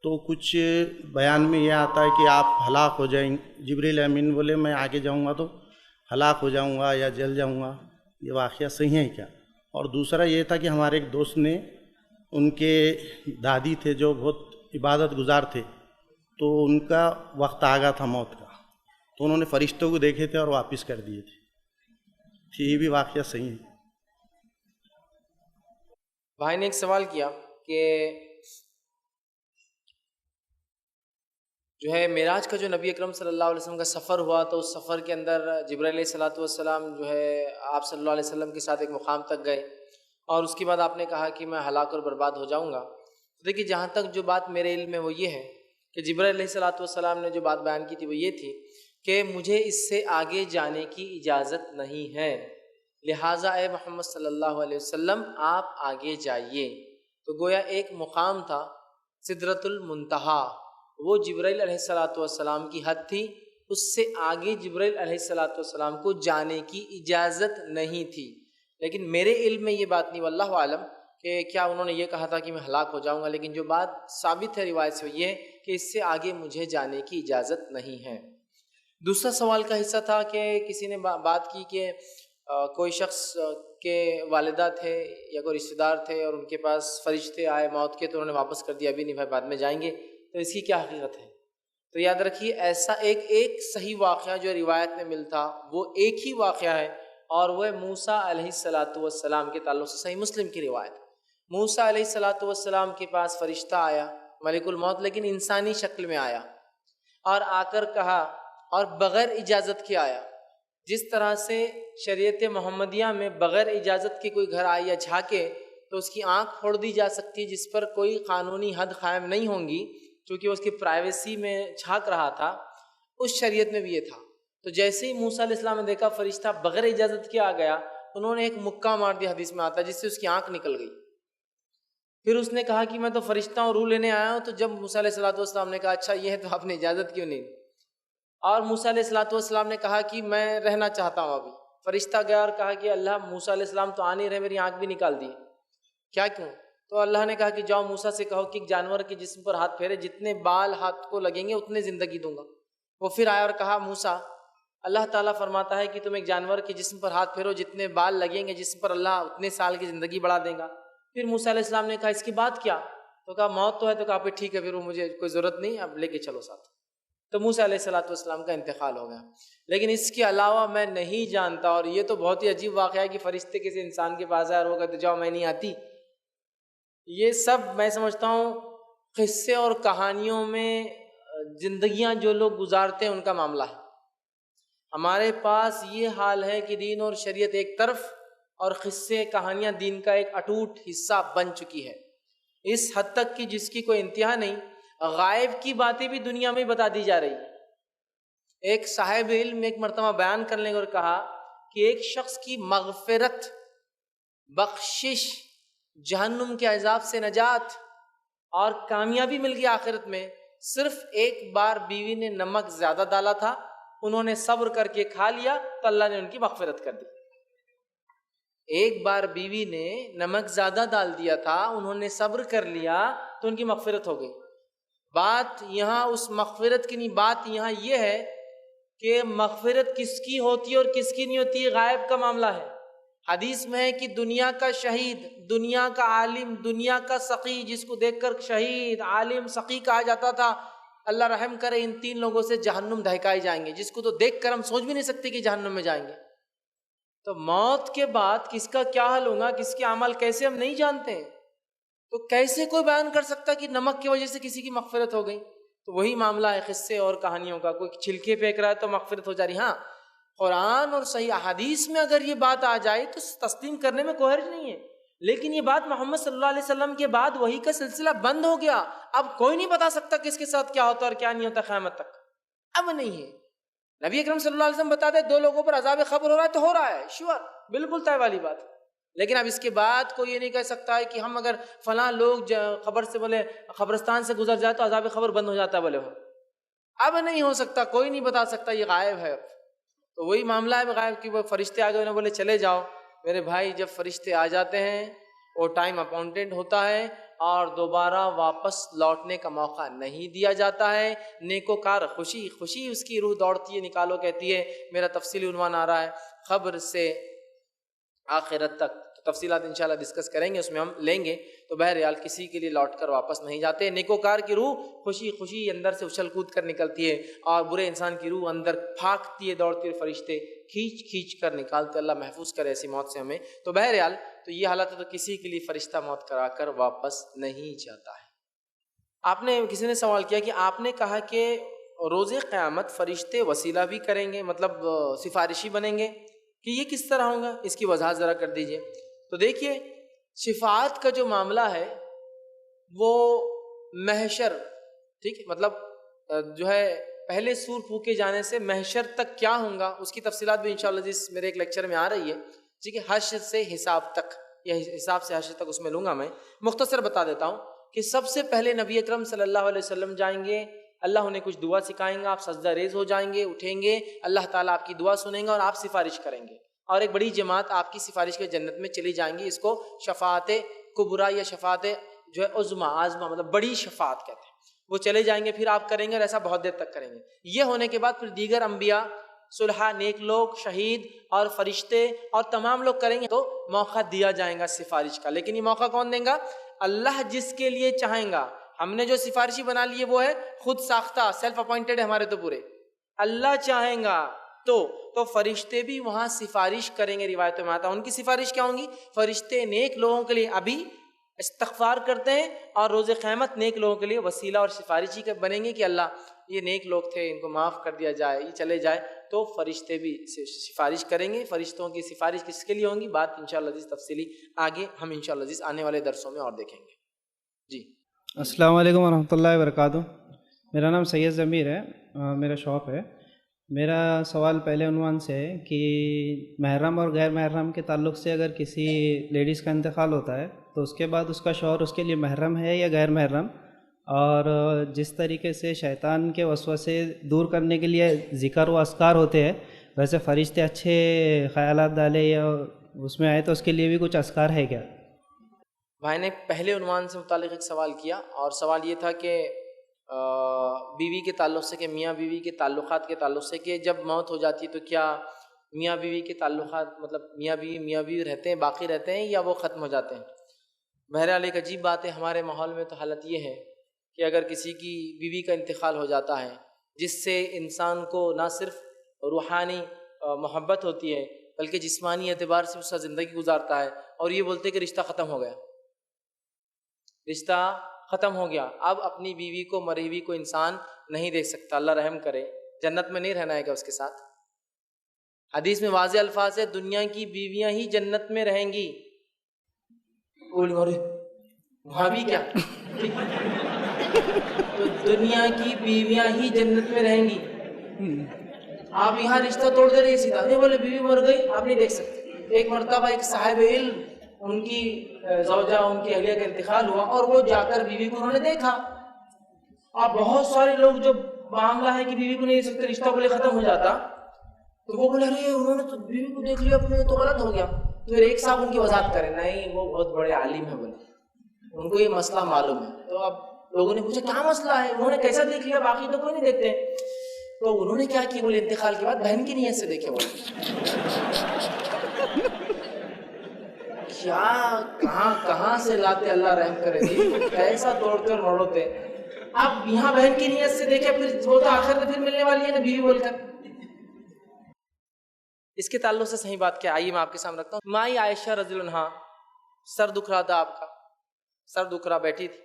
تو کچھ بیان میں یہ آتا ہے کہ آپ ہلاک ہو جائیں. جبریل امین بولے میں آگے جاؤں گا تو ہلاک ہو جاؤں گا یا جل جاؤں گا. یہ واقعہ صحیح ہے کیا؟ اور دوسرا یہ تھا کہ ہمارے ایک دوست نے، ان کے دادی تھے جو بہت عبادت گزار تھے، تو ان کا وقت آ گیا تھا موت کا، تو انہوں نے فرشتوں کو دیکھے تھے اور واپس کر دیے تھے. یہ بھی واقعہ صحیح ہے.
بھائی نے ایک سوال کیا کہ جو ہے معراج کا جو نبی اکرم صلی اللہ علیہ وسلم کا سفر ہوا تو اس سفر کے اندر جبرائیل علیہ السلام جو ہے آپ صلی اللہ علیہ وسلم کے ساتھ ایک مقام تک گئے، اور اس کے بعد آپ نے کہا کہ میں ہلاک اور برباد ہو جاؤں گا. تو دیکھیے جہاں تک جو بات میرے علم میں وہ یہ ہے کہ جبرائیل علیہ السلام نے جو بات بیان کی تھی وہ یہ تھی کہ مجھے اس سے آگے جانے کی اجازت نہیں ہے، لہٰذا اے محمد صلی اللہ علیہ وسلم آپ آگے جائیے. تو گویا ایک مقام تھا سدرۃ المنتہا، وہ جبرائیل علیہ السلام کی حد تھی، اس سے آگے جبرائیل علیہ السلام کو جانے کی اجازت نہیں تھی. لیکن میرے علم میں یہ بات نہیں، واللہ عالم، کہ کیا انہوں نے یہ کہا تھا کہ میں ہلاک ہو جاؤں گا. لیکن جو بات ثابت ہے روایت سے وہ یہ کہ اس سے آگے مجھے جانے کی اجازت نہیں ہے. دوسرا سوال کا حصہ تھا کہ کسی نے بات کی کہ کوئی شخص کے والدہ تھے یا کوئی رشتہ دار تھے اور ان کے پاس فرشتے آئے موت کے، تو انہوں نے واپس کر دیا، ابھی نہیں بھائی بعد میں جائیں گے. تو اس کی کیا حقیقت ہے؟ تو یاد رکھیے ایسا ایک صحیح واقعہ جو روایت میں ملتا وہ ایک ہی واقعہ ہے، اور وہ موسیٰ علیہ السلام کے تعلق سے صحیح مسلم کی روایت. موسیٰ علیہ السلام کے پاس فرشتہ آیا ملک الموت، لیکن انسانی شکل میں آیا اور آ کر کہا، اور بغیر اجازت کے آیا. جس طرح سے شریعت محمدیہ میں بغیر اجازت کے کوئی گھر آئے یا جھانکے تو اس کی آنکھ پھوڑ دی جا سکتی ہے، جس پر کوئی قانونی حد قائم نہیں ہوں گی چونکہ اس کی پرائیویسی میں جھانک رہا تھا. اس شریعت میں بھی یہ تھا. تو جیسے ہی موسیٰ علیہ السلام نے دیکھا فرشتہ بغیر اجازت کے آ گیا، انہوں نے ایک مکہ مار دیا، حدیث میں آتا ہے، جس سے اس کی آنکھ نکل گئی۔ پھر اس نے کہا کہ میں تو فرشتہ ہوں، روح لینے آیا ہوں۔ تو جب موسیٰ علیہ السلام نے کہا اچھا یہ ہے تو آپ نے اجازت کیوں نہیں؟ اور موسیٰ علیہ السلام نے کہا کہ میں رہنا چاہتا ہوں ابھی۔ فرشتہ گیا اور کہا کہ اللہ موسیٰ علیہ السلام تو آ نہیں رہے، میری آنکھ بھی نکال دی، کیا کیوں؟ تو اللہ نے کہا کہ جاؤ موسیٰ سے کہو کہ ایک جانور کے جسم پر ہاتھ پھیرے، جتنے بال ہاتھ کو لگیں گے اتنے زندگی دوں گا۔ وہ پھر آیا اور کہا موسیٰ اللہ تعالیٰ فرماتا ہے کہ تم ایک جانور کے جسم پر ہاتھ پھیرو، جتنے بال لگیں گے جسم پر اللہ اتنے سال کی زندگی بڑھا دے گا۔ پھر موسیٰ علیہ السلام نے کہا اس کی بات کیا؟ تو کہا موت تو ہے۔ تو کہا پھر ٹھیک ہے، پھر وہ مجھے کوئی ضرورت نہیں، اب لے کے چلو ساتھ۔ تو موسیٰ علیہ السلام کا انتقال ہو گیا۔ لیکن اس کے علاوہ میں نہیں جانتا، اور یہ تو بہت ہی عجیب واقعہ ہے کہ فرشتے کسی انسان کے پاس آئے اور وہ کہتے جاؤ میں نہیں آتی۔ یہ سب میں سمجھتا ہوں قصے اور کہانیوں میں زندگیاں جو لوگ گزارتے ہیں ان کا معاملہ ہے۔ ہمارے پاس یہ حال ہے کہ دین اور شریعت ایک طرف اور قصے کہانیاں دین کا ایک اٹوٹ حصہ بن چکی ہے، اس حد تک کہ جس کی کوئی انتہا نہیں۔ غائب کی باتیں بھی دنیا میں بتا دی جا رہی ہیں۔ ایک صاحب علم ایک مرتبہ بیان کرنے اور کہا کہ ایک شخص کی مغفرت، بخشش، جہنم کے عذاب سے نجات اور کامیابی مل گئی آخرت میں، صرف ایک بار بیوی نے نمک زیادہ ڈالا تھا، انہوں نے صبر کر کے کھا لیا تو اللہ نے ان کی مغفرت کر دی۔ ایک بار بیوی نے نمک زیادہ ڈال دیا تھا، انہوں نے صبر کر لیا تو ان کی مغفرت ہو گئی۔ بات یہاں اس مغفرت کی نہیں، بات یہاں یہ ہے کہ مغفرت کس کی ہوتی ہے اور کس کی نہیں ہوتی ہے، غائب کا معاملہ ہے۔ حدیث میں ہے کہ دنیا کا شہید، دنیا کا عالم، دنیا کا سقی، جس کو دیکھ کر شہید، عالم، سقی کہا جاتا تھا، اللہ رحم کرے ان تین لوگوں سے جہنم دہکائے جائیں گے، جس کو تو دیکھ کر ہم سوچ بھی نہیں سکتے کہ جہنم میں جائیں گے۔ تو موت کے بعد کس کا کیا حل ہوگا، کس کے عمل کیسے، ہم نہیں جانتے ہیں۔ تو کیسے کوئی بیان کر سکتا کہ نمک کی وجہ سے کسی کی مغفرت ہو گئی؟ تو وہی معاملہ ہے قصے اور کہانیوں کا، کوئی چھلکے پھینک رہا ہے تو مغفرت ہو جا رہی۔ ہاں قرآن اور صحیح احادیث میں اگر یہ بات آ جائے تو تسلیم کرنے میں کوئی حرج نہیں ہے، لیکن یہ بات محمد صلی اللہ علیہ وسلم کے بعد وحی کا سلسلہ بند ہو گیا، اب کوئی نہیں بتا سکتا کس کے ساتھ کیا ہوتا اور کیا نہیں ہوتا قیامت تک، اب نہیں ہے۔ نبی اکرم صلی اللہ علیہ وسلم بتاتے دو لوگوں پر عذاب قبر ہو رہا ہے تو ہو رہا ہے، شیور، بالکل طے والی بات۔ لیکن اب اس کے بعد کوئی یہ نہیں کہہ سکتا ہے کہ ہم اگر فلاں لوگ قبر سے بولے قبرستان سے گزر جائے تو عذاب قبر بند ہو جاتا ہے، بولے ہو، اب نہیں ہو سکتا، کوئی نہیں بتا سکتا، یہ غائب ہے۔ تو وہی معاملہ ہے غائب کی، وہ فرشتے آ گئے انہیں بولے چلے جاؤ۔ میرے بھائی جب فرشتے آ جاتے ہیں وہ ٹائم اپاؤنٹڈ ہوتا ہے اور دوبارہ واپس لوٹنے کا موقع نہیں دیا جاتا ہے۔ نیکوکار خوشی خوشی اس کی روح دوڑتی ہے، نکالو کہتی ہے۔ میرا تفصیلی عنوان آ رہا ہے قبر سے آخرت تک، تفصیلات انشاءاللہ ڈسکس کریں گے، اس میں ہم لیں گے۔ تو بہرحال کسی کے لیے لوٹ کر واپس نہیں جاتے۔ نیکوکار کی روح خوشی خوشی اندر سے اچھل کود کر نکلتی ہے، اور برے انسان کی روح اندر پھاگتی ہے، دوڑتی ہے، فرشتے کھینچ کھینچ کر نکالتے۔ اللہ محفوظ کرے ایسی موت سے ہمیں۔ تو بہرحال تو یہ حالت ہے، تو کسی کے لیے فرشتہ موت کرا کر واپس نہیں جاتا ہے۔ آپ نے کسی نے سوال کیا کہ آپ نے کہا کہ روز قیامت فرشتے وسیلہ بھی کریں گے، مطلب سفارشی بنیں گے، کہ یہ کس طرح ہوگا، اس کی وضاحت ذرا کر دیجئے۔ تو دیکھیے شفاعت کا جو معاملہ ہے وہ محشر، ٹھیک ہے، مطلب جو ہے پہلے سور پھونکے جانے سے محشر تک کیا ہوں گا اس کی تفصیلات بھی انشاءاللہ جس میرے ایک لیکچر میں آ رہی ہے، ٹھیک ہے، حشر سے حساب تک، یا حساب سے حشر تک اس میں لوں گا۔ میں مختصر بتا دیتا ہوں کہ سب سے پہلے نبی اکرم صلی اللہ علیہ وسلم جائیں گے، اللہ انہیں کچھ دعا سکھائیں گا، آپ سجدہ ریز ہو جائیں گے، اٹھیں گے، اللہ تعالیٰ آپ کی دعا سنیں گا اور آپ سفارش کریں گے، اور ایک بڑی جماعت آپ کی سفارش کے جنت میں چلی جائیں گی۔ اس کو شفاعت کبریٰ یا شفاعت جو ہے عظمیٰ، عظمیٰ مطلب بڑی شفاعت کہتے ہیں۔ وہ چلے جائیں گے، پھر آپ کریں گے، اور ایسا بہت دیر تک کریں گے۔ یہ ہونے کے بعد پھر دیگر انبیاء، صلحاء، نیک لوگ، شہید اور فرشتے اور تمام لوگ کریں گے، تو موقع دیا جائے گا سفارش کا۔ لیکن یہ موقع کون دیں گا؟ اللہ جس کے لیے چاہیں گا۔ ہم نے جو سفارشی بنا لیے وہ ہے خود ساختہ، سیلف اپوائنٹڈ ہے ہمارے، تو پورے اللہ چاہیں گا تو فرشتے بھی وہاں سفارش کریں گے۔ روایتوں میں آتا ہے ان کی سفارش کیا ہوں گی؟ فرشتے نیک لوگوں کے لیے ابھی استغفار کرتے ہیں، اور روز قیامت نیک لوگوں کے لیے وسیلہ اور سفارشی بنیں گے کہ اللہ یہ نیک لوگ تھے، ان کو معاف کر دیا جائے، یہ چلے جائے۔ تو فرشتے بھی سفارش کریں گے۔ فرشتوں کی سفارش کس کے لیے ہوں گی، بات انشاءاللہ عزیز تفصیلی آگے ہم انشاءاللہ عزیز آنے والے درسوں میں اور دیکھیں گے۔ جی
السلام علیکم ورحمۃ اللہ وبرکاتہ۔ میرا نام سید ضمیر ہے، میرا شاپ ہے۔ میرا سوال پہلے عنوان سے ہے کہ محرم اور غیر محرم کے تعلق سے اگر کسی لیڈیز کا انتقال ہوتا ہے تو اس کے بعد اس کا شوہر اس کے لیے محرم ہے یا غیر محرم، اور جس طریقے سے شیطان کے وسوسے دور کرنے کے لیے ذکر و اذکار ہوتے ہیں، ویسے فرشتے اچھے خیالات ڈالے یا اس میں آئے تو اس کے لیے بھی کچھ اذکار ہے کیا؟
بھائی نے پہلے عنوان سے متعلق ایک سوال کیا، اور سوال یہ تھا کہ بیوی کے تعلق سے، کہ میاں بیوی کے تعلقات کے تعلق سے، کہ جب موت ہو جاتی ہے تو کیا میاں بیوی کے تعلقات، مطلب میاں بیوی رہتے ہیں، باقی رہتے ہیں، یا وہ ختم ہو جاتے ہیں؟ بہرحال ایک عجیب بات ہے، ہمارے ماحول میں تو حالت یہ ہے کہ اگر کسی کی بیوی کا انتقال ہو جاتا ہے، جس سے انسان کو نہ صرف روحانی محبت ہوتی ہے بلکہ جسمانی اعتبار سے اس کا زندگی گزارتا ہے، اور یہ بولتے کہ رشتہ ختم ہو گیا، رشتہ ختم ہو گیا، اب اپنی بیوی کو، مری ہوئی کو انسان نہیں دیکھ سکتا، اللہ رحم کرے، جنت میں نہیں رہنا ہے کیا اس کے ساتھ؟ حدیث میں واضح الفاظ ہے، دنیا کی بیویاں ہی جنت میں رہیں گی۔ وہاں بھی کیا؟ تو دنیا کی بیویاں ہی جنت میں رہیں گی، آپ یہاں رشتہ توڑ دے رہے، سیدھا نہیں بولے بیوی مر گئی آپ نہیں دیکھ سکتے۔ ایک مرتبہ ایک صاحب علم، ان کی زوجہ، ان کی اہلیہ کا انتقال ہوا، اور وہ جا کر بیوی کو انہوں نے دیکھا۔ اب بہت سارے لوگ جو معاملہ ہے کہ بیوی کو نہیں دیکھ سکتے، رشتہ بولے ختم ہو جاتا، تو وہ بولے ارے انہوں نے تو بیوی کو دیکھ لیا اپنے، تو غلط ہو گیا۔ تو پھر ایک صاحب ان کی وضاحت کرے، نہیں وہ بہت بڑے عالم ہیں، بولے ان کو یہ مسئلہ معلوم ہے۔ تو اب لوگوں نے پوچھا کیا مسئلہ ہے، انہوں نے کیسا دیکھ لیا، باقی تو کوئی نہیں دیکھتے؟ تو انہوں نے کیا کیا، بولے انتقال کے بعد بہن کی نیت سے دیکھے، بولے کیا کہاں سے لاتے، اللہ رحم کرے گی، کیسا توڑتے اور موڑتے۔ اب یہاں بہن کی نیت سے دیکھے، پھر وہ تو آخر میں پھر ملنے والی ہے نا بیوی بول کر۔ اس کے تعلق سے صحیح بات کیا، آئیے میں آپ کے سامنے رکھتا ہوں۔ مائی عائشہ رضی اللہ عنہا، سر دکھ رہا تھا آپ کا، سر دکھ رہا، بیٹھی تھی،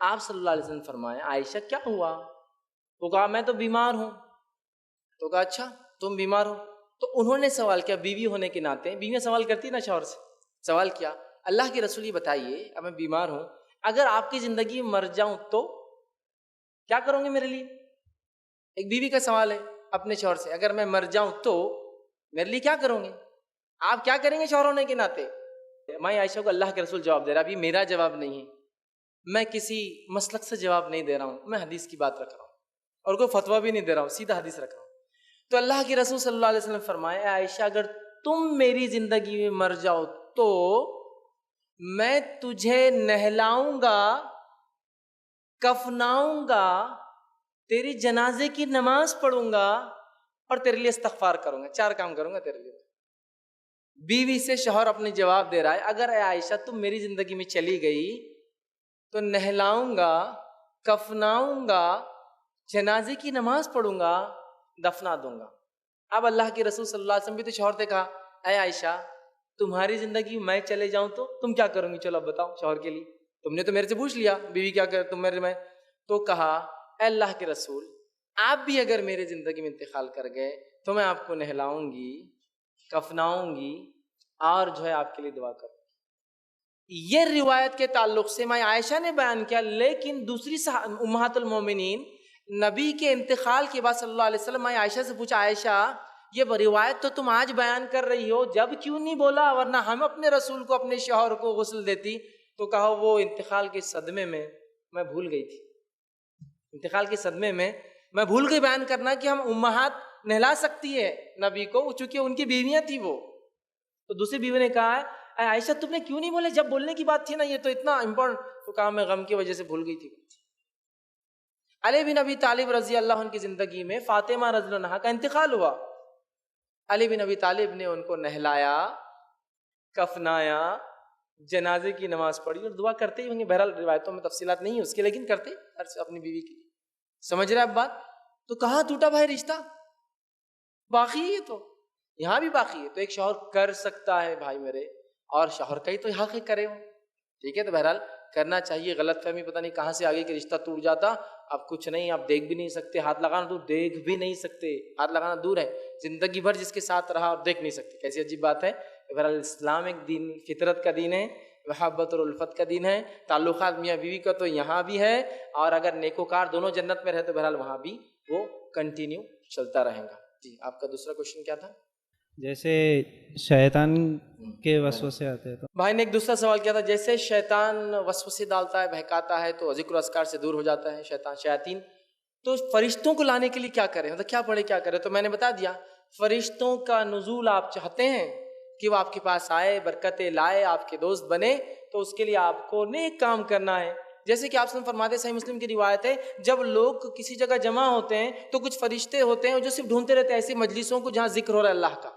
آپ صلی اللہ علیہ وسلم فرمائے عائشہ کیا ہوا؟ وہ کہا میں تو بیمار ہوں۔ تو کہا اچھا تم بیمار ہو؟ تو انہوں نے سوال کیا، بیوی ہونے کے ناطے، بیویاں سوال کرتی نا شوہر سے، سوال کیا اللہ کے رسول یہ بتائیے، اب میں بیمار ہوں، اگر آپ کی زندگی میں مر جاؤں تو کیا کروں گے میرے لیے؟ ایک بیوی کا سوال ہے اپنے شوہر سے، اگر میں مر جاؤں تو میرے لیے کیا کروں گے؟ آپ کیا کریں گے شوہر ہونے کے ناطے؟ میں عائشہ کو اللہ کے رسول جواب دے رہا، ابھی میرا جواب نہیں ہے، میں کسی مسلک سے جواب نہیں دے رہا ہوں، میں حدیث کی بات رکھ رہا ہوں، اور کوئی فتویٰ بھی نہیں دے رہا ہوں، سیدھا حدیث رکھ رہا ہوں۔ تو اللہ کے رسول صلی اللہ علیہ وسلم فرمائے اے عائشہ اگر تم میری زندگی میں مر جاؤ تو میں تجھے نہلاؤں گا، کفناؤں گا، تیری جنازے کی نماز پڑھوں گا، اور تیرے لیے استغفار کروں گا، 4 کام کروں گا تیرے لیے۔ بیوی سے شوہر اپنے جواب دے رہا ہے، اگر اے عائشہ تم میری زندگی میں چلی گئی تو نہلاؤں گا، کفناؤں گا، جنازے کی نماز پڑھوں گا، دفنا دوں گا۔ اب اللہ کے رسول صلی اللہ علیہ وسلم بھی تو شوہر سے کہا اے عائشہ تمہاری زندگی میں چلے جاؤں تو تم کیا کروں گی؟ چلو اب بتاؤ شوہر کے لیے، تم نے تو میرے سے پوچھ لیا بیوی کیا کر تم میرے میں، تو کہا اے اللہ کے رسول آپ بھی اگر میرے زندگی میں انتقال کر گئے تو میں آپ کو نہلاؤں گی، کفناؤں گی، اور جو ہے آپ کے لیے دعا کروں گی۔ یہ روایت کے تعلق سے میں عائشہ نے بیان کیا، لیکن دوسری امہات المومنین نبی کے انتقال کے بعد صلی اللہ علیہ وسلم میں عائشہ سے پوچھا عائشہ یہ روایت تو تم آج بیان کر رہی ہو، جب کیوں نہیں بولا، ورنہ ہم اپنے رسول کو، اپنے شوہر کو غسل دیتی؟ تو کہا وہ انتقال کے صدمے میں میں بھول گئی تھی، انتقال کے صدمے میں میں بھول گئی بیان کرنا کہ ہم امہات نہلا سکتی ہے نبی کو، چونکہ ان کی بیویاں تھی وہ۔ تو دوسری بیوی نے کہا اے عائشہ تم نے کیوں نہیں بولے جب بولنے کی بات تھی نا، یہ تو اتنا امپورٹنٹ۔ تو کہا میں غم کی وجہ سے بھول گئی تھی۔ علی بن ابی طالب رضی اللہ عنہ کی زندگی میں فاطمہ رضی اللہ عنہا کا انتقال ہوا، علی بن ابی طالب نے ان کو نہلایا، کفنایا، جنازے کی نماز پڑھی، اور دعا کرتے ہی ہوں گے، بہرحال روایتوں میں تفصیلات نہیں ہے اس کے، لیکن کرتے اپنی بیوی کی۔ سمجھ رہے اب بات؟ تو کہاں ٹوٹا بھائی رشتہ؟ باقی ہے، تو یہاں بھی باقی ہے۔ تو ایک شوہر کر سکتا ہے بھائی میرے، اور شوہر کا ہی تو حق ہے کرے ہو، ٹھیک ہے؟ تو بہرحال کرنا چاہیے۔ غلط فہمی پتہ نہیں کہاں سے آگے کہ رشتہ ٹوٹ جاتا، اب کچھ نہیں، آپ دیکھ بھی نہیں سکتے، ہاتھ لگانا تو دیکھ بھی نہیں سکتے، ہاتھ لگانا دور ہے، زندگی بھر جس کے ساتھ رہا اور دیکھ نہیں سکتے، کیسی عجیب بات ہے۔ بہرحال اسلام ایک دین فطرت کا دین ہے، محبت اور الفت کا دین ہے، تعلقات میاں بیوی کا تو یہاں بھی ہے، اور اگر نیکوکار دونوں جنت میں رہے تو بہرحال وہاں بھی وہ کنٹینیو چلتا رہے گا۔ جی آپ کا دوسرا کوشچن کیا تھا؟
جیسے شیطان کے وسوسے آتے ہیں تو
بھائی نے ایک دوسرا سوال کیا تھا، جیسے شیطان وسوسے ڈالتا ہے، بہکاتا ہے تو ذکر و اذکار سے دور ہو جاتا ہے شیاطین، تو فرشتوں کو لانے کے لیے کیا کریں، مطلب کیا پڑھے کیا کرے؟ تو میں نے بتا دیا، فرشتوں کا نزول آپ چاہتے ہیں کہ وہ آپ کے پاس آئے، برکتیں لائے، آپ کے دوست بنے، تو اس کے لیے آپ کو نیک کام کرنا ہے. جیسے کہ آپ سے فرماتے، صحیح مسلم کی روایت ہے، جب لوگ کسی جگہ جمع ہوتے ہیں تو کچھ فرشتے ہوتے ہیں جو صرف ڈھونڈتے رہتے ہیں ایسی مجلسوں کو جہاں ذکر ہو رہا ہے اللہ کا.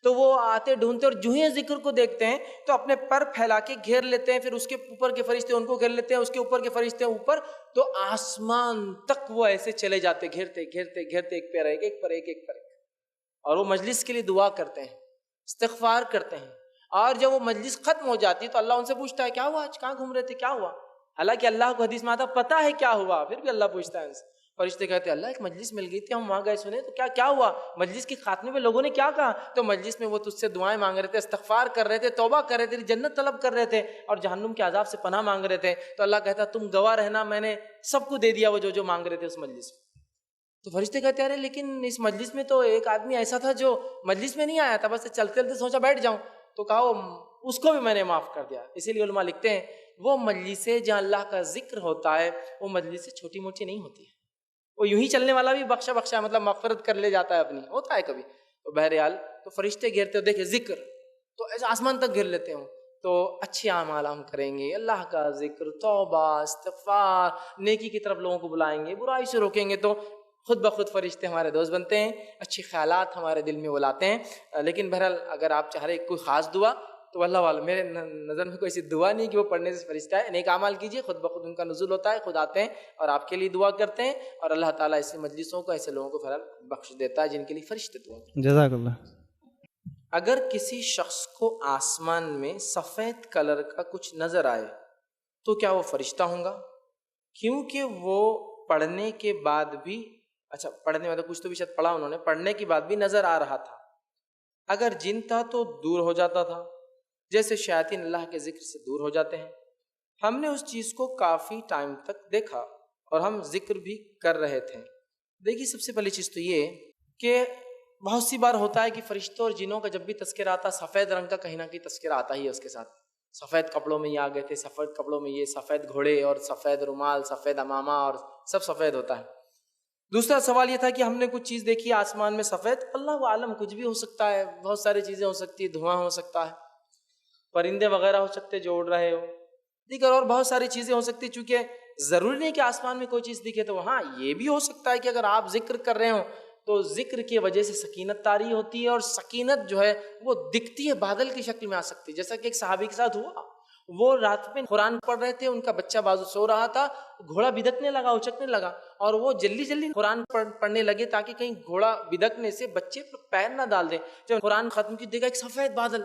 تو وہ آتے ڈھونڈتے، اور جو ہی ذکر کو دیکھتے ہیں تو اپنے پر پھیلا کے گھیر لیتے ہیں، پھر اس کے اوپر کے فرشتے ان کو گھیر لیتے ہیں، اس کے اوپر کے فرشتے اوپر، تو آسمان تک وہ ایسے چلے جاتے، گھیرتے گھیرتے گھیرتے، ایک پر ایک پر ایک، اور وہ مجلس کے لیے دعا کرتے ہیں، استغفار کرتے ہیں. اور جب وہ مجلس ختم ہو جاتی ہے تو اللہ ان سے پوچھتا ہے کیا ہوا آج، کہاں گھوم رہے تھے، کیا ہوا؟ حالانکہ اللہ کو حدیث میں آتا پتہ ہے کیا ہوا، پھر بھی اللہ پوچھتا ہے ان سے. فرشتے کہتے ہیں اللہ ایک مجلس مل گئی تھی، ہم وہاں گئے سنے، تو کیا ہوا؟ مجلس کے خاتمے میں لوگوں نے کیا کہا؟ تو مجلس میں وہ تجھ سے دعائیں مانگ رہے تھے، استغفار کر رہے تھے، توبہ کر رہے تھے، جنت طلب کر رہے تھے، اور جہنم کے عذاب سے پناہ مانگ رہے تھے. تو اللہ کہتا تم گواہ رہنا، میں نے سب کو دے دیا وہ جو مانگ رہے تھے اس مجلس میں. تو فرشتے کہتے ہیں ارے لیکن اس مجلس میں تو ایک آدمی ایسا تھا جو مجلس میں نہیں آیا تھا، بس چلتے چلتے سوچا بیٹھ جاؤں. تو کہا اس کو بھی میں نے معاف کر دیا. اسی لیے علماء لکھتے ہیں وہ مجلسیں جہاں اللہ کا ذکر ہوتا ہے وہ مجلسیں چھوٹی موٹی نہیں ہوتی ہے. وہ یوں ہی چلنے والا بھی بخشا مطلب مغفرت کر لے جاتا ہے اپنی، ہوتا ہے کبھی. تو بہرحال تو فرشتے گھیرتے ہو، دیکھیں ذکر تو ایسے آسمان تک گھیر لیتے ہوں. تو اچھے اعمال ہم کریں گے، اللہ کا ذکر، توبہ، استغفار، نیکی کی طرف لوگوں کو بلائیں گے، برائی سے روکیں گے، تو خود بخود فرشتے ہمارے دوست بنتے ہیں، اچھے خیالات ہمارے دل میں وہ لاتے ہیں. لیکن بہرحال اگر آپ چاہ رہے کوئی خاص دعا تو اللہ والا، میرے نظر میں کوئی ایسی دعا نہیں کہ وہ پڑھنے سے فرشتہ ہے. نیک اعمال کیجیے، خود بخود ان کا نزول ہوتا ہے، خود آتے ہیں اور آپ کے لیے دعا کرتے ہیں، اور اللہ تعالیٰ ایسے مجلسوں کو، ایسے لوگوں کو بہرحال بخش دیتا ہے جن کے لیے فرشتے دعا کرتے ہیں.
جزاک اللہ.
اگر کسی شخص کو آسمان میں سفید کلر کا کچھ نظر آئے تو کیا وہ فرشتہ ہوں گا؟ کیونکہ وہ پڑھنے کے بعد بھی، اچھا پڑھنے میں تو کچھ تو بھی شاید پڑھا انہوں نے، پڑھنے کے بعد بھی نظر آ رہا تھا. اگر جن تھا تو دور ہو جاتا تھا، جیسے شیاطین اللہ کے ذکر سے دور ہو جاتے ہیں. ہم نے اس چیز کو کافی ٹائم تک دیکھا اور ہم ذکر بھی کر رہے تھے. دیکھیے سب سے پہلی چیز تو یہ کہ بہت سی بار ہوتا ہے کہ فرشتوں اور جنوں کا جب بھی تذکرہ آتا، سفید رنگ کا کہیں نہ کہیں تذکرہ آتا ہی ہے اس کے ساتھ. سفید کپڑوں میں یہ آ گئے تھے، سفید کپڑوں میں یہ، سفید گھوڑے اور سفید رومال، سفید امامہ اور سب سفید ہوتا ہے. دوسرا سوال یہ تھا کہ ہم نے کچھ چیز دیکھی آسمان میں سفید، اللہ عالم کچھ بھی ہو سکتا ہے، بہت ساری چیزیں ہو سکتی ہے، دھواں ہو سکتا ہے، پرندے وغیرہ ہو سکتے جو اڑ رہے ہو، دیگر اور بہت ساری چیزیں ہو سکتی. چونکہ ضروری نہیں کہ آسمان میں کوئی چیز دکھے، تو ہاں یہ بھی ہو سکتا ہے کہ اگر آپ ذکر کر رہے ہوں تو ذکر کی وجہ سے سکینت طاری ہوتی ہے، اور سکینت جو ہے وہ دکھتی ہے، بادل کی شکل میں آ سکتی ہے. جیسا کہ ایک صحابی کے ساتھ ہوا، وہ رات میں قرآن پڑھ رہے تھے، ان کا بچہ بازو سو رہا تھا، گھوڑا بدکنے لگا، اچکنے لگا، اور وہ جلدی قرآن پڑھنے لگے تاکہ کہیں گھوڑا بدکنے سے بچے پیر نہ ڈال دیں. جب قرآن ختم کی دیکھا ایک سفید بادل.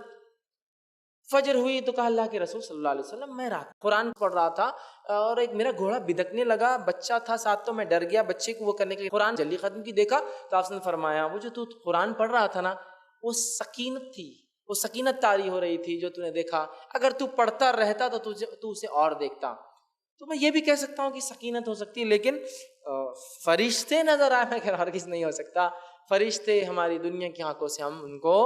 فجر ہوئی تو کہا اللہ کے رسول صلی اللہ علیہ وسلم میں رات قرآن پڑھ رہا تھا اور ایک میرا گھوڑا بدکنے لگا، بچہ تھا ساتھ تو میں ڈر گیا، بچے کو وہ کرنے کے لیے قرآن جلدی ختم کی دیکھا تو آپ نے فرمایا وہ جو تو قرآن پڑھ رہا تھا نا وہ سکینت تھی، وہ سکینت طاری ہو رہی تھی جو تو نے دیکھا. اگر تو پڑھتا رہتا تو اسے اور دیکھتا. تو میں یہ بھی کہہ سکتا ہوں کہ سکینت ہو سکتی ہے، لیکن فرشتے نظر آئے میں ہرگز نہیں ہو سکتا. فرشتے ہماری دنیا کی آنکھوں سے ہم ان کو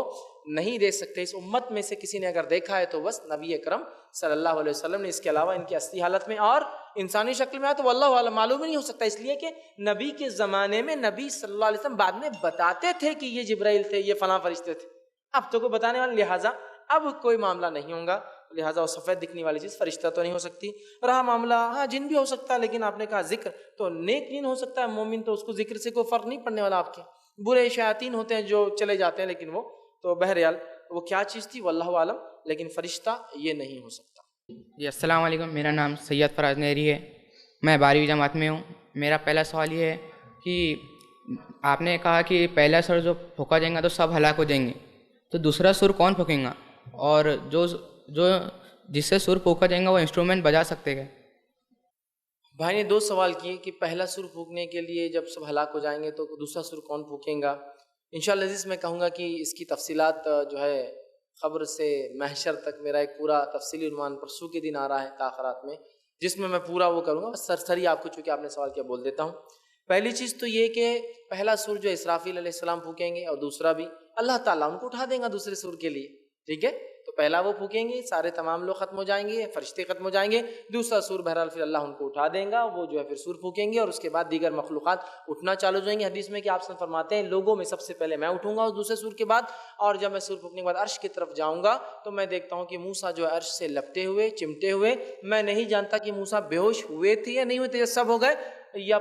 نہیں دیکھ سکتے. اس امت میں سے کسی نے اگر دیکھا ہے تو بس نبی اکرم صلی اللہ علیہ وسلم نے. اس کے علاوہ ان کی اصلی حالت میں اور انسانی شکل میں آیا تو واللہ عالم، معلوم ہی نہیں ہو سکتا. اس لیے کہ نبی کے زمانے میں نبی صلی اللہ علیہ وسلم بعد میں بتاتے تھے کہ یہ جبرائیل تھے، یہ فلاں فرشتے تھے. اب تو کوئی بتانے والا، لہٰذا اب کوئی معاملہ نہیں ہوگا، لہٰذا وہ سفید دکھنے والی چیز فرشتہ تو نہیں ہو سکتی. رہا معاملہ ہاں جن بھی ہو سکتا ہے، لیکن آپ نے کہا ذکر تو نیک جن ہو سکتا ہے، مومن تو اس کو ذکر سے کوئی فرق نہیں پڑنے والا. آپ کے برے شیاطین ہوتے ہیں جو چلے جاتے ہیں، لیکن وہ تو بہرحال وہ کیا چیز تھی واللہ عالم، لیکن فرشتہ یہ نہیں ہو سکتا.
جی السلام علیکم، میرا نام سید فراز نیری ہے، میں 12ویں جماعت میں ہوں. میرا پہلا سوال یہ ہے کہ آپ نے کہا کہ پہلا سر جو پھونکا جائے گا تو سب ہلاک ہو جائیں گے، تو دوسرا سر کون پھونکیں گا؟ اور جو جس سے سر پھونکا جائے گا وہ انسٹرومنٹ بجا سکتے گا؟
بھائی نے دو سوال کیے کہ پہلا سر پھونکنے کے لیے جب سب ہلاک ہو جائیں گے تو دوسرا سر کون پھونکیں گا. انشاءاللہ عزیز میں کہوں گا کہ اس کی تفصیلات جو ہے خبر سے محشر تک میرا ایک پورا تفصیلی عنوان پرسوں کے دن آ رہا ہے تاخرات میں، جس میں پورا وہ کروں گا. سرسری آپ کو چونکہ آپ نے سوال کیا بول دیتا ہوں. پہلی چیز تو یہ کہ پہلا سور جو اسرافیل علیہ السلام پھونکیں گے، اور دوسرا بھی اللہ تعالیٰ ان کو اٹھا دیں گا دوسرے سور کے لیے، ٹھیک ہے؟ تو پہلا وہ پھونکیں گے، سارے تمام لوگ ختم ہو جائیں گے، فرشتے ختم ہو جائیں گے، دوسرا سور بہرحال پھر اللہ ان کو اٹھا دیں گا، وہ جو ہے پھر سور پھونکیں گے، اور اس کے بعد دیگر مخلوقات اٹھنا چالو ہو جائیں گے۔ حدیث میں کہ آپ سے فرماتے ہیں لوگوں میں سب سے پہلے میں اٹھوں گا اس دوسرے سور کے بعد، اور جب میں سور پھونکنے کے بعد عرش کی طرف جاؤں گا تو میں دیکھتا ہوں کہ موسیٰ جو ہے عرش سے لپٹے ہوئے، چمٹے ہوئے، میں نہیں جانتا کہ موسیٰ بے ہوش ہوئے تھے یا نہیں ہوئے تھے، یا سب ہو گئے، یا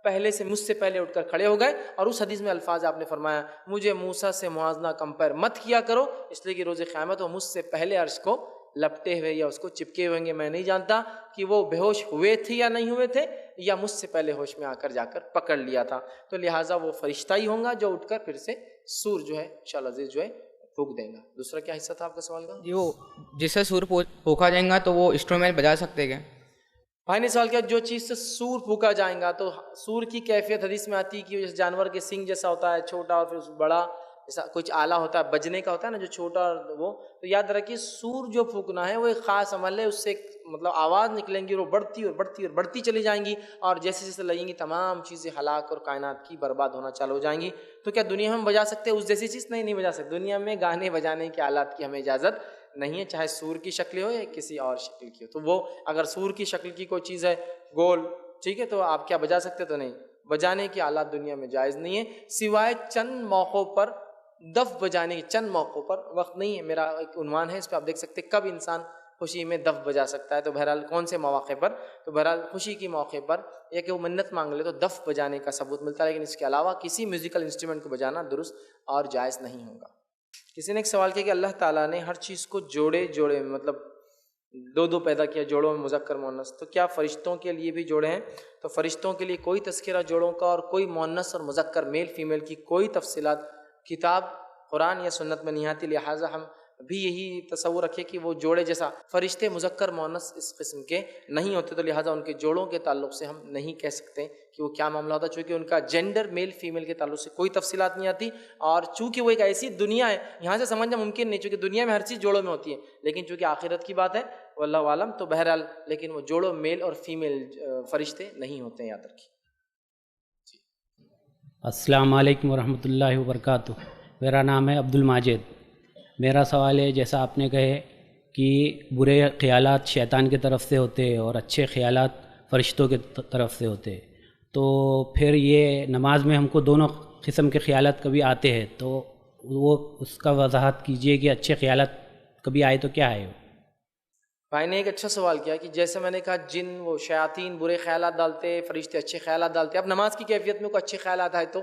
پہلے سے مجھ سے پہلے اٹھ کر کھڑے ہو گئے۔ اور اس حدیث میں الفاظ آپ نے فرمایا مجھے موسیٰ سے موازنہ کمپیئر مت کیا کرو، اس لیے کہ روز قیامت وہ مجھ سے پہلے عرش کو لپٹے ہوئے یا اس کو چپکے ہوئیں گے، میں نہیں جانتا کہ وہ بے ہوش ہوئے تھے یا نہیں ہوئے تھے، یا مجھ سے پہلے ہوش میں آ کر جا کر پکڑ لیا تھا۔ تو لہٰذا وہ فرشتہ ہی ہوں گا جو اٹھ کر پھر سے سور جو ہے انشاءاللہ عزیز جو ہے پھونک دیں گا۔ دوسرا کیا حصہ تھا آپ کا سوال کا؟
جو جس سے سور پھونکا جائے گا تو وہ انسٹرومنٹ بجا سکتے کیا؟
بھائی نے سوال کیا جو چیز سے سور پھونکا جائیں گا، تو سور کی کیفیت حدیث میں آتی ہے کہ جس جانور کے سینگ جیسا ہوتا ہے چھوٹا، اور پھر بڑا جیسا کچھ آلہ ہوتا ہے، بجنے کا ہوتا ہے نا جو چھوٹا، وہ تو یاد رکھیے سور جو پھونکنا ہے وہ ایک خاص عمل ہے، اس سے مطلب آواز نکلیں گی اور وہ بڑھتی اور بڑھتی اور بڑھتی چلی جائیں گی، اور جیسے جیسے لگیں گی تمام چیزیں ہلاک اور کائنات کی برباد ہونا چالو ہو جائیں گی۔ تو کیا دنیا میں ہم بجا سکتے ہیں اس جیسی چیز؟ نہیں بجا سکتے۔ دنیا میں گانے بجانے کے آلات کی ہمیں اجازت نہیں ہے، چاہے سور کی شکل ہو یا کسی اور شکل کی ہو۔ تو وہ اگر سور کی شکل کی کوئی چیز ہے گول، ٹھیک ہے، تو آپ کیا بجا سکتے؟ تو نہیں، بجانے کے آلات دنیا میں جائز نہیں ہے، سوائے چند موقعوں پر دف بجانے کے، چند موقعوں پر، وقت نہیں ہے، میرا ایک عنوان ہے اس پہ آپ دیکھ سکتے کب انسان خوشی میں دف بجا سکتا ہے، تو بہرحال کون سے مواقع پر، تو بہرحال خوشی کے موقع پر، یا کہ وہ منت مانگ لے تو دف بجانے کا ثبوت ملتا ہے، لیکن اس کے علاوہ کسی میوزیکل انسٹرومنٹ کو بجانا درست اور جائز نہیں ہوگا۔ کسی نے ایک سوال کیا کہ اللہ تعالیٰ نے ہر چیز کو جوڑے میں مطلب دو پیدا کیا، جوڑوں میں مذکر مؤنث، تو کیا فرشتوں کے لیے بھی جوڑے ہیں؟ تو فرشتوں کے لیے کوئی تذکرہ جوڑوں کا اور کوئی مؤنث اور مذکر میل فیمیل کی کوئی تفصیلات کتاب قرآن یا سنت میں نہیں آتی، لہٰذا ہم بھی یہی تصور رکھے کہ وہ جوڑے جیسا فرشتے مذکر مؤنث اس قسم کے نہیں ہوتے، تو لہٰذا ان کے جوڑوں کے تعلق سے ہم نہیں کہہ سکتے کہ وہ کیا معاملہ ہوتا ہے، چونکہ ان کا جینڈر میل فیمیل کے تعلق سے کوئی تفصیلات نہیں آتی، اور چونکہ وہ ایک ایسی دنیا ہے یہاں سے سمجھنا ممکن نہیں، چونکہ دنیا میں ہر چیز جوڑوں میں ہوتی ہے، لیکن چونکہ آخرت کی بات ہے واللہ عالم، تو بہرحال لیکن وہ جوڑوں میل اور فیمیل فرشتے نہیں ہوتے ہیں، یاد رکھیے۔
السلام علیکم ورحمۃ اللہ وبرکاتہ۔ میرا نام ہے عبد الماجد۔ میرا سوال ہے جیسا آپ نے کہے کہ برے خیالات شیطان کی طرف سے ہوتے اور اچھے خیالات فرشتوں کی طرف سے ہوتے، تو پھر یہ نماز میں ہم کو دونوں قسم کے خیالات کبھی آتے ہیں، تو وہ اس کا وضاحت کیجئے کہ اچھے خیالات کبھی آئے تو کیا ہے؟
بھائی نے ایک اچھا سوال کیا کہ جیسے میں نے کہا جن وہ شیاطین برے خیالات ڈالتے، فرشتے اچھے خیالات ڈالتے، اب نماز کی کیفیت میں کوئی اچھے خیالات آئے تو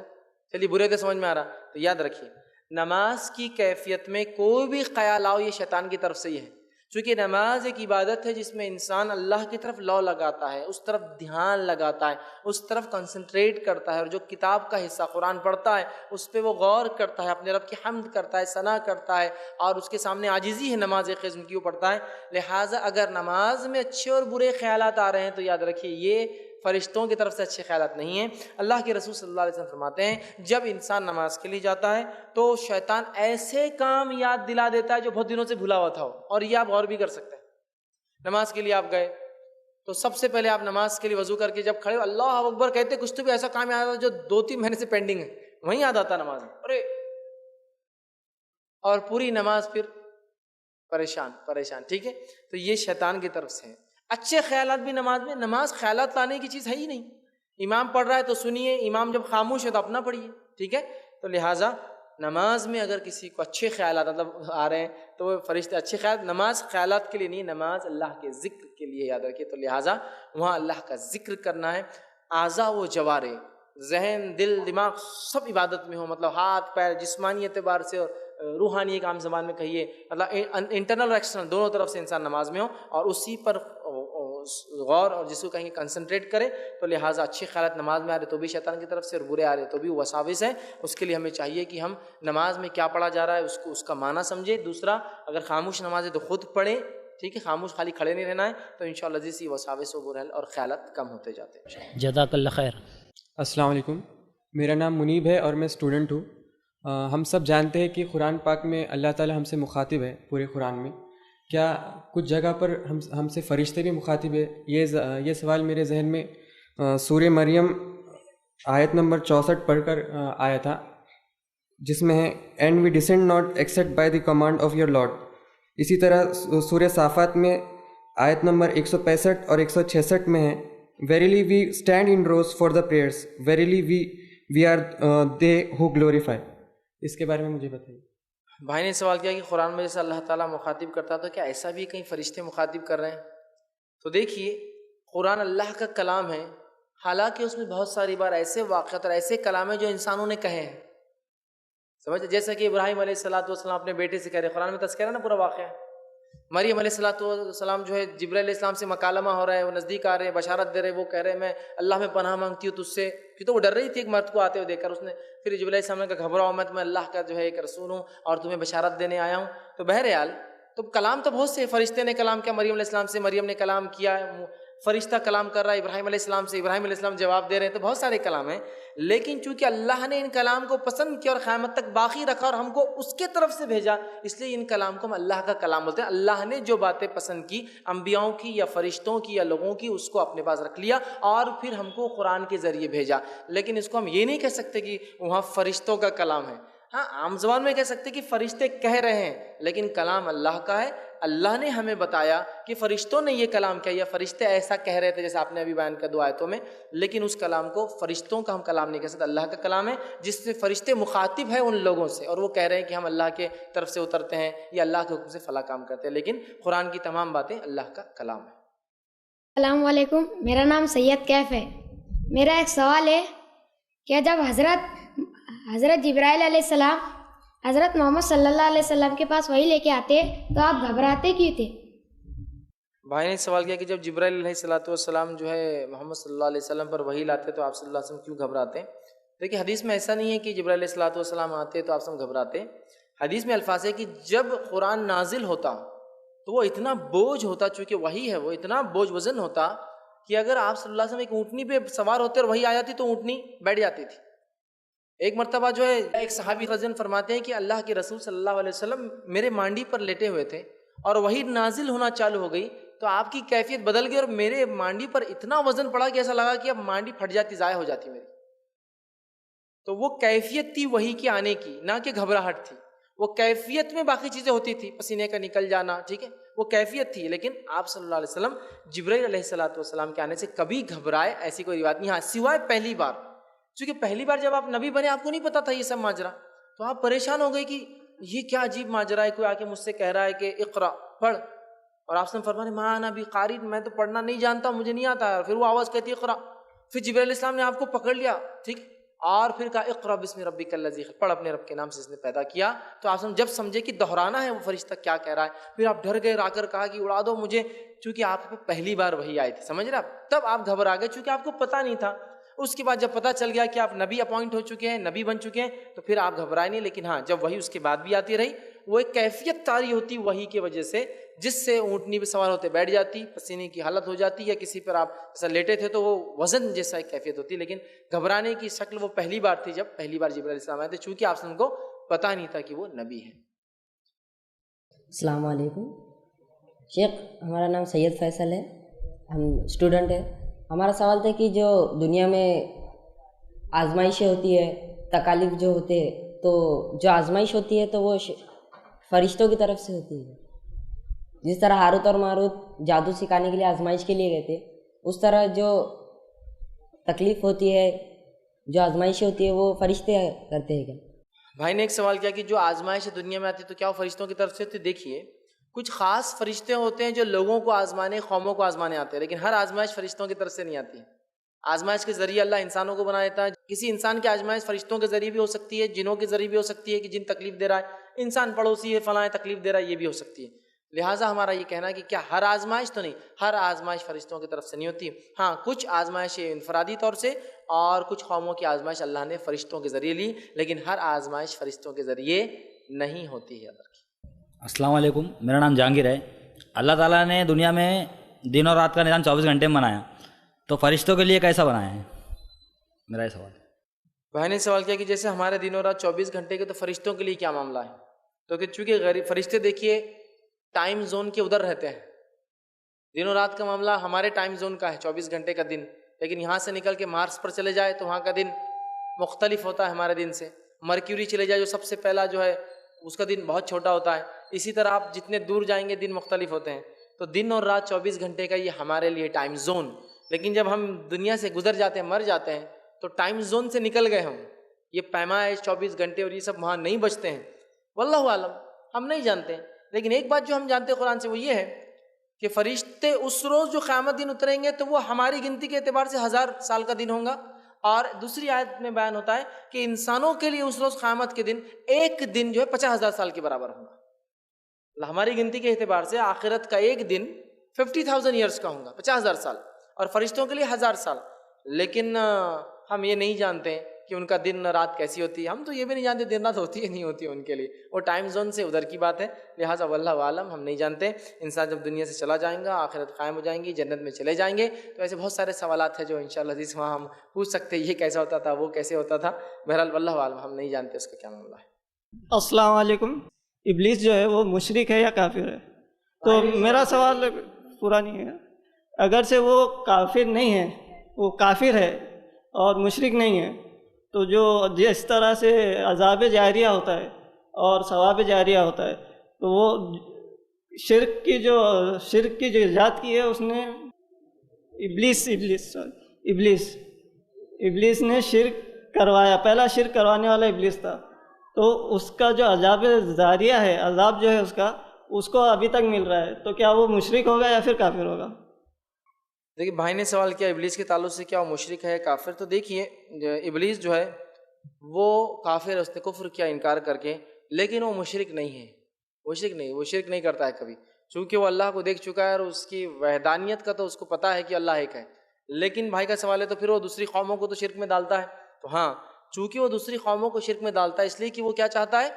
چلیے برے تو سمجھ میں آ رہا، تو یاد رکھیے نماز کی کیفیت میں کوئی بھی خیال آؤ یہ شیطان کی طرف سے ہی ہے، چونکہ نماز ایک عبادت ہے جس میں انسان اللہ کی طرف لو لگاتا ہے، اس طرف دھیان لگاتا ہے، اس طرف کنسنٹریٹ کرتا ہے، اور جو کتاب کا حصہ قرآن پڑھتا ہے اس پہ وہ غور کرتا ہے، اپنے رب کی حمد کرتا ہے، ثنا کرتا ہے، اور اس کے سامنے عاجزی ہے نماز ایک قسم کی وہ پڑھتا ہے۔ لہٰذا اگر نماز میں اچھے اور برے خیالات آ رہے ہیں تو یاد رکھیے یہ فرشتوں کی طرف سے اچھے خیالات نہیں ہیں۔ اللہ کے رسول صلی اللہ علیہ وسلم فرماتے ہیں جب انسان نماز کے لیے جاتا ہے تو شیطان ایسے کام یاد دلا دیتا ہے جو بہت دنوں سے بھولا ہوا تھا، اور یہ آپ غور بھی کر سکتے ہیں۔ نماز کے لیے آپ گئے تو سب سے پہلے آپ نماز کے لیے وضو کر کے جب کھڑے ہو اللہ اکبر کہتے کچھ تو بھی ایسا کام یاد آتا جو 2-3 مہینے سے پینڈنگ ہے، وہیں یاد آتا نماز میں، ارے، اور پوری نماز پھر پریشان، ٹھیک ہے، تو یہ شیطان کی طرف سے ہے۔ اچھے خیالات بھی نماز خیالات لانے کی چیز ہے ہی نہیں، امام پڑھ رہا ہے تو سنیے، امام جب خاموش ہے تو اپنا پڑھیے، ٹھیک ہے، تو لہٰذا نماز میں اگر کسی کو اچھے خیالات آ رہے ہیں تو وہ فرشتے اچھے خیالات، نماز خیالات کے لیے نہیں، نماز اللہ کے ذکر کے لیے، یاد رکھیے، تو لہٰذا وہاں اللہ کا ذکر کرنا ہے، اعضاء و جوارح، ذہن، دل، دماغ سب عبادت میں ہو، مطلب ہاتھ پیر جسمانی اعتبار سے اور روحانی ایک عام زبان میں کہیے، مطلب انٹرنل اور ایکسٹرنل دونوں طرف سے انسان نماز میں ہو اور اسی پر غور اور جس کو کہیں گے کنسنٹریٹ کرے، تو لہٰذا اچھے خیالات نماز میں آ رہے تو بھی شیطان کی طرف سے اور برے آ رہے تو بھی وساوس ہیں۔ اس کے لیے ہمیں چاہیے کہ ہم نماز میں کیا پڑھا جا رہا ہے اس کا معنی سمجھے۔ دوسرا، اگر خاموش نماز ہے تو خود پڑھیں، ٹھیک ہے، خاموش خالی کھڑے نہیں رہنا ہے، تو انشاءاللہ جیسی وساوس و برے اور خیالات کم ہوتے جاتے ہیں۔
جزاک اللہ خیر۔
السلام علیکم، میرا نام منیب ہے اور میں اسٹوڈنٹ ہوں۔ ہم سب جانتے ہیں کہ قرآن پاک میں اللہ تعالی ہم سے مخاطب ہے، پورے قرآن میں کیا کچھ جگہ پر ہم سے فرشتے بھی مخاطب ہے؟ یہ سوال میرے ذہن میں سورہ مریم آیت نمبر 64 پڑھ کر آیا تھا، جس میں ہے and we descend not except by the command of your Lord. اسی طرح سورہ صافات میں آیت نمبر 165 اور 166 میں ہے verily we stand in rows for the prayers verily we are they who glorify. اس کے بارے میں مجھے بتائیے.
بھائی نے سوال کیا کہ قرآن میں جیسے اللہ تعالیٰ مخاطب کرتا تو کیا ایسا بھی کہیں فرشتے مخاطب کر رہے ہیں؟ تو دیکھیے قرآن اللہ کا کلام ہے، حالانکہ اس میں بہت ساری بار ایسے واقعات اور ایسے کلام ہیں جو انسانوں نے کہے ہیں. سمجھتے جیسا کہ ابراہیم علیہ السلام اپنے بیٹے سے کہہ رہے، قرآن میں تذکرہ نا پورا واقعہ. مریم علیہ السلام جو ہے جبرائیل علیہ السلام سے مکالمہ ہو رہا ہے، وہ نزدیک آ رہے ہیں، بشارت دے رہے، وہ کہہ رہے میں اللہ میں پناہ مانگتی ہوں تجھ سے. کہ تو وہ ڈر رہی تھی ایک مرد کو آتے ہوئے دیکھ کر. اس نے پھر جبرائیل علیہ السلام نے کہا گھبراؤ مت، میں اللہ کا جو ہے ایک رسول ہوں اور تمہیں بشارت دینے آیا ہوں. تو بہرحال تو کلام تو بہت سے، فرشتے نے کلام کیا مریم علیہ السلام سے، مریم نے کلام کیا، فرشتہ کلام کر رہا ہے ابراہیم علیہ السلام سے، ابراہیم علیہ السلام جواب دے رہے ہیں. تو بہت سارے کلام ہیں، لیکن چونکہ اللہ نے ان کلام کو پسند کیا اور قیامت تک باقی رکھا اور ہم کو اس کے طرف سے بھیجا، اس لیے ان کلام کو ہم اللہ کا کلام بولتے ہیں. اللہ نے جو باتیں پسند کی انبیاؤں کی یا فرشتوں کی یا لوگوں کی، اس کو اپنے پاس رکھ لیا اور پھر ہم کو قرآن کے ذریعے بھیجا. لیکن اس کو ہم یہ نہیں کہہ سکتے کہ وہاں فرشتوں کا کلام ہے. ہاں عام زبان میں کہہ سکتے کہ فرشتے کہہ رہے ہیں، لیکن کلام اللہ کا ہے. اللہ نے ہمیں بتایا کہ فرشتوں نے یہ کلام کیا یا فرشتے ایسا کہہ رہے تھے جیسے آپ نے ابھی بیان کیا 2 آیتوں میں، لیکن اس کلام کو فرشتوں کا ہم کلام نہیں کہہ سکتے، اللہ کا کلام ہے جس سے فرشتے مخاطب ہیں ان لوگوں سے، اور وہ کہہ رہے ہیں کہ ہم اللہ کے طرف سے اترتے ہیں یا اللہ کے حکم سے فلاں کام کرتے ہیں. لیکن قرآن کی تمام باتیں اللہ کا کلام ہے.
السلام علیکم، میرا نام سید کیف ہے. میرا ایک سوال ہے کہ جب حضرت جبرائیل علیہ السلام حضرت محمد صلی اللہ علیہ وسلم کے پاس وہی لے کے آتے تو آپ گھبراتے کیوں تھے؟
بھائی نے سوال کیا کہ جب جبرائیل علیہ السلام جو ہے محمد صلی اللہ علیہ وسلم پر وحی لاتے تو آپ صلی اللہ علیہ وسلم کیوں گھبراتے ہیں؟ دیکھیے حدیث میں ایسا نہیں ہے کہ جبرائیل علیہ السلام آتے تو آپ سب گھبراتے. حدیث میں الفاظ ہے کہ جب قرآن نازل ہوتا تو وہ اتنا بوجھ ہوتا، چونکہ وحی ہے، وہ اتنا بوجھ وزن ہوتا کہ اگر آپ صلی اللہ علیہ وسلم ایک اونٹنی پہ سوار ہوتے اور وحی آ جاتی تو اونٹنی بیٹھ جاتی تھی. ایک مرتبہ جو ہے ایک صحابی رضی فرماتے ہیں کہ اللہ کے رسول صلی اللہ علیہ وسلم میرے مانڈی پر لیٹے ہوئے تھے اور وحی نازل ہونا چالو ہو گئی تو آپ کی کیفیت بدل گئی اور میرے مانڈی پر اتنا وزن پڑا کہ ایسا لگا کہ اب مانڈی پھٹ جاتی، ضائع ہو جاتی میری. تو وہ کیفیت تھی وحی کے آنے کی، نہ کہ گھبراہٹ تھی. وہ کیفیت میں باقی چیزیں ہوتی تھی، پسینے کا نکل جانا، ٹھیک ہے، وہ کیفیت تھی. لیکن آپ صلی اللہ علیہ وسلم جبرائیل علیہ السلام کے آنے سے کبھی گھبرائے ایسی کوئی روایت نہیں. ہاں سوائے پہلی بار، چونکہ پہلی بار جب آپ نبی بنے آپ کو نہیں پتا تھا یہ سب ماجرا، تو آپ پریشان ہو گئے کہ یہ کیا عجیب ماجرا ہے، کوئی آ کے مجھ سے کہہ رہا ہے کہ اقرا پڑھ، اور آپ سے فرمانے ماں نبی قاری، میں تو پڑھنا نہیں جانتا، مجھے نہیں آتا ہے. پھر وہ آواز کہتی اقرا. پھر جبرائیل علیہ السلام نے آپ کو پکڑ لیا، ٹھیک، اور پھر کہا اقرا بسم ربک الذی خلق، پڑھ اپنے رب کے نام سے اس نے پیدا کیا. تو آپ جب سمجھے کہ دہرانا ہے وہ فرشتہ کیا کہہ رہا ہے، پھر آپ ڈر گئے، آ کر کہا کہ اڑا دو مجھے، چونکہ آپ کو پہلی بار وحی آئی تھی، سمجھ رہے آپ، تب آپ گھبرا گئے چونکہ آپ کو پتہ نہیں تھا. اس کے بعد جب پتہ چل گیا کہ آپ نبی اپوائنٹ ہو چکے ہیں، نبی بن چکے ہیں، تو پھر آپ گھبرائے نہیں. لیکن ہاں جب وحی اس کے بعد بھی آتی رہی، وہ ایک کیفیت طاری ہوتی وحی کی وجہ سے، جس سے اونٹنی پہ سوار ہوتے بیٹھ جاتی، پسینے کی حالت ہو جاتی، یا کسی پر آپ جیسا لیٹے تھے تو وہ وزن جیسا ایک کیفیت ہوتی. لیکن گھبرانے کی شکل وہ پہلی بار تھی جب پہلی بار جبرائیل علیہ السلام آئے تھے، چونکہ آپ سب کو پتہ نہیں تھا کہ وہ نبی ہے.
السلام علیکم شیخ، ہمارا نام سید فیصل ہے، ہم اسٹوڈنٹ ہیں. ہمارا سوال تھا کہ جو دنیا میں آزمائشیں ہوتی ہے، تکالیف جو ہوتے ہیں، تو جو آزمائش ہوتی ہے تو وہ فرشتوں کی طرف سے ہوتی ہے. جس طرح ہاروت اور ماروت جادو سکھانے کے لیے آزمائش کے لیے گئے تھے، اس طرح جو تکلیف ہوتی ہے، جو آزمائشیں ہوتی ہے، وہ فرشتے کرتے ہیں کیا؟
بھائی نے ایک سوال کیا کہ جو آزمائش دنیا میں آتی ہے تو کیا وہ فرشتوں کی طرف سے ہوتی ہے؟ دیکھیے کچھ خاص فرشتے ہوتے ہیں جو لوگوں کو آزمانے، قوموں کو آزمانے آتے ہیں، لیکن ہر آزمائش فرشتوں کی طرف سے نہیں آتی. آزمائش کے ذریعے اللہ انسانوں کو بنا دیتا ہے. کسی انسان کی آزمائش فرشتوں کے ذریعے بھی ہو سکتی ہے، جنوں کے ذریعے بھی ہو سکتی ہے کہ جن تکلیف دے رہا ہے، انسان پڑوسی ہے فلاں تکلیف دے رہا ہے، یہ بھی ہو سکتی ہے. لہٰذا ہمارا یہ کہنا ہے کہ کیا ہر آزمائش تو نہیں، ہر آزمائش فرشتوں کی طرف سے نہیں ہوتی. ہاں کچھ آزمائش انفرادی طور سے اور کچھ قوموں کی آزمائش اللہ نے فرشتوں کے ذریعے لی، لیکن ہر آزمائش فرشتوں کے ذریعے نہیں ہوتی ہے.
السلام علیکم، میرا نام جہانگیر ہے. اللہ تعالیٰ نے دنیا میں دن اور رات کا نظام 24 گھنٹے میں بنایا، تو فرشتوں کے لیے کیسا بنایا ہے؟ میرا یہ سوال ہے.
بھائی نے سوال کیا کہ جیسے ہمارے دن اور رات 24 گھنٹے کے، تو فرشتوں کے لیے کیا معاملہ ہے؟ تو کہ چونکہ فرشتے دیکھیے ٹائم زون کے ادھر رہتے ہیں، دن و رات کا معاملہ ہمارے ٹائم زون کا ہے، 24 گھنٹے کا دن لیکن یہاں سے نکل کے مارس پر چلے جائے تو وہاں کا دن مختلف ہوتا ہے ہمارے دن سے. مرکیوری چلے جائے جو سب سے پہلا جو ہے اس کا دن بہت چھوٹا ہوتا ہے. اسی طرح آپ جتنے دور جائیں گے دن مختلف ہوتے ہیں. تو دن اور رات 24 گھنٹے کا یہ ہمارے لیے ٹائم زون. لیکن جب ہم دنیا سے گزر جاتے ہیں, مر جاتے ہیں, تو ٹائم زون سے نکل گئے ہم. یہ پیمائش 24 گھنٹے اور یہ سب وہاں نہیں بچتے ہیں. واللہ عالم, ہم نہیں جانتے. لیکن ایک بات جو ہم جانتے ہیں قرآن سے وہ یہ ہے کہ فرشتے اس روز جو قیامت دن اتریں گے تو وہ ہماری گنتی کے اعتبار سے 1000 سال کا دن ہوگا. اور دوسری آیت میں بیان ہوتا ہے کہ انسانوں کے لیے اس روز قیامت کے دن ایک دن جو ہے 50,000 سال کے برابر ہوگا. ہماری گنتی کے اعتبار سے آخرت کا ایک دن 50,000 ایئرس کا ہوگا, 50,000 سال, اور فرشتوں کے لیے 1000 سال. لیکن ہم یہ نہیں جانتے کہ ان کا دن رات کیسی ہوتی ہے. ہم تو یہ بھی نہیں جانتے دن رات ہوتی ہے نہیں ہوتی ہے ان کے لیے. وہ ٹائم زون سے ادھر کی بات ہے. لہٰذا واللہ عالم ہم نہیں جانتے. انسان جب دنیا سے چلا جائیں گا, آخرت قائم ہو جائیں گی, جنت میں چلے جائیں گے, تو ایسے بہت سارے سوالات ہیں جو انشاءاللہ عزیز وہاں ہم پوچھ سکتے ہیں, یہ کیسا ہوتا تھا, وہ کیسے ہوتا تھا. بہرحال واللہ عالم ہم نہیں جانتے اس کا کیا معاملہ ہے.
السلام علیکم. ابلیس جو ہے وہ مشرک ہے یا کافر ہے؟ تو میرا سوال پورا نہیں ہے. اگر سے وہ کافر نہیں ہے, وہ کافر ہے اور مشرک نہیں ہے, تو جو جس طرح سے عذاب جاریہ ہوتا ہے اور ثواب جاریہ ہوتا ہے, تو وہ شرک کی جو ایجاد کی ہے اس نے ابلیس نے شرک کروایا. پہلا شرک کروانے والا ابلیس تھا. تو اس کا جو عذاب جاریہ ہے, عذاب جو ہے اس کو ابھی تک مل رہا ہے. تو کیا وہ مشرک ہوگا یا پھر کافر ہوگا؟
دیکھیے بھائی نے سوال کیا ابلیس کے تعلق سے کیا وہ مشرک ہے کافر. تو دیکھیے ابلیس جو ہے وہ کافر ہے, اس نے کفر کیا انکار کر کے, لیکن وہ مشرک نہیں ہے. وہ شرک نہیں کرتا ہے کبھی, چونکہ وہ اللہ کو دیکھ چکا ہے اور اس کی وحدانیت کا تو اس کو پتہ ہے کہ اللہ ایک ہے. لیکن بھائی کا سوال ہے تو پھر وہ دوسری قوموں کو تو شرک میں ڈالتا ہے. تو ہاں, چونکہ وہ دوسری قوموں کو شرک میں ڈالتا ہے اس لیے کہ وہ کیا چاہتا ہے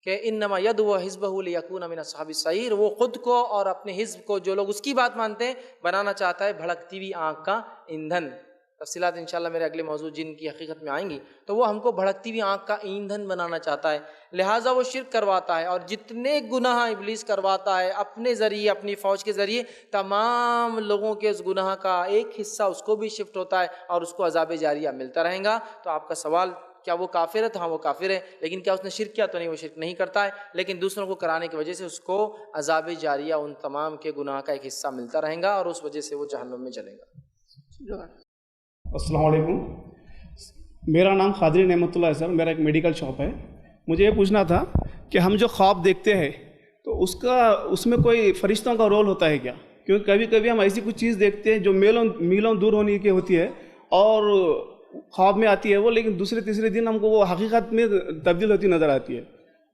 کہ انما یدعو حزبہ لیکون من اصحاب السعیر, وہ خود کو اور اپنے حزب کو, جو لوگ اس کی بات مانتے ہیں, بنانا چاہتا ہے بھڑکتی ہوئی آنکھ کا ایندھن. تفصیلات انشاءاللہ میرے اگلے موضوع جن کی حقیقت میں آئیں گی. تو وہ ہم کو بھڑکتی ہوئی آنکھ کا ایندھن بنانا چاہتا ہے, لہٰذا وہ شرک کرواتا ہے. اور جتنے گناہ ابلیس کرواتا ہے اپنے ذریعے, اپنی فوج کے ذریعے, تمام لوگوں کے اس گناہ کا ایک حصہ اس کو بھی شفٹ ہوتا ہے اور اس کو عذاب جاریہ ملتا رہے گا. تو آپ کا سوال کیا وہ کافر ہے؟ تو ہاں وہ کافر ہے. لیکن کیا اس نے شرک کیا؟ تو نہیں, وہ شرک نہیں کرتا ہے. لیکن دوسروں کو کرانے کی وجہ سے اس کو عذاب جاریہ ان تمام کے گناہ کا ایک حصہ ملتا رہے گا اور اس وجہ سے وہ جہنم میں جلے گا.
السلام علیکم. میرا نام خادری نعمت اللہ ہے سر. میرا ایک میڈیکل شاپ ہے. مجھے یہ پوچھنا تھا کہ ہم جو خواب دیکھتے ہیں تو اس میں کوئی فرشتوں کا رول ہوتا ہے کیا؟ کیونکہ کبھی کبھی ہم ایسی کچھ چیز دیکھتے ہیں جو میلوں دور ہونے کی ہوتی ہے اور خواب میں آتی ہے وہ, لیکن دوسرے تیسرے دن ہم کو وہ حقیقت میں تبدیل ہوتی نظر آتی ہے.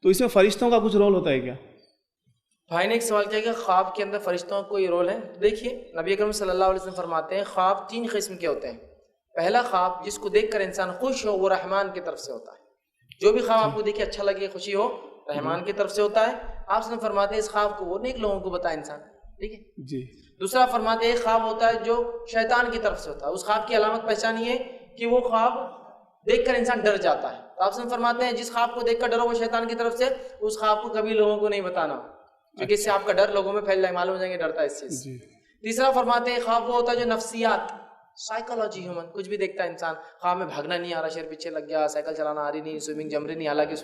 تو اس میں فرشتوں کا کچھ رول ہوتا ہے کیا؟
بھائی نے ایک سوال کیا کہ خواب کے اندر فرشتوں کا کوئی رول ہے. دیکھیے نبی اکرم صلی اللہ علیہ وسلم فرماتے ہیں خواب 3 قسم کے ہوتے ہیں. پہلا خواب جس کو دیکھ کر انسان خوش ہو وہ رحمان کی طرف سے ہوتا ہے. جو بھی خواب آپ کو دیکھے اچھا لگے, خوشی ہو, رحمان کی طرف سے ہوتا ہے. آپ سے فرماتے ہیں اس خواب کو وہ نیک لوگوں کو بتائے انسان, ٹھیک ہے جی. دوسرا فرماتے ہیں ایک خواب ہوتا ہے جو شیطان کی طرف سے ہوتا ہے. اس خواب کی علامت پہچان یہ ہے کہ وہ خواب دیکھ کر انسان ڈر جاتا ہے. تو آپ سے فرماتے ہیں جس خواب کو دیکھ کر ڈرو وہ شیطان کی طرف سے, اس خواب کو کبھی لوگوں کو نہیں بتانا, کیونکہ اس سے آپ کا ڈر لوگوں میں پھیل جائے, معلوم ہو جائیں گے ڈرتا ہے اس چیز سے. تیسرا فرماتے ہیں خواب وہ ہوتا ہے جو نفسیات, سائیکالوجی, ہیومن, کچھ بھی دیکھتا ہے انسان. خواب میں بھاگنا نہیں آ رہا, شیر پیچھے لگ گیا, سائیکل چلانا آ رہی نہیں, سوئمنگ جم رہی نہیں, حالانکہ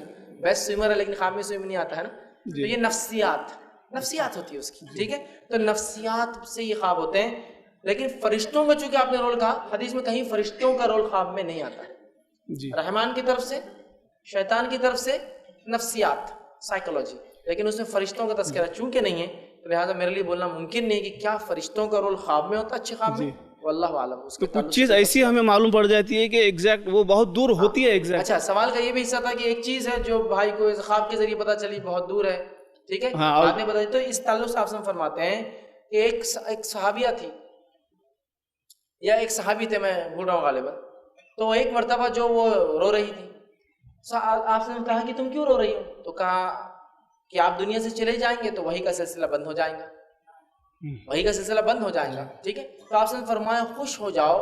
بیسٹ سوئمر ہے لیکن خواب میں سوئم نہیں آتا ہے نا. تو یہ نفسیات ہوتی ہے اس کی, ٹھیک ہے. تو نفسیات سے یہ خواب ہوتے ہیں. لیکن فرشتوں کا چونکہ آپ نے رول کہا, حدیث میں کہیں فرشتوں کا رول خواب میں نہیں آتا ہے. رحمان کی طرف سے, شیطان کی طرف سے, نفسیات, سائیکالوجی, لیکن اس میں فرشتوں کا تذکرہ چونکہ نہیں ہے تو لہٰذا میرے لیے بولنا ممکن نہیں کہ کیا فرشتوں کا رول خواب میں ہوتا ہے, اچھے خواب میں. واللہ عالم. اس
کو کچھ چیز ایسی ہمیں معلوم پڑ جاتی ہے کہ ایگزیکٹ وہ بہت دور ہوتی ہے. ایگزیکٹ
اچھا, سوال کا یہ بھی حصہ تھا کہ ایک چیز ہے جو بھائی کو خواب کے ذریعے پتا چلی بہت دور ہے, ٹھیک ہے, آپ نے بتایا. تو اس تعلق سے آپ سے فرماتے ہیں کہ ایک صحابیہ تھی یا ایک صحابی تھے, میں بھول رہا ہوں غالباً. تو ایک مرتبہ جو وہ رو رہی تھی, آپ سے کہا کہ تم کیوں رو رہی ہو؟ تو کہا کہ آپ دنیا سے چلے جائیں گے تو وہی کا سلسلہ بند ہو جائے گا, وہی کا سلسلہ بند ہو جائے گا, ٹھیک ہے. تو آپ سے فرمایا خوش ہو جاؤ,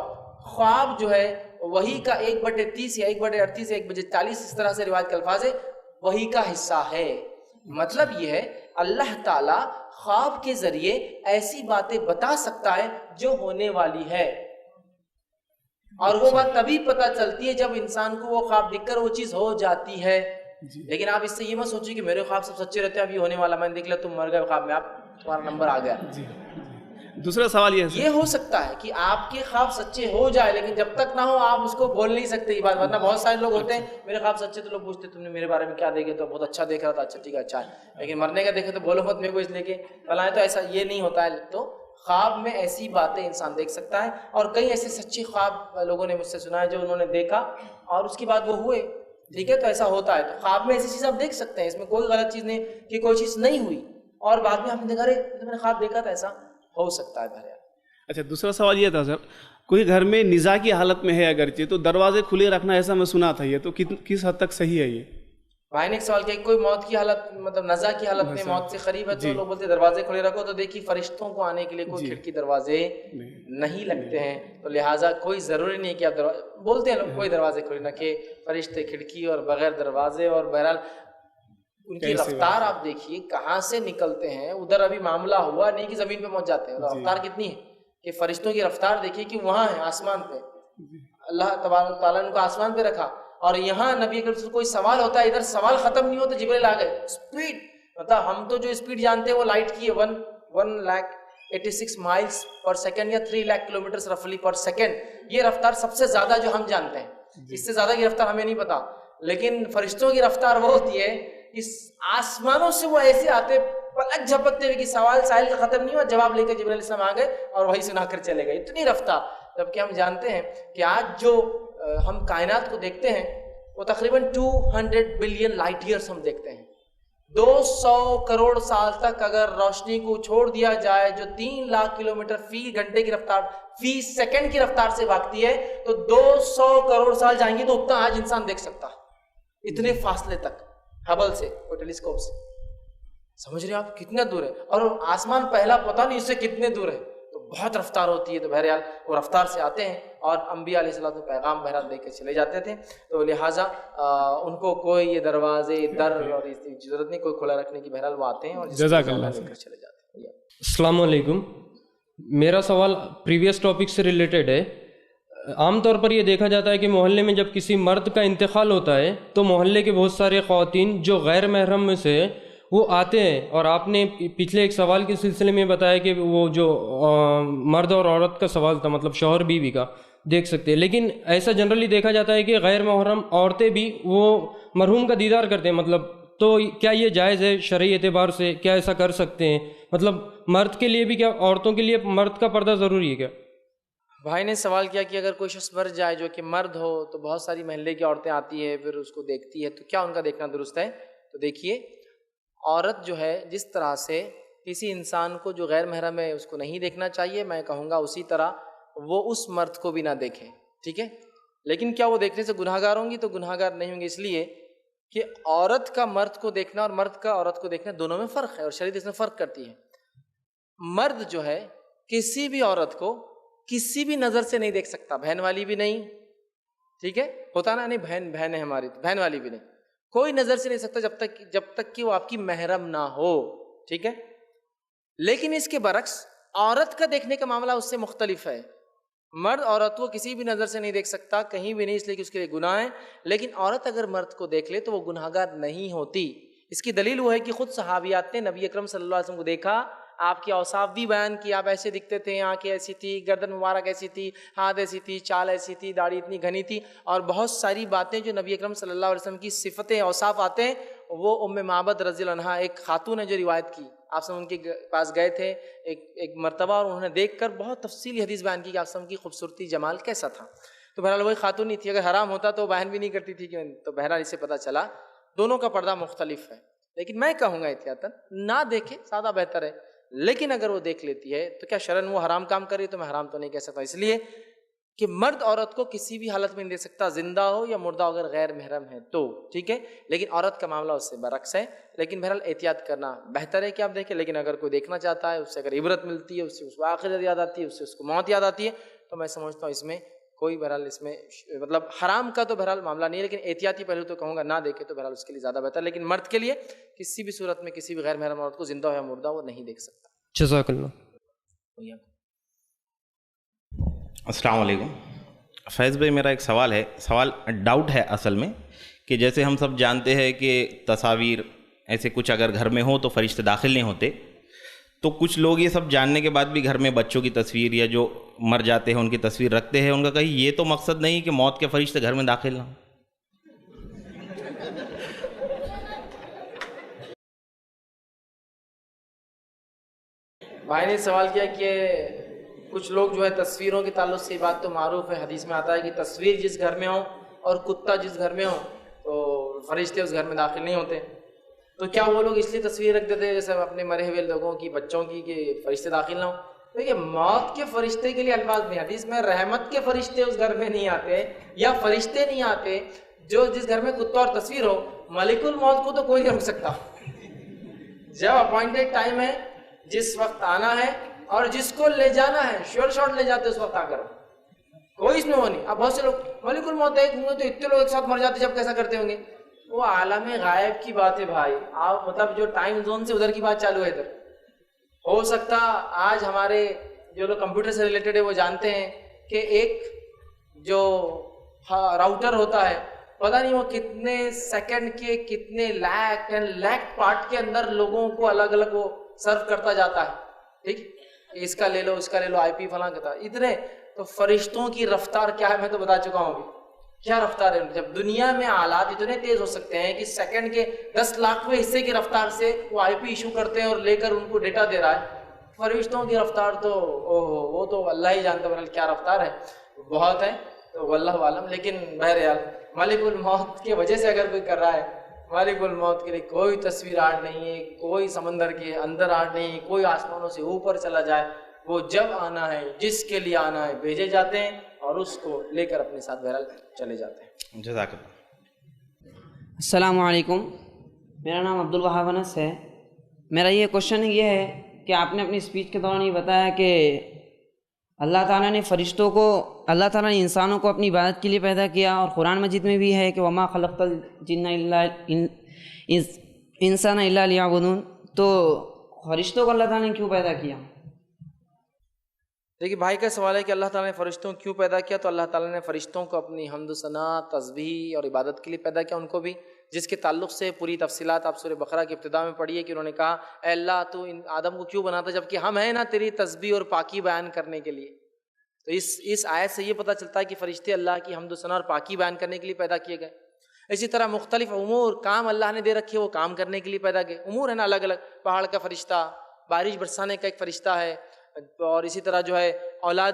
خواب جو ہے وہی کا 1/30 یا 1/38 یا 1/40 اس طرح سے روایت کے الفاظ ہے, وہی کا حصہ ہے. مطلب یہ ہے اللہ تعالیٰ خواب کے ذریعے ایسی باتیں بتا سکتا ہے جو ہونے والی ہے. اور وہ بات تبھی پتہ چلتی ہے جب انسان کو وہ خواب دیکھ کر وہ چیز ہو جاتی ہے. لیکن آپ اس سے یہ مت سوچیے کہ میرے خواب سب سچے رہتے ہیں, اب یہ ہونے والا, میں نے دیکھ لیا تم مر گئے خواب میں, آپ تمہارا نمبر آ گیا.
دوسرا سوال یہ ہے
یہ ہو سکتا ہے کہ آپ کے خواب سچے ہو جائے, لیکن جب تک نہ ہو آپ اس کو بول نہیں سکتے یہ بات. ورنہ بہت سارے لوگ ہوتے ہیں میرے خواب سچے, تو لوگ پوچھتے تم نے میرے بارے میں کیا دیکھے, تو بہت اچھا دیکھ رہا تھا, اچھا ٹھیک ہے اچھا ہے, لیکن مرنے کا دیکھے تو بولو مت میرے کو اس لے کے فلاں. تو ایسا یہ نہیں ہوتا ہے. تو خواب میں ایسی باتیں انسان دیکھ سکتا ہے, اور کئی ایسے سچے خواب لوگوں نے مجھ سے سنا ہے جو انہوں نے دیکھا اور اس کے بعد وہ ہوئے. ٹھیک ہے, تو ایسا ہوتا ہے. تو خواب میں ایسی چیز آپ دیکھ سکتے ہیں, اس میں کوئی غلط چیز نہیں کہ کوئی چیز نہیں ہوئی اور بعد میں آپ نے دیکھا ارے میں نے خواب دیکھا تھا, ایسا ہو سکتا ہے بھائی.
اچھا, دوسرا سوال یہ تھا سر, کوئی گھر میں نزاع کی حالت میں ہے اگرچہ, تو دروازے کھلے رکھنا ایسا میں سنا تھا, یہ تو کس حد تک صحیح ہے یہ؟
بھائی نے ایک سوال کیا کہ کوئی موت کی حالت مطلب نزا کی حالت میں موت سے قریب ہے تو لوگ بولتے دروازے کھلے رکھو, تو دیکھیے فرشتوں کو آنے کے لیے کوئی کھڑکی دروازے نہیں لگتے ہیں, تو لہٰذا کوئی ضروری نہیں کہ آپ بولتے ہیں لوگ کوئی دروازے کھلے رکھے, فرشتے کھڑکی اور بغیر دروازے. اور بہرحال ان کی رفتار آپ دیکھیے کہاں سے نکلتے ہیں, ادھر ابھی معاملہ ہوا نہیں کہ زمین پہ پہنچ جاتے ہیں. رفتار کتنی ہے کہ فرشتوں کی رفتار دیکھیے کہ وہاں ہے آسمان پہ, اللہ تبارک و تعالیٰ نے ان کو آسمان پہ رکھا, اور یہاں نبی اکرم سے کوئی سوال ہوتا ہے ادھر سوال ختم نہیں ہوتا جبریل آ گئے. اسپیڈ مطلب ہم تو جو اسپیڈ جانتے ہیں وہ لائٹ کی ہے 1,86 مائلز پر سیکنڈ یا 3 لاکھ کلومیٹر رفلی پر سیکنڈ. یہ رفتار سب سے زیادہ جو ہم جانتے ہیں, اس سے زیادہ کی رفتار ہمیں نہیں پتا. لیکن فرشتوں کی رفتار وہ ہوتی ہے اس آسمانوں سے وہ ایسے آتے پلک جھپکتے ہوئے کہ سوال سائل کا ختم نہیں ہوا, جواب لے کر جبریل علیہ السلام آ گئے اور وہی سنا کر چلے گئے. اتنی رفتار. جبکہ ہم جانتے ہیں کہ آج جو ہم کائنات کو دیکھتے ہیں وہ تقریباً 200 بلین لائٹ ایئرس ہم دیکھتے ہیں. 200 کروڑ سال تک اگر روشنی کو چھوڑ دیا جائے جو 3 لاکھ کلومیٹر فی گھنٹے کی رفتار فی سیکنڈ کی رفتار سے بھاگتی ہے, تو 200 کروڑ سال جائیں گے تو اتنا آج انسان دیکھ سکتا ہے اتنے فاصلے تک ہبل سے اور ٹیلیسکوپ سے. سمجھ رہے آپ کتنا دور ہے, اور آسمان پہلا پتہ نہیں اس سے کتنے دور ہے, تو بہت رفتار ہوتی ہے. تو بہرحال وہ رفتار سے آتے ہیں اور انبیاء علیہ السلام پیغام بہرحال دے کے چلے جاتے تھے, تو لہٰذا ان کو کوئی یہ دروازے در اور اس کی ضرورت نہیں, کوئی کھلا رکھنے کی. بہرحال وہ آتے ہیں اور
جزاک اللہ
لے کر چلے جاتے ہیں.
السلام علیکم. میرا سوال پریویس ٹاپک سے ریلیٹڈ ہے. عام طور پر یہ دیکھا جاتا ہے کہ محلے میں جب کسی مرد کا انتقال ہوتا ہے تو محلے کے بہت سارے خواتین جو غیر محرم میں سے وہ آتے ہیں, اور آپ نے پچھلے ایک سوال کے سلسلے میں بتایا کہ وہ جو مرد اور عورت کا سوال تھا, مطلب شوہر بیوی کا دیکھ سکتے ہیں, لیکن ایسا جنرلی دیکھا جاتا ہے کہ غیر محرم عورتیں بھی وہ مرحوم کا دیدار کرتے ہیں. مطلب تو کیا یہ جائز ہے شرعی اعتبار سے, کیا ایسا کر سکتے ہیں؟ مطلب مرد کے لیے بھی, کیا عورتوں کے لیے مرد کا پردہ ضروری ہے کیا؟
بھائی نے سوال کیا کہ اگر کوئی شخص مر جائے جو کہ مرد ہو تو بہت ساری محلے کی عورتیں آتی ہیں پھر اس کو دیکھتی ہے, تو کیا ان کا دیکھنا درست ہے؟ تو دیکھیے, عورت جو ہے جس طرح سے کسی انسان کو جو غیر محرم ہے اس کو نہیں دیکھنا چاہیے, میں کہوں گا اسی طرح وہ اس مرد کو بھی نہ دیکھیں. ٹھیک ہے, لیکن کیا وہ دیکھنے سے گناہ گار ہوں گی؟ تو گناہ گار نہیں ہوں گے, اس لیے کہ عورت کا مرد کو دیکھنا اور مرد کا عورت کو دیکھنا دونوں میں فرق ہے, اور شریعت اس میں فرق کرتی ہے. مرد جو ہے کسی بھی عورت کو کسی بھی نظر سے نہیں دیکھ سکتا, بہن والی بھی نہیں. ٹھیک ہے, ہوتا نا نہیں بہن ہے ہماری, تو بہن والی بھی نہیں, کوئی نظر سے نہیں سکتا جب تک کہ وہ آپ کی محرم نہ ہو. ٹھیک ہے, لیکن اس کے برعکس عورت کا دیکھنے کا معاملہ اس سے مختلف ہے. مرد عورت کو کسی بھی نظر سے نہیں دیکھ سکتا, کہیں بھی نہیں, اس لیے کہ اس کے لیے گناہ ہے. لیکن عورت اگر مرد کو دیکھ لے تو وہ گناہ گار نہیں ہوتی. اس کی دلیل وہ ہے کہ خود صحابیات نے نبی اکرم صلی اللہ علیہ وسلم کو دیکھا, آپ کے اوصاف بھی بیان کی, آپ ایسے دکھتے تھے, آنکھیں ایسی تھی, گردن مبارک ایسی تھی, ہاتھ ایسی تھی, چال ایسی تھی, داڑھی اتنی گھنی تھی, اور بہت ساری باتیں جو نبی اکرم صلی اللہ علیہ وسلم کی صفتیں اوصاف آتے ہیں. وہ ام معبد رضی اللہ عنہا ایک خاتون ہے جو روایت کی, آپ سب ان کے پاس گئے تھے ایک مرتبہ, اور انہوں نے دیکھ کر بہت تفصیلی حدیث بیان کی کہ آپ سب کی خوبصورتی جمال کیسا تھا. تو بہرحال وہی خاتون نہیں تھی, اگر حرام ہوتا تو بیان بھی نہیں کرتی تھی کہ, تو بہرحال اس سے پتہ چلا دونوں کا پردہ مختلف ہے. لیکن میں کہوں گا احتیاطاً نہ دیکھے, زیادہ بہتر ہے. لیکن اگر وہ دیکھ لیتی ہے تو کیا شرعاً وہ حرام کام کر رہی ہے؟ تو میں حرام تو نہیں کہہ سکتا, اس لیے کہ مرد عورت کو کسی بھی حالت میں نہیں دیکھ سکتا, زندہ ہو یا مردہ ہو, اگر غیر محرم ہے تو. ٹھیک ہے, لیکن عورت کا معاملہ اس سے برعکس ہے. لیکن بہرحال احتیاط کرنا بہتر ہے کہ آپ دیکھیں. لیکن اگر کوئی دیکھنا چاہتا ہے, اس سے اگر عبرت ملتی ہے, اس سے اس کو آخرت یاد آتی ہے, اس سے اس کو موت یاد آتی ہے, تو میں سمجھتا ہوں اس میں کوئی بہرحال اس میں مطلب حرام کا تو بہرحال معاملہ نہیں ہے. لیکن احتیاطی پہلو تو کہوں گا نہ دیکھے تو بہرحال اس کے لیے زیادہ بہتر. لیکن مرد کے لیے کسی بھی صورت میں کسی بھی غیر محرم عورت کو زندہ ہو یا مردہ وہ نہیں دیکھ سکتا.
جزاک اللہ.
السلام علیکم. فیض بھائی میرا ایک سوال ڈاؤٹ ہے اصل میں، کہ جیسے ہم سب جانتے ہیں کہ تصاویر ایسے کچھ اگر گھر میں ہو تو فرشتے داخل نہیں ہوتے، تو کچھ لوگ یہ سب جاننے کے بعد بھی گھر میں بچوں کی تصویر یا جو مر جاتے ہیں ان کی تصویر رکھتے ہیں، ان کا کہیں یہ تو مقصد نہیں کہ موت کے فرشتے گھر میں داخل نہ ہوں؟
بھائی نے سوال کیا کہ کچھ لوگ جو ہے تصویروں کے تعلق سے یہ بات تو معروف ہے، حدیث میں آتا ہے کہ تصویر جس گھر میں ہو اور کتا جس گھر میں ہو تو فرشتے اس گھر میں داخل نہیں ہوتے، تو کیا وہ لوگ اس لیے تصویر رکھ دیتے جیسے اپنے مرے ہوئے لوگوں کی، بچوں کی، کہ فرشتے داخل نہ ہوں؟ دیکھیے موت کے فرشتے کے لیے الفاظ نہیں، حدیث میں رحمت کے فرشتے اس گھر میں نہیں آتے یا فرشتے نہیں آتے، جو جس گھر میں کتا اور تصویر ہو ملک الموت کو تو کوئی نہیں روک سکتا، جب اپوائنٹڈ ٹائم ہے، جس وقت آنا ہے اور جس کو لے جانا ہے شور شاٹ لے جاتے اس وقت آ کر، کوئی اس میں وہ نہیں۔ اب بہت سے لوگ ملک الموت ایک ہوں گے تو اتنے لوگ ایک ساتھ مر جاتے جب کیسا کرتے ہوں گے، وہ عالم غائب کی بات ہے بھائی، آپ مطلب جو ٹائم زون سے ادھر کی بات چالو ہے ادھر۔ ہو سکتا آج ہمارے جو لوگ کمپیوٹر سے ریلیٹڈ ہے وہ جانتے ہیں کہ ایک جو راؤٹر ہوتا ہے پتہ نہیں وہ کتنے سیکنڈ کے کتنے لاکھ پارٹ کے اندر لوگوں کو الگ الگ وہ سرو کرتا جاتا ہے، ٹھیک، اس کا لے لو اس کا لے لو، آئی پی فلاں کا، اتنے تو فرشتوں کی رفتار کیا ہے میں تو بتا چکا ہوں ابھی، کیا رفتار ہے جب دنیا میں آلات اتنے تیز ہو سکتے ہیں کہ سیکنڈ کے 10 لاکھویں حصے کی رفتار سے وہ آئی پی ایشو کرتے ہیں اور لے کر ان کو ڈیٹا دے رہا ہے، فرشتوں کی رفتار تو وہ تو اللہ ہی جانتا ہے کیا رفتار ہے، بہت ہے تو واللہ عالم۔ لیکن بہرحال ملک الموت کی وجہ سے اگر کوئی کر رہا ہے، مالک الموت کے لیے کوئی تصویر آرٹ نہیں ہے، کوئی سمندر کے اندر آرٹ نہیں ہے، کوئی آسمانوں سے اوپر چلا جائے، وہ جب آنا ہے جس کے لیے آنا ہے بھیجے جاتے ہیں اور اس کو لے کر اپنے ساتھ بہرحال چلے جاتے ہیں۔
جزاک اللہ۔
السلام علیکم، میرا نام عبدالوہاب انس ہے۔ میرا یہ کوشچن یہ ہے کہ آپ نے اپنی اسپیچ کے دوران یہ بتایا کہ اللہ تعالیٰ نے فرشتوں کو، اللہ تعالیٰ نے انسانوں کو اپنی عبادت کے لیے پیدا کیا، اور قرآن مجید میں بھی ہے کہ وما خلقت الجن الا انسان الا لیعبدون، تو فرشتوں کو اللہ تعالیٰ نے کیوں پیدا کیا؟
دیکھیے بھائی کا سوال ہے کہ اللہ تعالیٰ نے فرشتوں کیوں پیدا کیا، تو اللہ تعالیٰ نے فرشتوں کو اپنی حمد و ثنا، تسبیح اور عبادت کے لیے پیدا کیا، ان کو بھی، جس کے تعلق سے پوری تفصیلات آپ سورہ بقرہ کی ابتدا میں پڑھی ہے کہ انہوں نے کہا اے اللہ تو ان آدم کو کیوں بناتا جبکہ ہم ہیں نا تیری تسبیح اور پاکی بیان کرنے کے لیے۔ تو اس آیت سے یہ پتہ چلتا ہے کہ فرشتے اللہ کی حمد و ثنا اور پاکی بیان کرنے کے لیے پیدا کیے گئے۔ اسی طرح مختلف امور کام اللہ نے دے رکھے، وہ کام کرنے کے لیے پیدا کیے، امور ہے نا الگ الگ، پہاڑ کا فرشتہ، بارش برسانے کا ایک فرشتہ ہے، اور اسی طرح جو ہے اولاد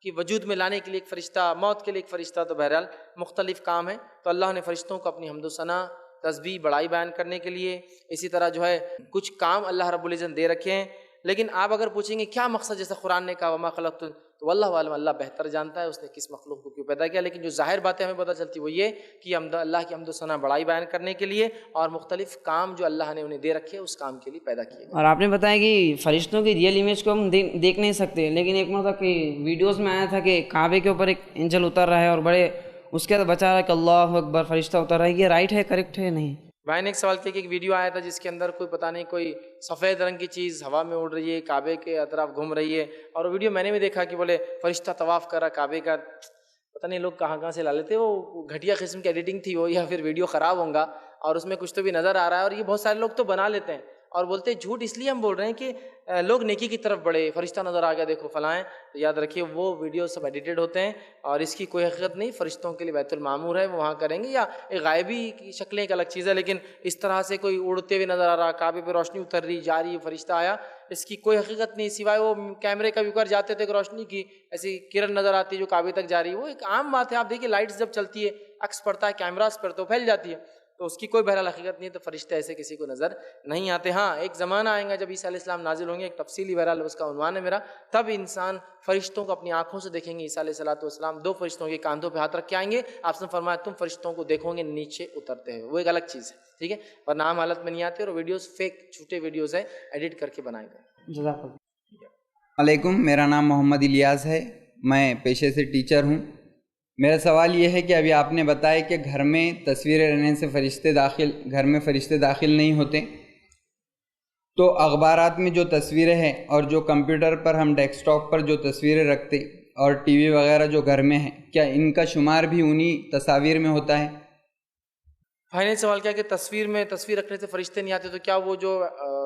کی وجود میں لانے کے لیے ایک فرشتہ، موت کے لیے ایک فرشتہ، تو بہرحال مختلف کام ہیں۔ تو اللہ نے فرشتوں کو اپنی حمد و ثنا، تسبیح، بڑائی بیان کرنے کے لیے، اسی طرح جو ہے کچھ کام اللہ رب العزت نے دے رکھے ہیں۔ لیکن آپ اگر پوچھیں گے کیا مقصد، جیسے قرآن نے کہا وما خلقت، تو واللہ عالم، اللہ بہتر جانتا ہے اس نے کس مخلوق کو کیوں پیدا کیا، لیکن جو ظاہر باتیں ہمیں پتہ چلتی وہ یہ کہ اللہ کی حمد و ثنا، بڑائی بیان کرنے کے لیے، اور مختلف کام جو اللہ نے انہیں دے رکھے اس کام کے لیے پیدا کیے۔
اور آپ نے بتایا کہ فرشتوں کی ریئل امیج کو ہم دیکھ نہیں سکتے، لیکن ایک مرتبہ کہ ویڈیوز میں آیا تھا کہ کعبے کے اوپر ایک اینجل اتر رہا ہے اور بڑے اس کے بعد بچا رہا ہے کہ اللہ اکبر، فرشتہ اتر رہا ہے، یہ رائٹ ہے، کریکٹ ہے نہیں؟
بھائی نے ایک سوال کیا کہ ایک ویڈیو آیا تھا جس کے اندر کوئی پتہ نہیں کوئی سفید رنگ کی چیز ہوا میں اڑ رہی ہے، کعبے کے اطراف گھوم رہی ہے، اور ویڈیو میں نے بھی دیکھا کہ بولے فرشتہ طواف کر رہا کعبے کا، پتہ نہیں لوگ کہاں سے لا لیتے، وہ گھٹیا قسم کی ایڈیٹنگ تھی وہ، یا پھر ویڈیو خراب ہوں گا اور اس میں کچھ تو بھی نظر آ رہا ہے، اور یہ بہت سارے لوگ تو بنا لیتے ہیں اور بولتے ہیں جھوٹ اس لیے ہم بول رہے ہیں کہ لوگ نیکی کی طرف بڑھے، فرشتہ نظر آ گیا دیکھو فلاں، تو یاد رکھیے وہ ویڈیو سب ایڈیٹڈ ہوتے ہیں اور اس کی کوئی حقیقت نہیں۔ فرشتوں کے لیے بیت المعمور ہے، وہ وہاں کریں گے، یا ایک غائبی کی شکلیں ایک الگ چیز ہے، لیکن اس طرح سے کوئی اڑتے ہوئے نظر آ رہا، کعبے پہ روشنی اتر رہی جا رہی، فرشتہ آیا، اس کی کوئی حقیقت نہیں، سوائے وہ کیمرے کا اوپر جاتے تھے کہ روشنی کی ایسی کرن نظر آتی ہے جو کعبے تک جا رہی ہے، وہ ایک عام بات ہے۔ آپ دیکھیے لائٹس جب چلتی ہے، عکس پڑتا ہے کیمراز پر تو پھیل جاتی ہے، تو اس کی کوئی بہرحال حقیقت نہیں ہے، تو فرشتے ایسے کسی کو نظر نہیں آتے۔ ہاں ایک زمانہ آئے گا جب عیسیٰ علیہ السلام نازل ہوں گے، ایک تفصیلی بہرحال اس کا عنوان ہے میرا، تب انسان فرشتوں کو اپنی آنکھوں سے دیکھیں گے۔ عیسیٰ علیہ السلام 2 فرشتوں کے کاندھوں پہ ہاتھ رکھ کے آئیں گے، آپ نے فرمایا تم فرشتوں کو دیکھو گے نیچے اترتے ہوئے، وہ ایک الگ چیز ہے، ٹھیک ہے، ورنہ عام حالت میں نہیں آتے، اور ویڈیوز فیک چھوٹے ویڈیوز ہیں، ایڈٹ کر کے بنائے گئے۔
جزاک اللہ۔
علیکم، میرا نام محمد الیاس ہے، میں پیشے سے ٹیچر ہوں۔ میرا سوال یہ ہے کہ ابھی آپ نے بتایا کہ گھر میں تصویریں رہنے سے گھر میں فرشتے داخل نہیں ہوتے، تو اخبارات میں جو تصویریں ہیں اور جو کمپیوٹر پر ہم ڈیسک ٹاپ پر جو تصویریں رکھتے، اور ٹی وی وغیرہ جو گھر میں ہیں، کیا ان کا شمار بھی انہی تصاویر میں ہوتا ہے؟
بھائی نے سوال کیا کہ تصویر رکھنے سے فرشتے نہیں آتے، تو کیا وہ جو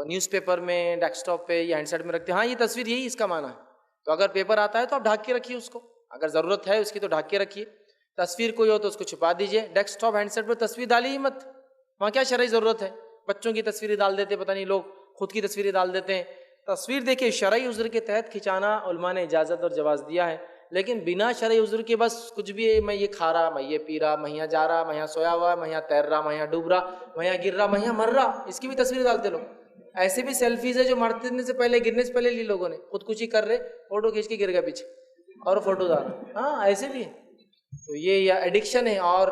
نیوز پیپر میں، ڈیسک ٹاپ پہ یا ہینڈ سیٹ میں رکھتے ہیں؟ ہاں، یہ تصویر یہی اس کا معنی ہے. تو اگر پیپر آتا ہے تو آپ ڈھک کے رکھیے اس کو، اگر ضرورت ہے اس کی تو ڈھک کے رکھیے. تصویر کوئی ہو تو اس کو چھپا دیجیے. ڈیسک ٹاپ ہینڈ سیٹ پر تصویر ڈالی ہی مت، وہاں کیا شرعی ضرورت ہے؟ بچوں کی تصویریں ڈال دیتے، پتہ نہیں لوگ خود کی تصویریں ڈال دیتے ہیں. تصویر دیکھیے شرعی عذر کے تحت کھنچانا علماء نے اجازت اور جواز دیا ہے، لیکن بنا شرعی عذر کے بس کچھ بھی، میں یہ کھا رہا، میں یہ پی رہا، میں یہاں جا رہا، میں یہاں سویا ہوا، میں یہاں تیر رہا، میں یہاں ڈوب رہا، میں یہاں گر رہا، میں یہاں مر رہا، اس کی بھی تصویر ڈالتے لوگ. ایسے بھی سیلفیز ہے جو مرنے سے پہلے، گرنے سے پہلے لی لوگوں نے، خودکشی کر رہے، فوٹو کھینچ کے گر گئے پیچھے اور فوٹو ڈال رہے. ہاں ایسے بھی ہے. تو یہ ایڈکشن ہے، اور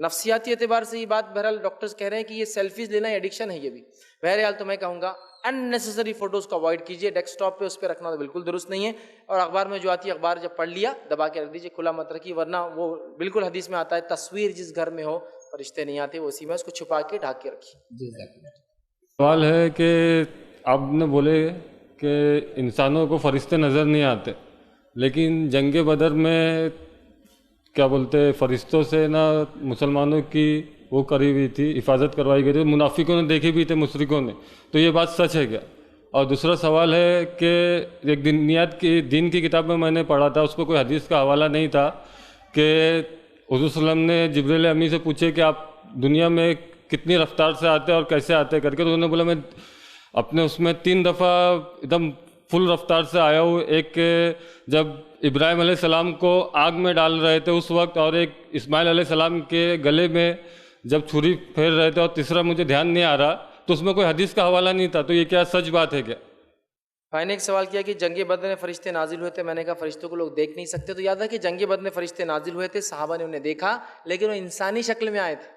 نفسیاتی اعتبار سے یہ بات بہرحال ڈاکٹرز کہہ رہے ہیں کہ یہ سیلفیز لینا ایڈکشن ہے. یہ بھی بہرحال تو میں کہوں گا اننیسیسری فوٹوز کو اوائڈ کیجیے. ڈیسک ٹاپ پہ اس پہ رکھنا تو بالکل درست نہیں ہے. اور اخبار میں جو آتی ہے، اخبار جب پڑھ لیا دبا کے رکھ دیجیے، کھلا مت رکھیے، ورنہ وہ بالکل حدیث میں آتا ہے تصویر جس گھر میں ہو فرشتے نہیں آتے، وہ اسی میں اس کو چھپا کے ڈھک کے رکھیے.
سوال ہے کہ آپ نے بولے کہ انسانوں کو فرشتے نظر نہیں آتے، لیکن جنگ بدر میں کیا بولتے فرشتوں سے نا مسلمانوں کی وہ کری ہوئی تھی، حفاظت کروائی گئی تھی، منافقوں نے دیکھے بھی تھے، مشرکوں نے. تو یہ بات سچ ہے کیا؟ اور دوسرا سوال ہے کہ ایک دین کی کتاب میں نے پڑھا تھا، اس پہ کوئی حدیث کا حوالہ نہیں تھا، کہ حضور صلی اللہ علیہ وسلم نے جبریل امی سے پوچھے کہ آپ دنیا میں کتنی رفتار سے آتے اور کیسے آتے کر کے، تو انہوں نے بولا میں اپنے اس میں 3 دفعہ ایک دم فل رفتار سے آیا ہوں. ایک جب ابراہیم علیہ السلام کو آگ میں ڈال رہے تھے اس وقت، اور ایک اسماعیل علیہ السلام کے گلے میں جب چھری پھیر رہے تھے، اور تیسرا مجھے دھیان نہیں آ رہا. تو اس میں کوئی حدیث کا حوالہ نہیں تھا. تو یہ کیا سچ بات ہے کیا؟
بھائی نے ایک سوال کیا کہ جنگ بدر میں فرشتے نازل ہوئے تھے. میں نے کہا فرشتوں کو لوگ دیکھ نہیں سکتے. تو یاد ہے کہ جنگ بدر میں فرشتے نازل ہوئے تھے، صحابہ نے انہیں دیکھا، لیکن وہ انسانی شکل میں آئے تھے،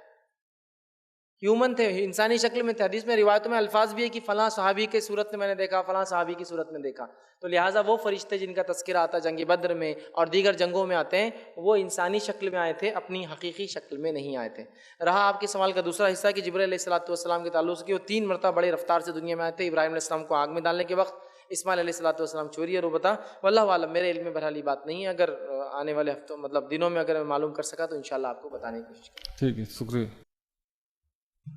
ہیومن تھے، انسانی شکل میں تھے. حدیث میں روایتوں میں الفاظ بھی ہے کہ فلاں صحابی کی صورت میں نے دیکھا، فلاں صحابی کی صورت میں دیکھا. تو لہٰذا وہ فرشتے جن کا تذکرہ آتا جنگ بدر میں اور دیگر جنگوں میں آتے ہیں، وہ انسانی شکل میں آئے تھے، اپنی حقیقی شکل میں نہیں آئے تھے. رہا آپ کے سوال کا دوسرا حصہ کہ جبرائیل علیہ السلام کے تعلق سے کہ وہ 3 مرتبہ بڑے رفتار سے دنیا میں آئے تھے. ابراہیم علیہ السلام کو آگ میں ڈالنے کے وقت، اسماعیل علیہ السلام چوری اور ربتا. واللہ عالم، میرے علم میں بہرحال یہ بات نہیں ہے. اگر آنے والے ہفتوں دنوں میں اگر میں معلوم کر سکا تو انشاءاللہ آپ کو بتانے کی کوشش کروں.
ٹھیک ہے، شکریہ.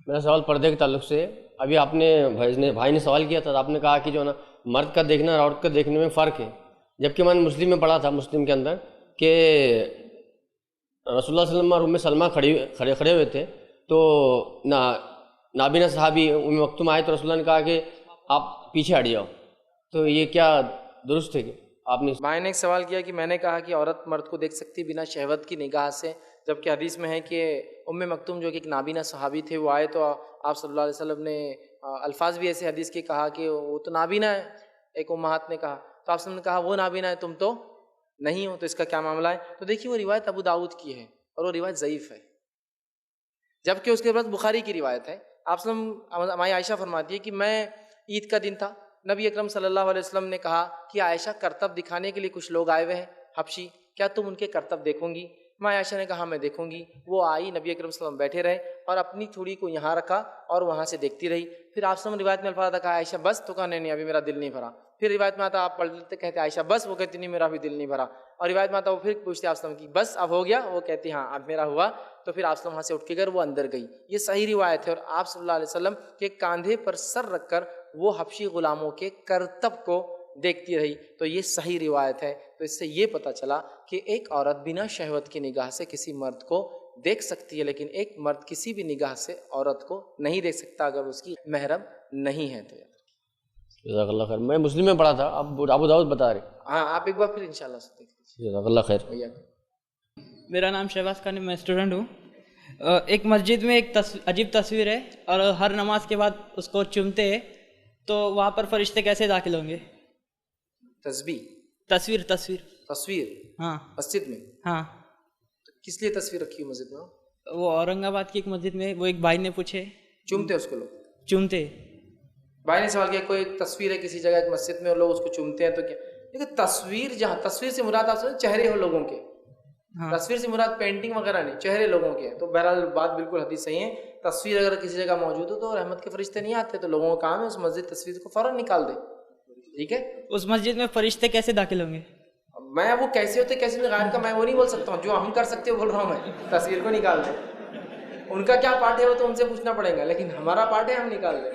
میرا سوال پردے کے تعلق سے. ابھی آپ نے بھائی نے سوال کیا تھا، آپ نے کہا کہ جو نا مرد کا دیکھنا اور عورت کا دیکھنے میں فرق ہے، جبکہ میں نے مسلم میں پڑھا تھا، مسلم کے اندر، کہ رسول اللہ صلی اللہ علیہ وسلم اور ام سلمہ کھڑے ہوئے تھے، تو نابینا صحابی ام مکتوم آئے تو رسول اللہ نے کہا کہ آپ پیچھے ہٹ جاؤ. تو یہ کیا درست ہے کہ آپ نے؟
بھائی نے ایک سوال کیا کہ میں نے کہا کہ عورت مرد کو دیکھ سکتی بنا شہوت کی نگاہ سے، جبکہ حدیث میں ہے کہ ام مکتوم جو کہ ایک نابینا صحابی تھے، وہ آئے تو آپ صلی اللہ علیہ وسلم نے الفاظ بھی ایسے حدیث کے کہا کہ وہ تو نابینا ہے. ایک امہات نے کہا تو آپ صلی اللہ علیہ وسلم نے کہا وہ نابینا ہے، تم تو نہیں ہو، تو اس کا کیا معاملہ ہے؟ تو دیکھیے وہ روایت ابو داؤد کی ہے اور وہ روایت ضعیف ہے، جبکہ اس کے بعد بخاری کی روایت ہے. آپ صلی اللہ علیہ وسلم، ہماری عائشہ فرماتی ہے کہ میں عید کا دن تھا، نبی اکرم صلی اللہ علیہ وسلم نے کہا کہ عائشہ کرتب دکھانے کے لیے کچھ لوگ آئے ہوئے ہیں حبشی، کیا تم ان کے کرتب دیکھوں گی؟ میں عائشہ نے کہا ہاں میں دیکھوں گی. وہ آئی، نبی اکرم صلی اللہ علیہ وسلم بیٹھے رہے اور اپنی چھڑی کو یہاں رکھا اور وہاں سے دیکھتی رہی. پھر آپ صلی اللہ علیہ وسلم روایت میں الفاظ کہا عائشہ بس، تو کہا نہیں ابھی میرا دل نہیں بھرا. پھر روایت میں آتا آپ پڑھتے کہتے عائشہ بس، وہ کہتی نہیں میرا بھی دل نہیں بھرا. اور روایت میں آتا وہ پھر پوچھتے آپ صلی اللہ علیہ وسلم کی بس اب ہو گیا، وہ کہتی ہاں اب میرا ہوا. تو پھر آپ صلی اللہ علیہ وسلم وہاں سے اٹھ کے گئے، وہ اندر گئی. یہ صحیح روایت ہے. اور آپ صلی اللہ علیہ وسلم کے کاندھے پر سر رکھ کر وہ حبشی غلاموں کے کرتب کو دیکھتی رہی. تو یہ صحیح روایت ہے. تو اس سے یہ پتہ چلا کہ ایک عورت بنا شہوت کی نگاہ سے کسی مرد کو دیکھ سکتی ہے، لیکن ایک مرد کسی بھی نگاہ سے عورت کو نہیں دیکھ سکتا اگر اس کی محرم نہیں ہے. تو
جزاک اللہ خیر. میں مسلم میں پڑھا تھا، ابو داؤد بتا رہے.
ہاں آپ ایک بار پھر انشاءاللہ سے دیکھ لیجیے.
جزاک اللہ خیر.
میرا نام شہباز خان ہے، میں اسٹوڈنٹ ہوں. ایک مسجد میں ایک عجیب تصویر ہے اور ہر نماز کے بعد اس کو چومتے ہیں، تو وہاں پر فرشتے کیسے داخل ہوں گے؟
تصویر
ہاں
مسجد میں.
ہاں
تو کس لیے تصویر رکھی ہو مسجد میں؟
وہ اورنگ آباد کی ایک مسجد میں، وہ ایک بھائی نے پوچھے.
چومتے اس کو لوگ؟
چومتے.
بھائی نے سوال کیا کوئی تصویر ہے کسی جگہ ایک مسجد میں اور لوگ اس کو چومتے ہیں، تو کیا دیکھیں تصویر، جہاں تصویر سے مراد آپ چہرے ہو لوگوں کے، تصویر سے مراد پینٹنگ وغیرہ نہیں، چہرے لوگوں کے. تو بہرحال بات بالکل حدیث صحیح ہے. تصویر اگر کسی جگہ موجود ہو تو رحمت کے فرشتے نہیں آتے، تو لوگوں کا کام ہے اس مسجد تصویر کو فوراً نکال دے. ٹھیک ہے.
اس مسجد میں فرشتے کیسے داخل ہوں گے؟
میں وہ کیسے ہوتے کیسے غائب کا میں وہ نہیں بول سکتا ہوں، جو ہم کر سکتے ہو بول رہا ہوں میں، تصویر کو نکال دیں. ان کا کیا پارٹ ہے وہ تو ان سے پوچھنا پڑے گا، لیکن ہمارا پارٹ ہے ہم نکال دیں.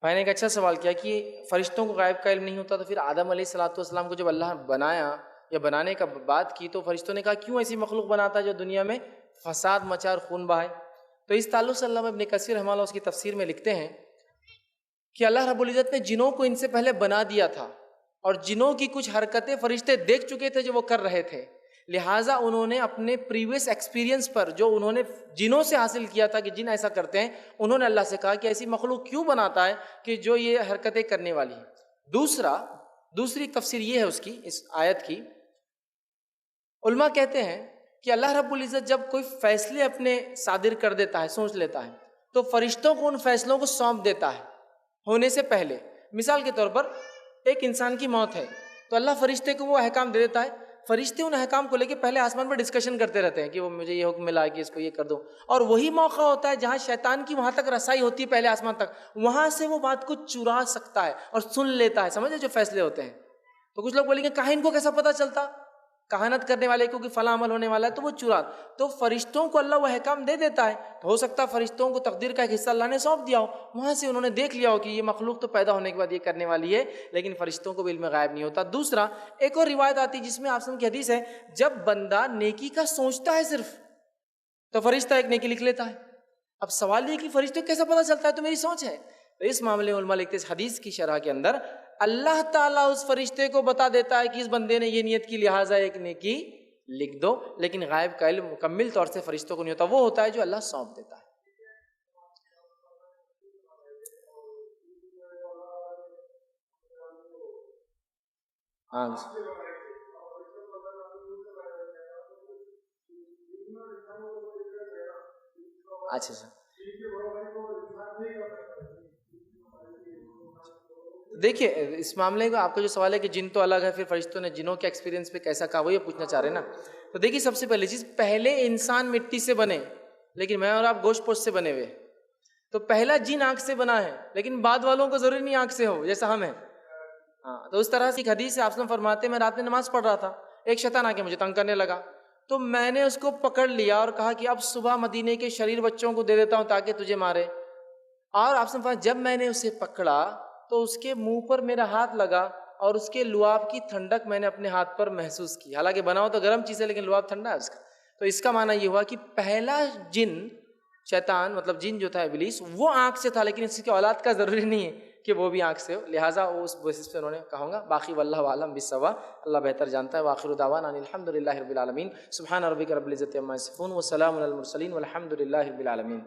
میں نے ایک اچھا سوال کیا کہ فرشتوں کو غائب کا علم نہیں ہوتا، تو پھر آدم علیہ الصلوۃ والسلام کو جب اللہ بنایا یا بنانے کا بات کی تو فرشتوں نے کہا کیوں ایسی مخلوق بناتا ہے جو دنیا میں فساد مچا اور خون بہائے؟ تو اس تعلق سے علامہ ابن کثیر رحمہ اللہ اس کی تفسیر میں لکھتے ہیں کہ اللہ رب العزت نے جنوں کو ان سے پہلے بنا دیا تھا، اور جنوں کی کچھ حرکتیں فرشتے دیکھ چکے تھے جو وہ کر رہے تھے، لہٰذا انہوں نے اپنے پریویس ایکسپیرینس پر جو انہوں نے جنوں سے حاصل کیا تھا کہ جن ایسا کرتے ہیں، انہوں نے اللہ سے کہا کہ ایسی مخلوق کیوں بناتا ہے کہ جو یہ حرکتیں کرنے والی ہیں. دوسری تفسیر یہ ہے اس کی، اس آیت کی، علماء کہتے ہیں کہ اللہ رب العزت جب کوئی فیصلے اپنے صادر کر دیتا ہے، سوچ لیتا ہے، تو فرشتوں کو ان فیصلوں کو سونپ دیتا ہے ہونے سے پہلے. مثال کے طور پر ایک انسان کی موت ہے تو اللہ فرشتے کو وہ احکام دے دیتا ہے، فرشتے ان احکام کو لے کے پہلے آسمان پر ڈسکشن کرتے رہتے ہیں کہ وہ مجھے یہ حکم ملا کہ اس کو یہ کر دو، اور وہی موقع ہوتا ہے جہاں شیطان کی وہاں تک رسائی ہوتی ہے پہلے آسمان تک، وہاں سے وہ بات کو چرا سکتا ہے اور سن لیتا ہے، سمجھے جو فیصلے ہوتے ہیں. تو کچھ لوگ بولیں گے کاہن کو کیسا پتہ چلتا، کہانت کرنے والے کو کہ فلاں عمل ہونے والا ہے تو وہ چرا، تو فرشتوں کو اللہ وہ احکام دے دیتا ہے. تو ہو سکتا ہے فرشتوں کو تقدیر کا ایک حصہ اللہ نے سونپ دیا ہو، وہاں سے انہوں نے دیکھ لیا ہو کہ یہ مخلوق تو پیدا ہونے کے بعد یہ کرنے والی ہے، لیکن فرشتوں کو بھی علم غائب نہیں ہوتا. دوسرا ایک اور روایت آتی جس میں آپ کی حدیث ہے، جب بندہ نیکی کا سوچتا ہے صرف تو فرشتہ ایک نیکی لکھ لیتا ہے. اب سوال یہ کہ فرشتوں کو کیسا پتہ چلتا ہے، تو میری سوچ ہے. تو اس معاملے میں علماء لکھتے ہیں اس حدیث کی شرح کے اندر اللہ تعالیٰ اس فرشتے کو بتا دیتا ہے کہ اس بندے نے یہ نیت کی لہٰذا ایک نیکی لکھ دو، لیکن غائب کا علم مکمل طور سے فرشتوں کو نہیں ہوتا، وہ ہوتا ہے جو اللہ سونپ دیتا ہے. ہاں اچھا سر، دیکھیے اس معاملے کا آپ کا جو سوال ہے کہ جن تو الگ ہے، پھر فرشتوں نے جنوں کے ایکسپیرینس پہ کیسا کہا وہ یہ پوچھنا چاہ رہے ہیں نا. تو دیکھیے سب سے پہلی چیز، پہلے انسان مٹی سے بنے لیکن میں اور آپ گوشت پوشت سے بنے ہوئے. تو پہلا جن آنکھ سے بنا ہے لیکن بعد والوں کو ضروری نہیں آنکھ سے ہو جیسا ہم ہیں. ہاں تو اس طرح سے ایک حدیث سے آپ فرماتے میں رات میں نماز پڑھ رہا تھا، ایک شیطان آ کے مجھے تنگ کرنے لگا، تو میں نے اس کو پکڑ لیا اور کہا کہ اب صبح مدینے کے شریر بچوں کو دے دیتا ہوں تاکہ تجھے مارے. اور آپ سے جب میں نے اسے پکڑا تو اس کے منہ پر میرا ہاتھ لگا اور اس کے لعاب کی ٹھنڈک میں نے اپنے ہاتھ پر محسوس کی، حالانکہ بنا ہو تو گرم چیز ہے لیکن لعاب ٹھنڈا ہے اس کا. تو اس کا معنی یہ ہوا کہ پہلا جن شیطان مطلب جن جو تھا ابلیس وہ آنکھ سے تھا، لیکن اس کی اولاد کا ضروری نہیں ہے کہ وہ بھی آنکھ سے ہو، لہٰذا وہ اس بیسس پہ انہوں نے کہوں گا. باقی واللہ اعلم بالصواب، اللہ بہتر جانتا ہے. وآخر دعوانا ان الحمد للہ رب العالمین. سبحان ربک رب العزۃ عما یصفون وسلام علی المرسلین والحمد للہ رب العالمین.